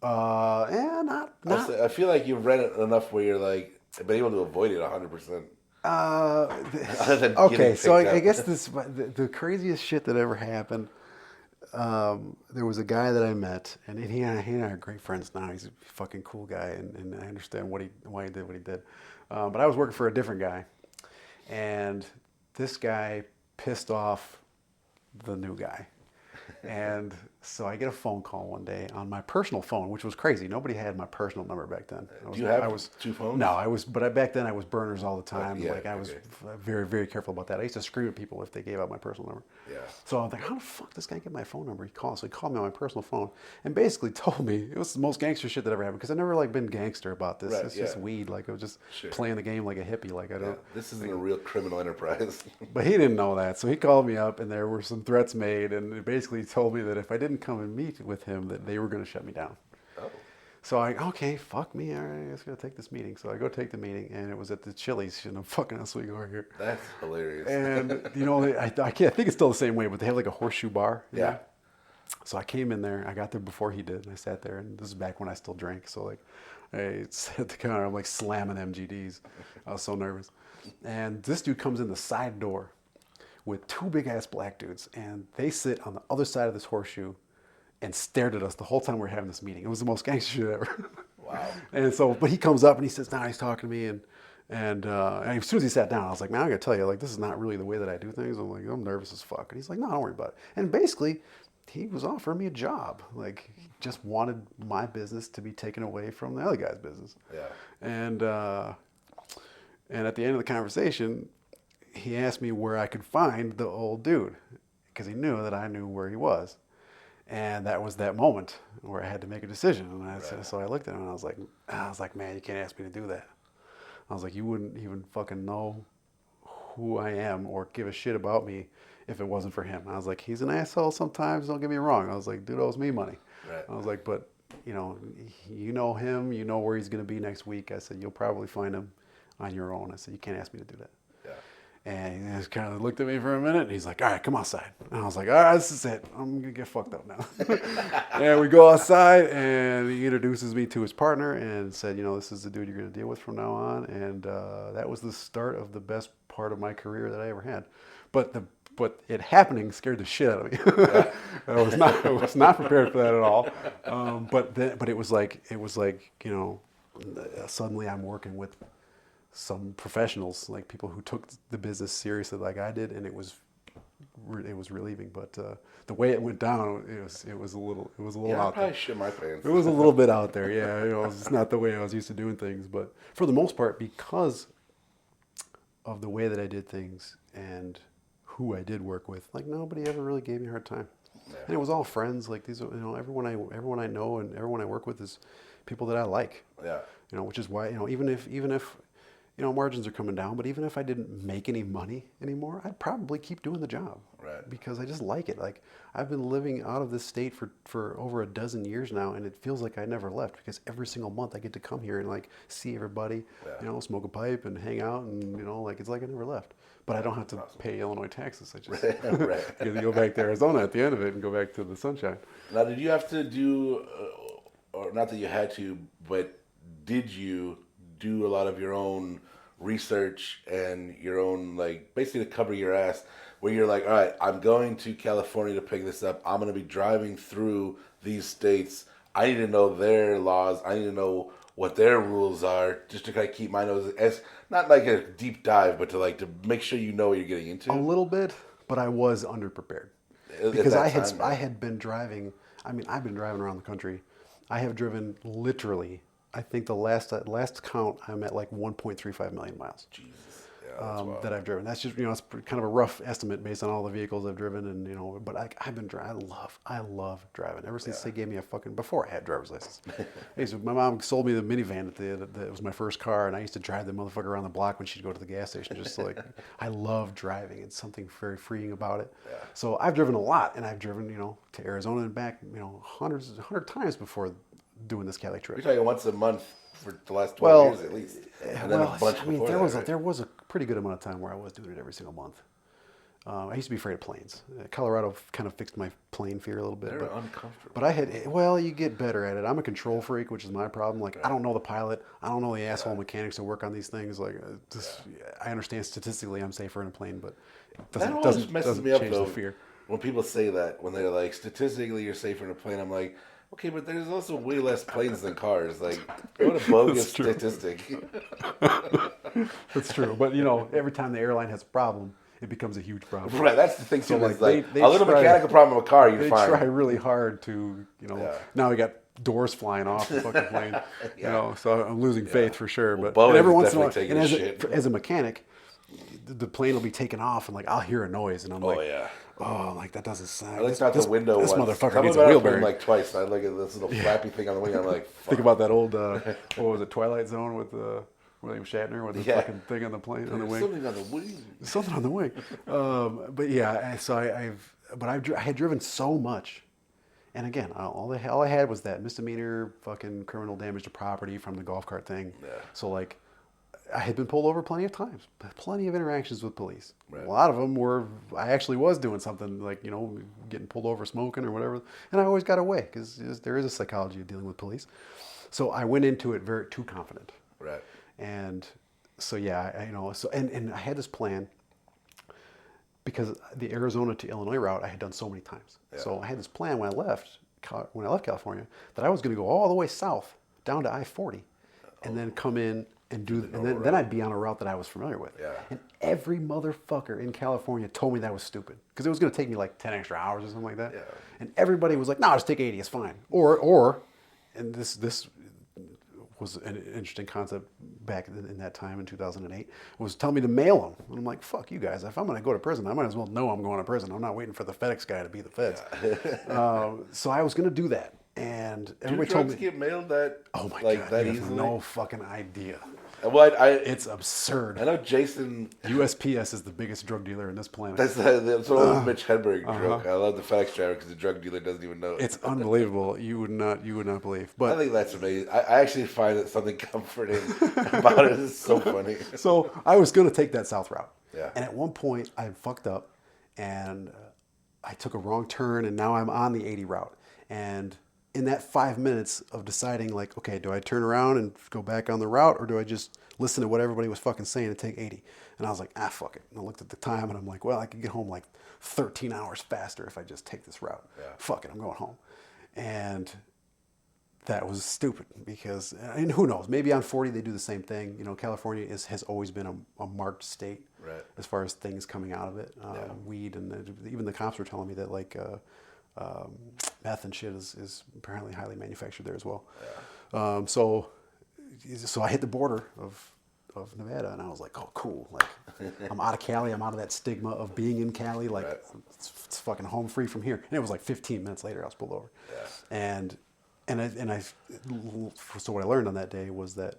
Yeah, not. I feel like you've read it enough where you're like been able to avoid it 100%. Other than Okay, getting so picked I up. guess the craziest shit that ever happened. There was a guy that I met, and he and I are great friends now. He's a fucking cool guy, and I understand why he did what he did. But I was working for a different guy, and this guy pissed off the new guy. And so I get a phone call one day on my personal phone, which was crazy. Nobody had my personal number back then. Do you have I was, two phones? No, I was, but back then I was burners all the time. yeah, Like I was okay. very, very careful about that. I used to scream at people if they gave out my personal number. Yeah. So I was like, how the fuck this guy get my phone number? So he called me on my personal phone and basically told me it was the most gangster shit that ever happened because I never like been gangster about this. Right, It's just yeah. weed. Like I was just Sure. playing the game like a hippie. Like I Yeah, don't. this isn't a real criminal enterprise. But he didn't know that, so he called me up, and there were some threats made, and it basically told me that if I didn't come and meet with him, that they were going to shut me down. Oh. So okay, fuck me, all right, I just gotta take this meeting. So I go take the meeting, and it was at the Chili's in a fucking Oswego here. That's hilarious. And I think it's still the same way, but they have like a horseshoe bar. Yeah. Know? So I came in there. I got there before he did, and I sat there. And this is back when I still drank. So like, I sat at the counter. I'm like slamming MGDs. I was so nervous. And this dude comes in the side door with two big ass black dudes, and they sit on the other side of this horseshoe and stared at us the whole time we were having this meeting. It was the most gangster shit ever. Wow. And so, but he comes up and he sits down. He's talking to me, and as soon as he sat down, I was like, man, I gotta tell you, like, this is not really the way that I do things. I'm like, I'm nervous as fuck. And he's like, no, don't worry about it. And basically, he was offering me a job. Like, he just wanted my business to be taken away from the other guy's business. Yeah. And at the end of the conversation, he asked me where I could find the old dude because he knew that I knew where he was. And that was that moment where I had to make a decision. And so I looked at him and I was like, man, you can't ask me to do that. I was like, you wouldn't even fucking know who I am or give a shit about me if it wasn't for him. I was like, he's an asshole sometimes, don't get me wrong. I was like, dude owes me money. Right. I was like, but you know him, you know where he's going to be next week. I said, you'll probably find him on your own. I said, you can't ask me to do that. Yeah. And he just kind of looked at me for a minute, and he's like, all right, come outside. And I was like, all right, this is it. I'm going to get fucked up now. And we go outside, and he introduces me to his partner and said, this is the dude you're going to deal with from now on. And that was the start of the best part of my career that I ever had. But it happening scared the shit out of me. I was not prepared for that at all. But it was like, suddenly I'm working with some professionals, like people who took the business seriously like I did, and it was relieving. But the way it went down, it was a little Yeah, I out probably there. shit my pants. It was a little bit out there, yeah. It's not the way I was used to doing things, but for the most part, because of the way that I did things and who I did work with, like nobody ever really gave me a hard time. Yeah. And it was all friends. Like these, everyone I know and everyone I work with is people that I like. Yeah. Which is why even if margins are coming down, but even if I didn't make any money anymore, I'd probably keep doing the job. Right. Because I just like it. Like I've been living out of this state for over a dozen years now, and it feels like I never left because every single month I get to come here and like see everybody, smoke a pipe and hang out, and like it's like I never left. But I don't have to pay Illinois taxes. I just get to go back to Arizona at the end of it and go back to the sunshine. Now, did you have to do, or not that you had to, but did you do a lot of your own research and your own, like, basically to cover your ass, where you're like, all right, I'm going to California to pick this up. I'm going to be driving through these states. I need to know their laws. I need to know what their rules are, just to kind of keep my nose, as not like a deep dive, but to make sure you know what you're getting into. A little bit, but I was underprepared because I had been driving. I mean, I've been driving around the country. I have driven literally. I think the last count, I'm at like 1.35 million miles. Jesus. Yeah, that I've driven. That's just it's kind of a rough estimate based on all the vehicles I've driven, and but I've been driving. I love driving ever since they gave me before I had a driver's license. My mom sold me the minivan that was my first car, and I used to drive the motherfucker around the block when she'd go to the gas station. Just like I love driving. It's something very freeing about it. Yeah. So I've driven a lot, and I've driven to Arizona and back 100 times before doing this Cali trip. You're talking once a month for the last 12 years at least. And then a bunch there was a pretty good amount of time where I was doing it every single month. I used to be afraid of planes. Colorado kind of fixed my plane fear a little bit. They're But uncomfortable. but I had, well, you get better at it. I'm a control freak, which is my problem. Like, I Right. don't know the pilot. I don't know the asshole Yeah. mechanics that work on these things. Like, I understand statistically I'm safer in a plane, but it That doesn't always doesn't messes doesn't me up change the though. fear. When people say that, when they're like, statistically you're safer in a plane, I'm like, okay, but there's also way less planes than cars. Like, what a bogus That's true. statistic. That's true. But every time the airline has a problem, it becomes a huge problem. Right, that's the thing too. So like Is like they a little try, mechanical problem with a car, you're they fine. try really hard to Yeah. now we got doors flying off the fucking plane. Yeah. So I'm losing faith for sure. Well, But Boeing's and every once in a while, definitely and taking a shit. as a mechanic, the plane will be taking off and like I'll hear a noise and I'm Oh like, yeah. oh, like that doesn't sound. I looked out the window This once. motherfucker Some needs of a it wheel I've been bearing. like twice. I look at this little flappy thing on the wing. I'm like, fuck. Think about that old what was it, Twilight Zone with William Shatner with the Yeah. fucking thing on the plane on the There's wing. something on the wing. Something on the wing. But yeah, so I had driven so much, and again, all I had was that misdemeanor fucking criminal damage to property from the golf cart thing. Yeah. So like, I had been pulled over plenty of times, plenty of interactions with police. Right. A lot of them were I actually was doing something like getting pulled over smoking or whatever, and I always got away because there is a psychology of dealing with police. So I went into it very too confident. Right. And so yeah, and I had this plan because the Arizona to Illinois route I had done so many times. Yeah. So I had this plan when I left California that I was going to go all the way south down to I-40 and then come in and then I'd be on a route that I was familiar with. Yeah. And every motherfucker in California told me that was stupid because it was going to take me like 10 extra hours or something like that. Yeah. And everybody was like, "No, just take 80, it's fine." Or and this was an interesting concept back in that time in 2008, was tell me to mail them. And I'm like, fuck you guys. If I'm going to go to prison, I might as well know I'm going to prison. I'm not waiting for the FedEx guy to be the feds. So I was going to do that. And everybody told me, get mailed that? oh my like God, that you have easily? no fucking idea. Well, It's absurd. I know Jason. USPS is the biggest drug dealer in this planet. That's an old Mitch Hedberg joke. I love the FedEx driver because the drug dealer doesn't even know. It's unbelievable. You would not believe. I But think that's amazing. I actually find that something comforting about it. It's so funny. so I was going to take that south route. Yeah. And at one point I fucked up and I took a wrong turn and now I'm on the 80 route. And in that 5 minutes of deciding like, okay, do I turn around and go back on the route or do I just listen to what everybody was fucking saying and take 80? And I was like, fuck it. And I looked at the time and I'm like, well, I could get home like 13 hours faster if I just take this route. Yeah. Fuck it, I'm going home. And that was stupid because, and who knows, maybe on 40 they do the same thing. California has always been a marked state Right. as far as things coming out of it. Weed and even the cops were telling me that like meth and shit is apparently highly manufactured there as well. Yeah. So I hit the border of Nevada and I was like, oh, cool. Like I'm out of Cali. I'm out of that stigma of being in Cali. Like Right. it's fucking home free from here. And it was like 15 minutes later I was pulled over. Yeah. So what I learned on that day was that,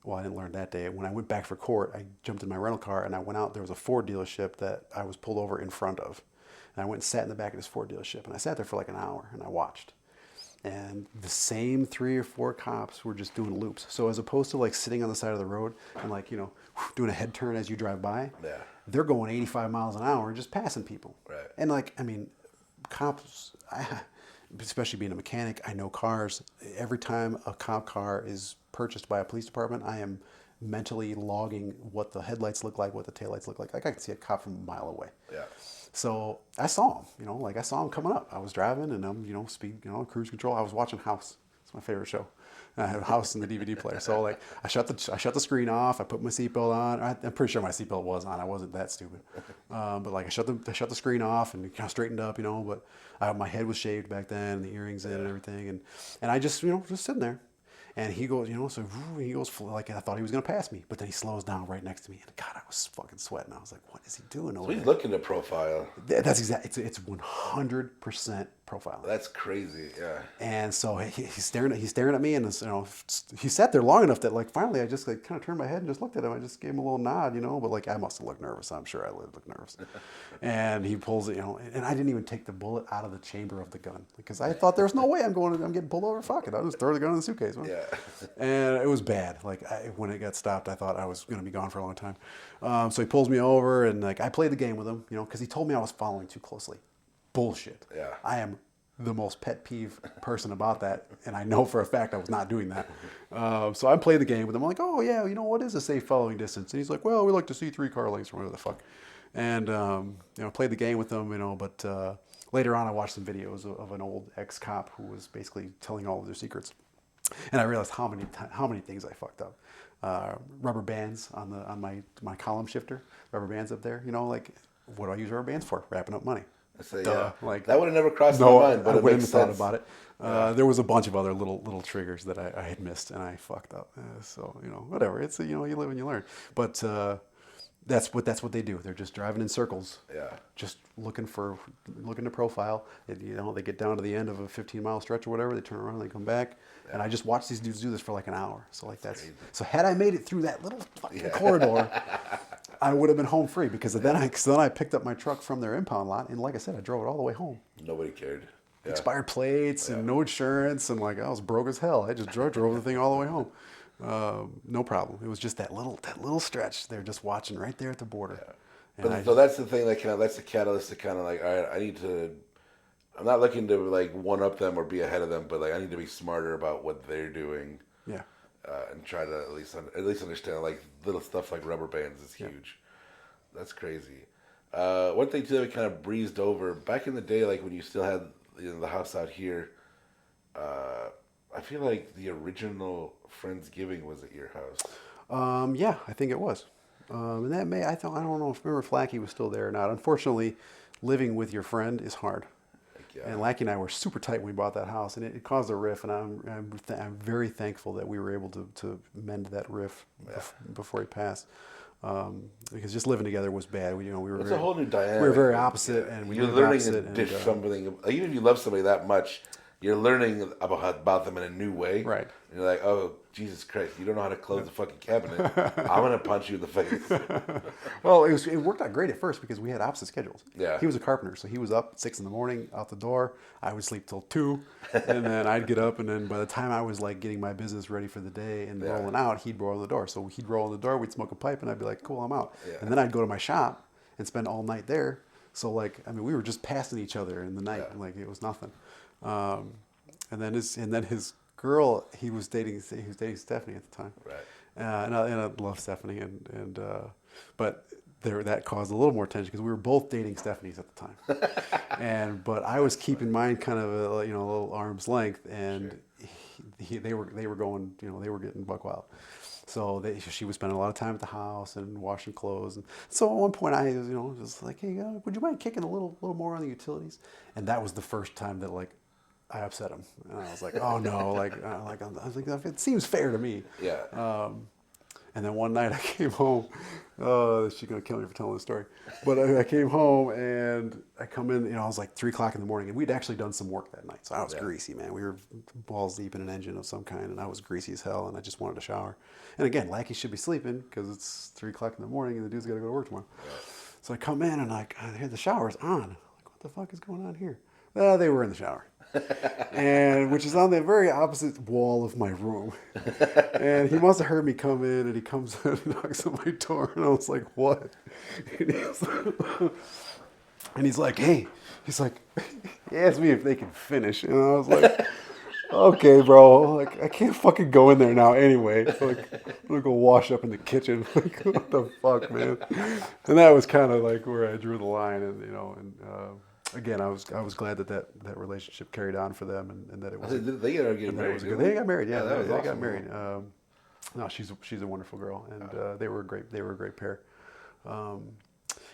well, I didn't learn that day. When I went back for court, I jumped in my rental car and I went out. There was a Ford dealership that I was pulled over in front of. And I went and sat in the back of this Ford dealership. And I sat there for like an hour and I watched. And the same 3 or 4 cops were just doing loops. So as opposed to like sitting on the side of the road and like, doing a head turn as you drive by, Yeah. they're going 85 miles an hour and just passing people. Right. And like, I mean, cops, especially being a mechanic, I know cars. Every time a cop car is purchased by a police department, I am mentally logging what the headlights look like, what the taillights look like. Like I can see a cop from a mile away. Yeah. So I saw him, like I saw him coming up. I was driving and I'm, speed, cruise control. I was watching House. It's my favorite show. I have House in the DVD player. So like I shut the screen off. I put my seatbelt on. I'm pretty sure my seatbelt was on. I wasn't that stupid. But like I shut the screen off and kind of straightened up, but my head was shaved back then and the earrings in and everything. And I just, just sitting there. And he goes, so he goes like I thought he was gonna pass me, but then he slows down right next to me, and God, I was fucking sweating. I was like, what is he doing over So he's there? looking to profile. That's exactly. It's 100% profiling. That's crazy. Yeah. And so he's staring at me, and he sat there long enough that like finally I just like kind of turned my head and just looked at him. I just gave him a little nod, but like I must have looked nervous. I'm sure I looked nervous. And he pulls it, and I didn't even take the bullet out of the chamber of the gun because I thought there's no way I'm getting pulled over. Fuck it, I'll just throw the gun in the suitcase. Man. Yeah. And it was bad. Like when it got stopped, I thought I was going to be gone for a long time. So he pulls me over, and like I played the game with him, because he told me I was following too closely. Bullshit. Yeah. I am the most pet peeve person about that, and I know for a fact I was not doing that. So I played the game with him. I'm like, oh yeah, what is a safe following distance? And he's like, well, we like to see 3 car lengths or whatever the fuck. And played the game with him, but later on I watched some videos of an old ex-cop who was basically telling all of their secrets, and I realized how many things I fucked up. Rubber bands on my column shifter, rubber bands up there. Like, what do I use rubber bands for? Wrapping up money. I say, Duh. yeah. Like, that would have never crossed my mind, but I it wouldn't makes have sense. thought about it. There was a bunch of other little triggers that I had missed, and I fucked up. So whatever. It's you live and you learn. But that's what they do. They're just driving in circles. Yeah. Just looking to profile. They get down to the end of a 15-mile stretch or whatever. They turn around and they come back. Yeah. And I just watched these dudes do this for like an hour. So like that's so had I made it through that little fucking corridor, I would have been home free because then I picked up my truck from their impound lot, and like I said, I drove it all the way home. Nobody cared. Yeah. Expired plates and no insurance, and like I was broke as hell. I just drove the thing all the way home. No problem. It was just that little stretch. They're just watching right there at the border. Yeah. So that's the thing that's the catalyst to kind of like, all right, I'm not looking to like one up them or be ahead of them, but like I need to be smarter about what they're doing. Yeah. And try to at least understand like little stuff like rubber bands is huge. That's crazy. One thing too that we kind of breezed over back in the day, like when you still had the house out here. I feel like the original Friendsgiving was at your house. Yeah, I think it was. And that I don't know if remember Flacky was still there or not. Unfortunately, living with your friend is hard. Yeah. And Lackey and I were super tight when we bought that house, and it caused a rift. And I'm very thankful that we were able to mend that rift before he passed. Because just living together was bad. We were. It's a whole new dynamic. We were very opposite, and you're learning to dish something. Even if you love somebody that much, you're learning about them in a new way. Right. And you're like, oh, Jesus Christ, you don't know how to close the fucking cabinet. I'm going to punch you in the face. Well, it worked out great at first because we had opposite schedules. Yeah. He was a carpenter, so he was up at 6 a.m, out the door. I would sleep till 2, and then I'd get up, and then by the time I was like getting my business ready for the day and rolling out, he'd roll in the door. So he'd roll in the door, we'd smoke a pipe, and I'd be like, cool, I'm out. Yeah. And then I'd go to my shop and spend all night there. So like, we were just passing each other in the night. Yeah. Like it was nothing. And then his girl, he was dating Stephanie at the time. Right. And I love Stephanie, but that caused a little more tension because we were both dating Stephanie's at the time. But I was keeping mine kind of a little arm's length, and they were going, they were getting buck wild. So she was spending a lot of time at the house and washing clothes. And so at one point I was like, hey, would you mind kicking a little more on the utilities? And that was the first time that like I upset him, and I was like, "Oh no!" I was like, "It seems fair to me." Yeah. And then one night I came home. She's gonna kill me for telling the story. But I came home and I come in. I was like 3:00 in the morning, and we'd actually done some work that night, so I was greasy, man. We were balls deep in an engine of some kind, and I was greasy as hell, and I just wanted to shower. And again, Lackey should be sleeping because it's 3:00 in the morning, and the dude's got to go to work tomorrow. Yeah. So I come in and I hear the shower's on. I'm like, what the fuck is going on here? They were in the shower. And which is on the very opposite wall of my room. And he must have heard me come in, and he comes in and knocks on my door, and I was like, what? And he's like, hey, he asked me if they can finish, and I was like, okay, bro, like I can't fucking go in there now anyway. Like I'm gonna go wash up in the kitchen. Like what the fuck, man? And that was kind of like where I drew the line, and again, I was glad that relationship carried on for them, and that it was. They ended up getting married. They got married. Yeah, that was awesome. They got married. No, she's a wonderful girl, and they were a great pair.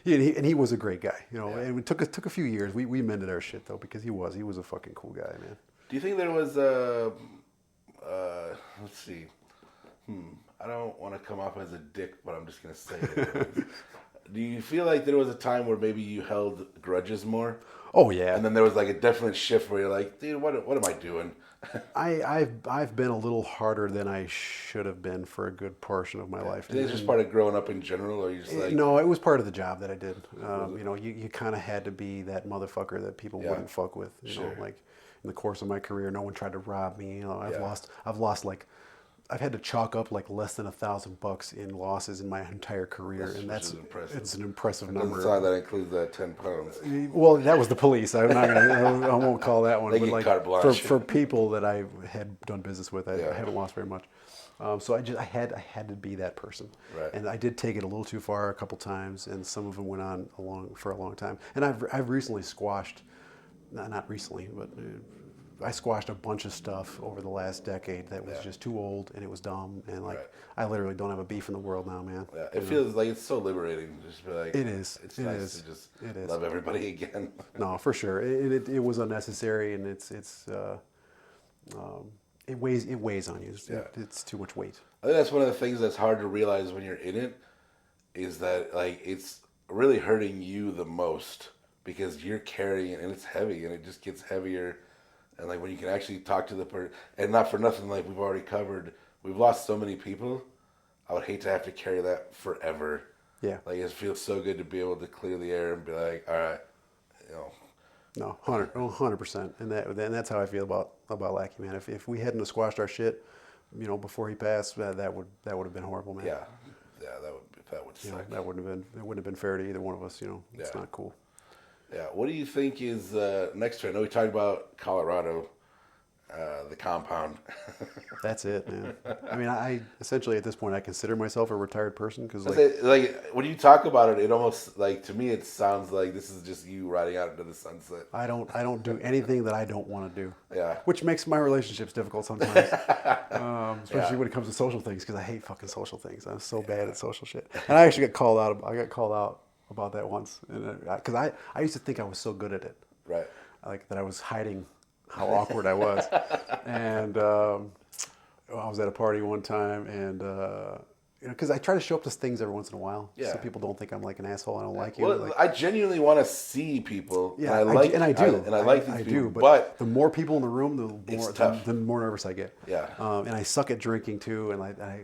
He was a great guy, And it took a few years. We mended our shit though because he was a fucking cool guy, man. Do you think there was let's see. I don't want to come off as a dick, but I'm just gonna say it. Do you feel like there was a time where maybe you held grudges more? Oh yeah. And then there was like a definite shift where you're like, dude, what am I doing? I've been a little harder than I should have been for a good portion of my life. Is it just part of growing up in general, or you just like, No, it was part of the job that I did. You kind of had to be that motherfucker that people wouldn't fuck with. You know, like in the course of my career, no one tried to rob me. You know, I've lost like, I've had to chalk up like less than $1,000 in losses in my entire career, and that's impressive. it's an impressive It doesn't number. sound like that includes that 10 pounds. Well, that was the police. I'm not gonna. I won't call that one. They But get like carte blanche. for people that I had done business with, I haven't lost very much. So I had to be that person, Right. and I did take it a little too far a couple times, and some of them went on for a long time. And I've recently squashed, not recently, but I squashed a bunch of stuff over the last decade that was just too old and it was dumb, and like I literally don't have a beef in the world now, man. Yeah, it feels like it's so liberating. Just be like, it is. It's nice to just love everybody again. No, for sure. It was unnecessary, and it weighs on you. It's too much weight. I think that's one of the things that's hard to realize when you're in it, is that like it's really hurting you the most because you're carrying it and it's heavy and it just gets heavier. And like when you can actually talk to the person, and not for nothing, like we've already covered, we've lost so many people. I would hate to have to carry that forever. Yeah. Like it feels so good to be able to clear the air and be like, all right, you know. No, 100%, and that's how I feel about Lackey, man. If we hadn't have squashed our shit, you know, before he passed, that would have been horrible, man. Yeah, that would suck. It wouldn't have been fair to either one of us. You know, it's not cool. Yeah. What do you think is next trend? I know we talked about Colorado, the compound. That's it, man. I mean, I essentially at this point I consider myself a retired person because like when you talk about it, it almost like to me it sounds like this is just you riding out into the sunset. I don't do anything that I don't want to do. Yeah. Which makes my relationships difficult sometimes, especially when it comes to social things because I hate fucking social things. I'm so bad at social shit. And I actually got called out. I got called out about that once, because I used to think I was so good at it. Right. Like that I was hiding how awkward I was. And I was at a party one time, and because I try to show up to things every once in a while, so people don't think I'm like an asshole. I don't like you. Well, like, I genuinely want to see people. yeah, and I do. I like these people. But the more people in the room, the more nervous I get. Yeah. And I suck at drinking too, and I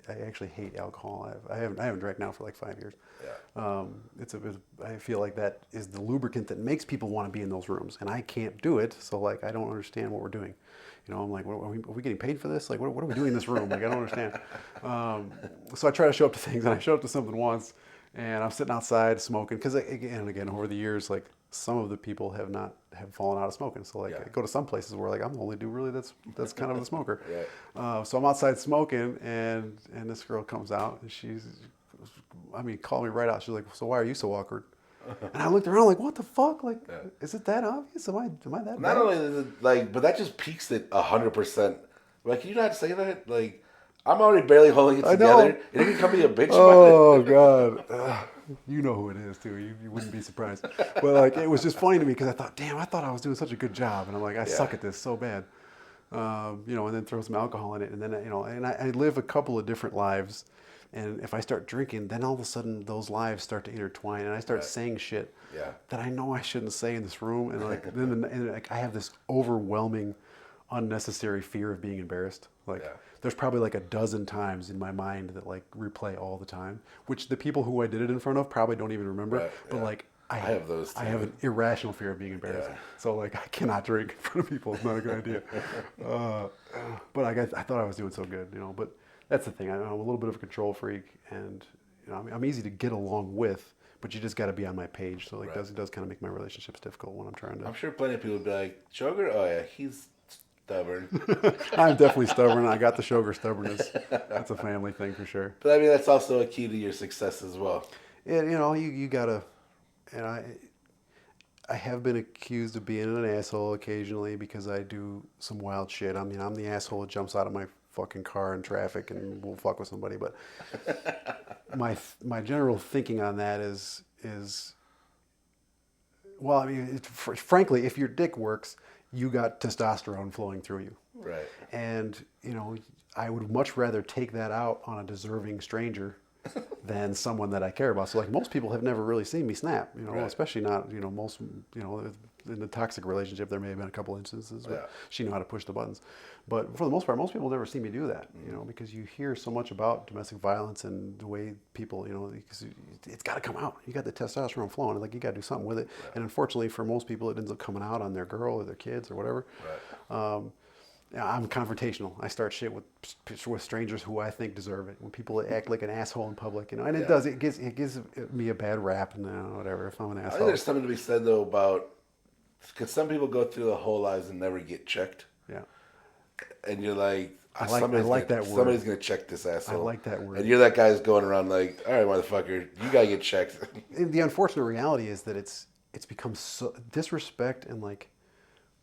actually hate alcohol. I haven't drank now for like 5 years. Yeah. I feel like that is the lubricant that makes people want to be in those rooms, and I can't do it. So like, I don't understand what we're doing. You know, I'm like, are we getting paid for this? Like, what are we doing in this room? Like, I don't understand. So I try to show up to things, and I showed up to something once, and I'm sitting outside smoking because again over the years, like some of the people have fallen out of smoking. So like, I go to some places where like I'm the only dude really that's kind of the smoker. Right. So I'm outside smoking, and this girl comes out, and called me right out. She's like, "So why are you so awkward?" And I looked around like, "What the fuck? Like, is it that obvious? Am I that Not bad?" only is it like, but that just peaks it 100%. Like, can you not say that? Like, I'm already barely holding it together. And you can come be a bitch about it. Oh God, you know who it is too. You wouldn't be surprised. But like, it was just funny to me because I thought I was doing such a good job, and I'm like, I suck at this so bad. And then throw some alcohol in it, and then and I live a couple of different lives. And if I start drinking, then all of a sudden those lives start to intertwine, and I start saying shit that I know I shouldn't say in this room, and like then I have this overwhelming, unnecessary fear of being embarrassed. Like there's probably like a dozen times in my mind that like replay all the time, which the people who I did it in front of probably don't even remember. But like I have those too. I have an irrational fear of being embarrassed. So like I cannot drink in front of people. It's not a good idea. But I thought I was doing so good, but. That's the thing. I'm a little bit of a control freak, and I'm easy to get along with, but you just got to be on my page. So like, it does kind of make my relationships difficult when I'm trying to. I'm sure plenty of people would be like, "Shoger, oh yeah, he's stubborn." I'm definitely stubborn. I got the Shoger stubbornness. That's a family thing for sure. But I mean, that's also a key to your success as well. Yeah, you gotta, and I have been accused of being an asshole occasionally because I do some wild shit. I mean, I'm the asshole that jumps out of my fucking car in traffic and will fuck with somebody, but my general thinking on that is well, I mean, frankly, if your dick works, you got testosterone flowing through you, right? And I would much rather take that out on a deserving stranger than someone that I care about. So like most people have never really seen me snap, you know, Right. especially not, you know, most, you know, in the toxic relationship, there may have been a couple instances where Yeah. she knew how to push the buttons. But for the most part, most people never see me do that, you know, because you hear so much about domestic violence and the way people, you know, because it's got to come out. You got the testosterone flowing, like you got to do something with it. Right. And unfortunately for most people, it ends up coming out on their girl or their kids or whatever. Right. Yeah, I'm confrontational. I start shit with strangers who I think deserve it. When people act like an asshole in public, you know, and it Yeah. does. It gives me a bad rap, and whatever. If I'm an I think asshole, there's something to be said though about because some people go through their whole lives and never get checked, yeah, and you're like, I like that word. Somebody's gonna check this asshole. I like that word. And you're that guy who's going around like, all right, motherfucker, you gotta get checked. And the unfortunate reality is that it's become so disrespect and like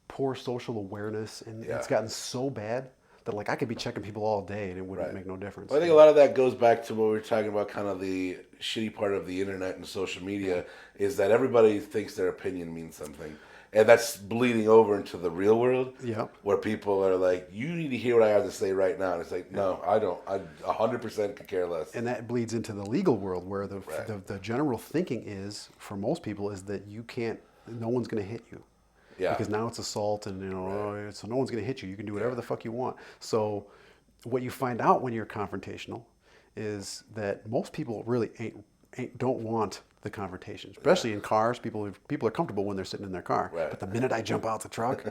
poor social awareness, and Yeah. it's gotten so bad that like I could be checking people all day and it wouldn't Right. make no difference. Well, I think a lot of that goes back to what we were talking about, kind of the shitty part of the internet and social media, is that everybody thinks their opinion means something. And that's bleeding over into the real world, Yeah. where people are like, you need to hear what I have to say right now. And it's like, no, I don't. I 100% could care less. And that bleeds into the legal world where Right. the general thinking is for most people is that you can't, no one's going to hit you. Yeah. Because now it's assault and, you know, so no one's going to hit you. You can do whatever the fuck you want. So what you find out when you're confrontational is that most people really don't want the confrontation, especially in cars. People are comfortable when they're sitting in their car. Right. But the minute I jump out the truck,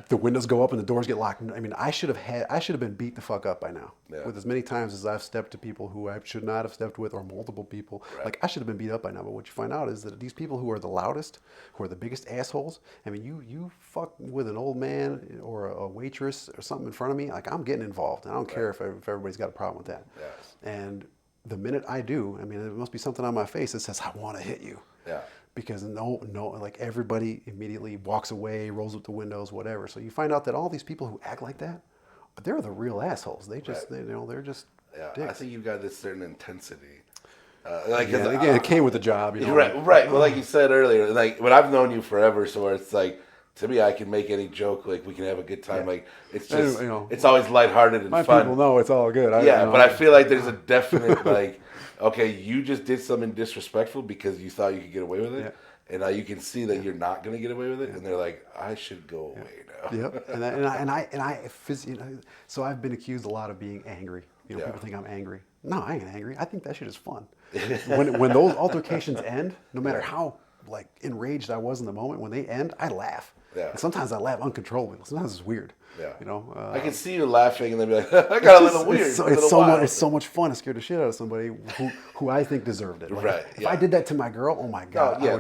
the windows go up and the doors get locked. I mean, I should have been beat the fuck up by now. Yeah. With as many times as I've stepped to people who I should not have stepped with, or multiple people. Right. Like I should have been beat up by now. But what you find out is that these people who are the loudest, who are the biggest assholes. I mean, you fuck with an old man or a waitress or something in front of me. Like I'm getting involved. I don't care if everybody's got a problem with that. Yeah. And the minute I do, I mean, there must be something on my face that says, I want to hit you. Yeah. Because no, like everybody immediately walks away, rolls up the windows, whatever. So you find out that all these people who act like that, they're the real assholes. They just, Right. they're just Yeah. dicks. I think you've got this certain intensity. Yeah, again, it came with the job. You know? Right. Well, like you said earlier, like when I've known you forever, so where it's like, to me, I can make any joke, like we can have a good time. Yeah. Like it's just, And, you know, it's always lighthearted and My fun. people know it's all good. But I feel like there's a definite like, okay, you just did something disrespectful because you thought you could get away with it, Yeah. and now you can see that you're not going to get away with it, and they're like, I should go away now. Yep. So I've been accused a lot of being angry. You know, Yeah. people think I'm angry. No, I ain't angry. I think that shit is fun. when those altercations end, no matter how like enraged I was in the moment, when they end, I laugh. Yeah. And sometimes I laugh uncontrollably. Sometimes it's weird. Yeah. You know. I can see you laughing, and then be like, I got a little weird. It's so much fun to scare the shit out of somebody who I think deserved it. Like, Right, If yeah. I did that to my girl, oh my god, yeah,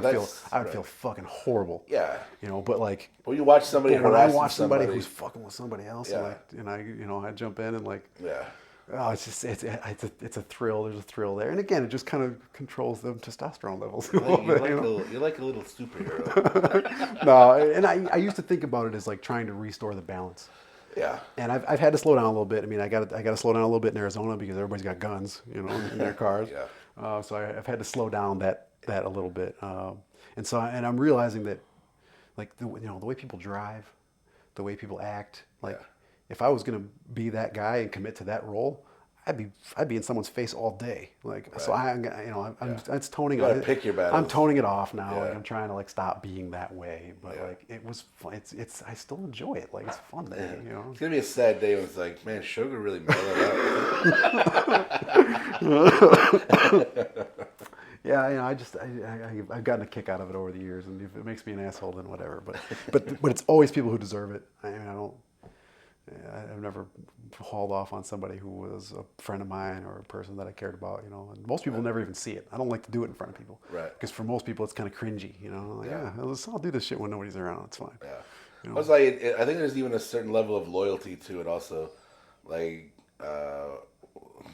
I would feel fucking horrible. Yeah. You know, but like. Well, you watch somebody But when I harassing watch somebody who's fucking with somebody else, Yeah. I jump in and like, yeah. oh, it's a thrill. There's a thrill there, and again, it just kind of controls the testosterone levels. A little bit, you know? You're like a little superhero. No, and I used to think about it as like trying to restore the balance. Yeah. And I've had to slow down a little bit. I mean, I got to slow down a little bit in Arizona because everybody's got guns, you know, in their cars. Yeah. So I've had to slow down that a little bit. And I'm realizing that, like the way people drive, the way people act, like. Yeah. If I was gonna be that guy and commit to that role, I'd be in someone's face all day. Like so, I'm it's toning. You gotta pick your battles. I'm toning it off now. Yeah. Like I'm trying to like stop being that way. But Yeah. like it was fun. It's I still enjoy it. Like it's fun to me. You know. It's gonna be a sad day when it's like, man, Shoger really mellowed out. Yeah, you know, I've gotten a kick out of it over the years, and if it makes me an asshole, then whatever. But it's always people who deserve it. I mean, I've never hauled off on somebody who was a friend of mine or a person that I cared about, you know. And most people never even see it. I don't like to do it in front of people. Right. Because for most people, it's kind of cringy, you know. Like, Yeah. I'll do this shit when nobody's around. It's fine. Yeah. You know? I was like, I think there's even a certain level of loyalty to it also. Like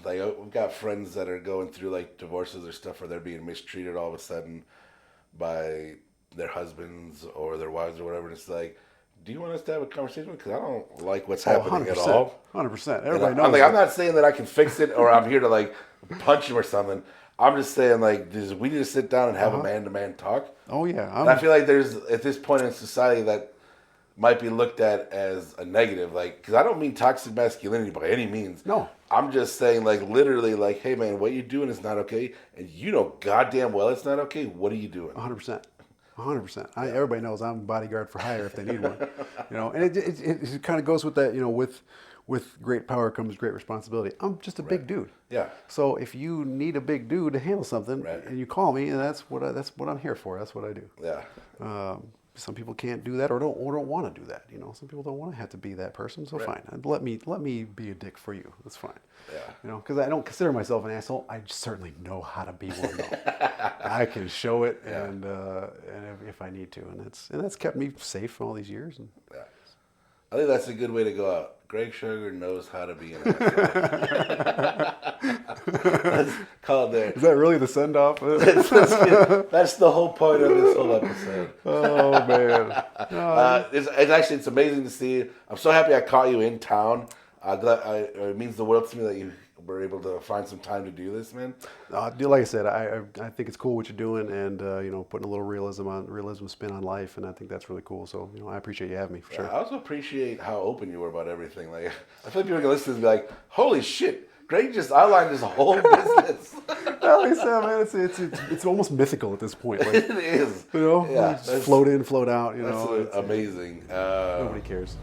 we've got friends that are going through like divorces or stuff where they're being mistreated all of a sudden by their husbands or their wives or whatever. And it's like, do you want us to have a conversation? Because I don't like what's happening at all. 100%. Everybody knows. I'm like, I'm not saying that I can fix it or I'm here to like punch him or something. I'm just saying like, we need to sit down and have a man-to-man talk. Oh yeah. And I feel like there's at this point in society that might be looked at as a negative. Like, because I don't mean toxic masculinity by any means. No. I'm just saying, like, literally, like, hey, man, what you're doing is not okay. And you know goddamn well it's not okay. What are you doing? 100%. 100%. Everybody knows I'm bodyguard for hire if they need one. And it kind of goes with that. With great power comes great responsibility. I'm just a big dude. Yeah. So if you need a big dude to handle something, Right. and you call me, and that's what I'm here for. That's what I do. Yeah. Some people can't do that or don't want to do that. Some people don't want to have to be that person. So fine, let me be a dick for you. That's fine. Yeah. Because I don't consider myself an asshole. I certainly know how to be one. Though. I can show it, and if I need to, and that's kept me safe all these years. And Yeah. I think that's a good way to go out. Greg Shoger knows how to be an asshole. Let's call it there. Is that really the send off? That's the whole point of this whole episode. Oh man. It's amazing to see. I'm so happy I caught you in town. It means the world to me that you were able to find some time to do this, man. Like I said, I think it's cool what you're doing, and putting a little realism spin on life, and I think that's really cool. So I appreciate you having me for sure. I also appreciate how open you were about everything. Like, I feel like people are gonna listen to this and be like, "Holy shit, Greg just outlined his whole business." Well, like I said, man, it's almost mythical at this point. Like, It is. just float in, float out. That's amazing. Nobody cares.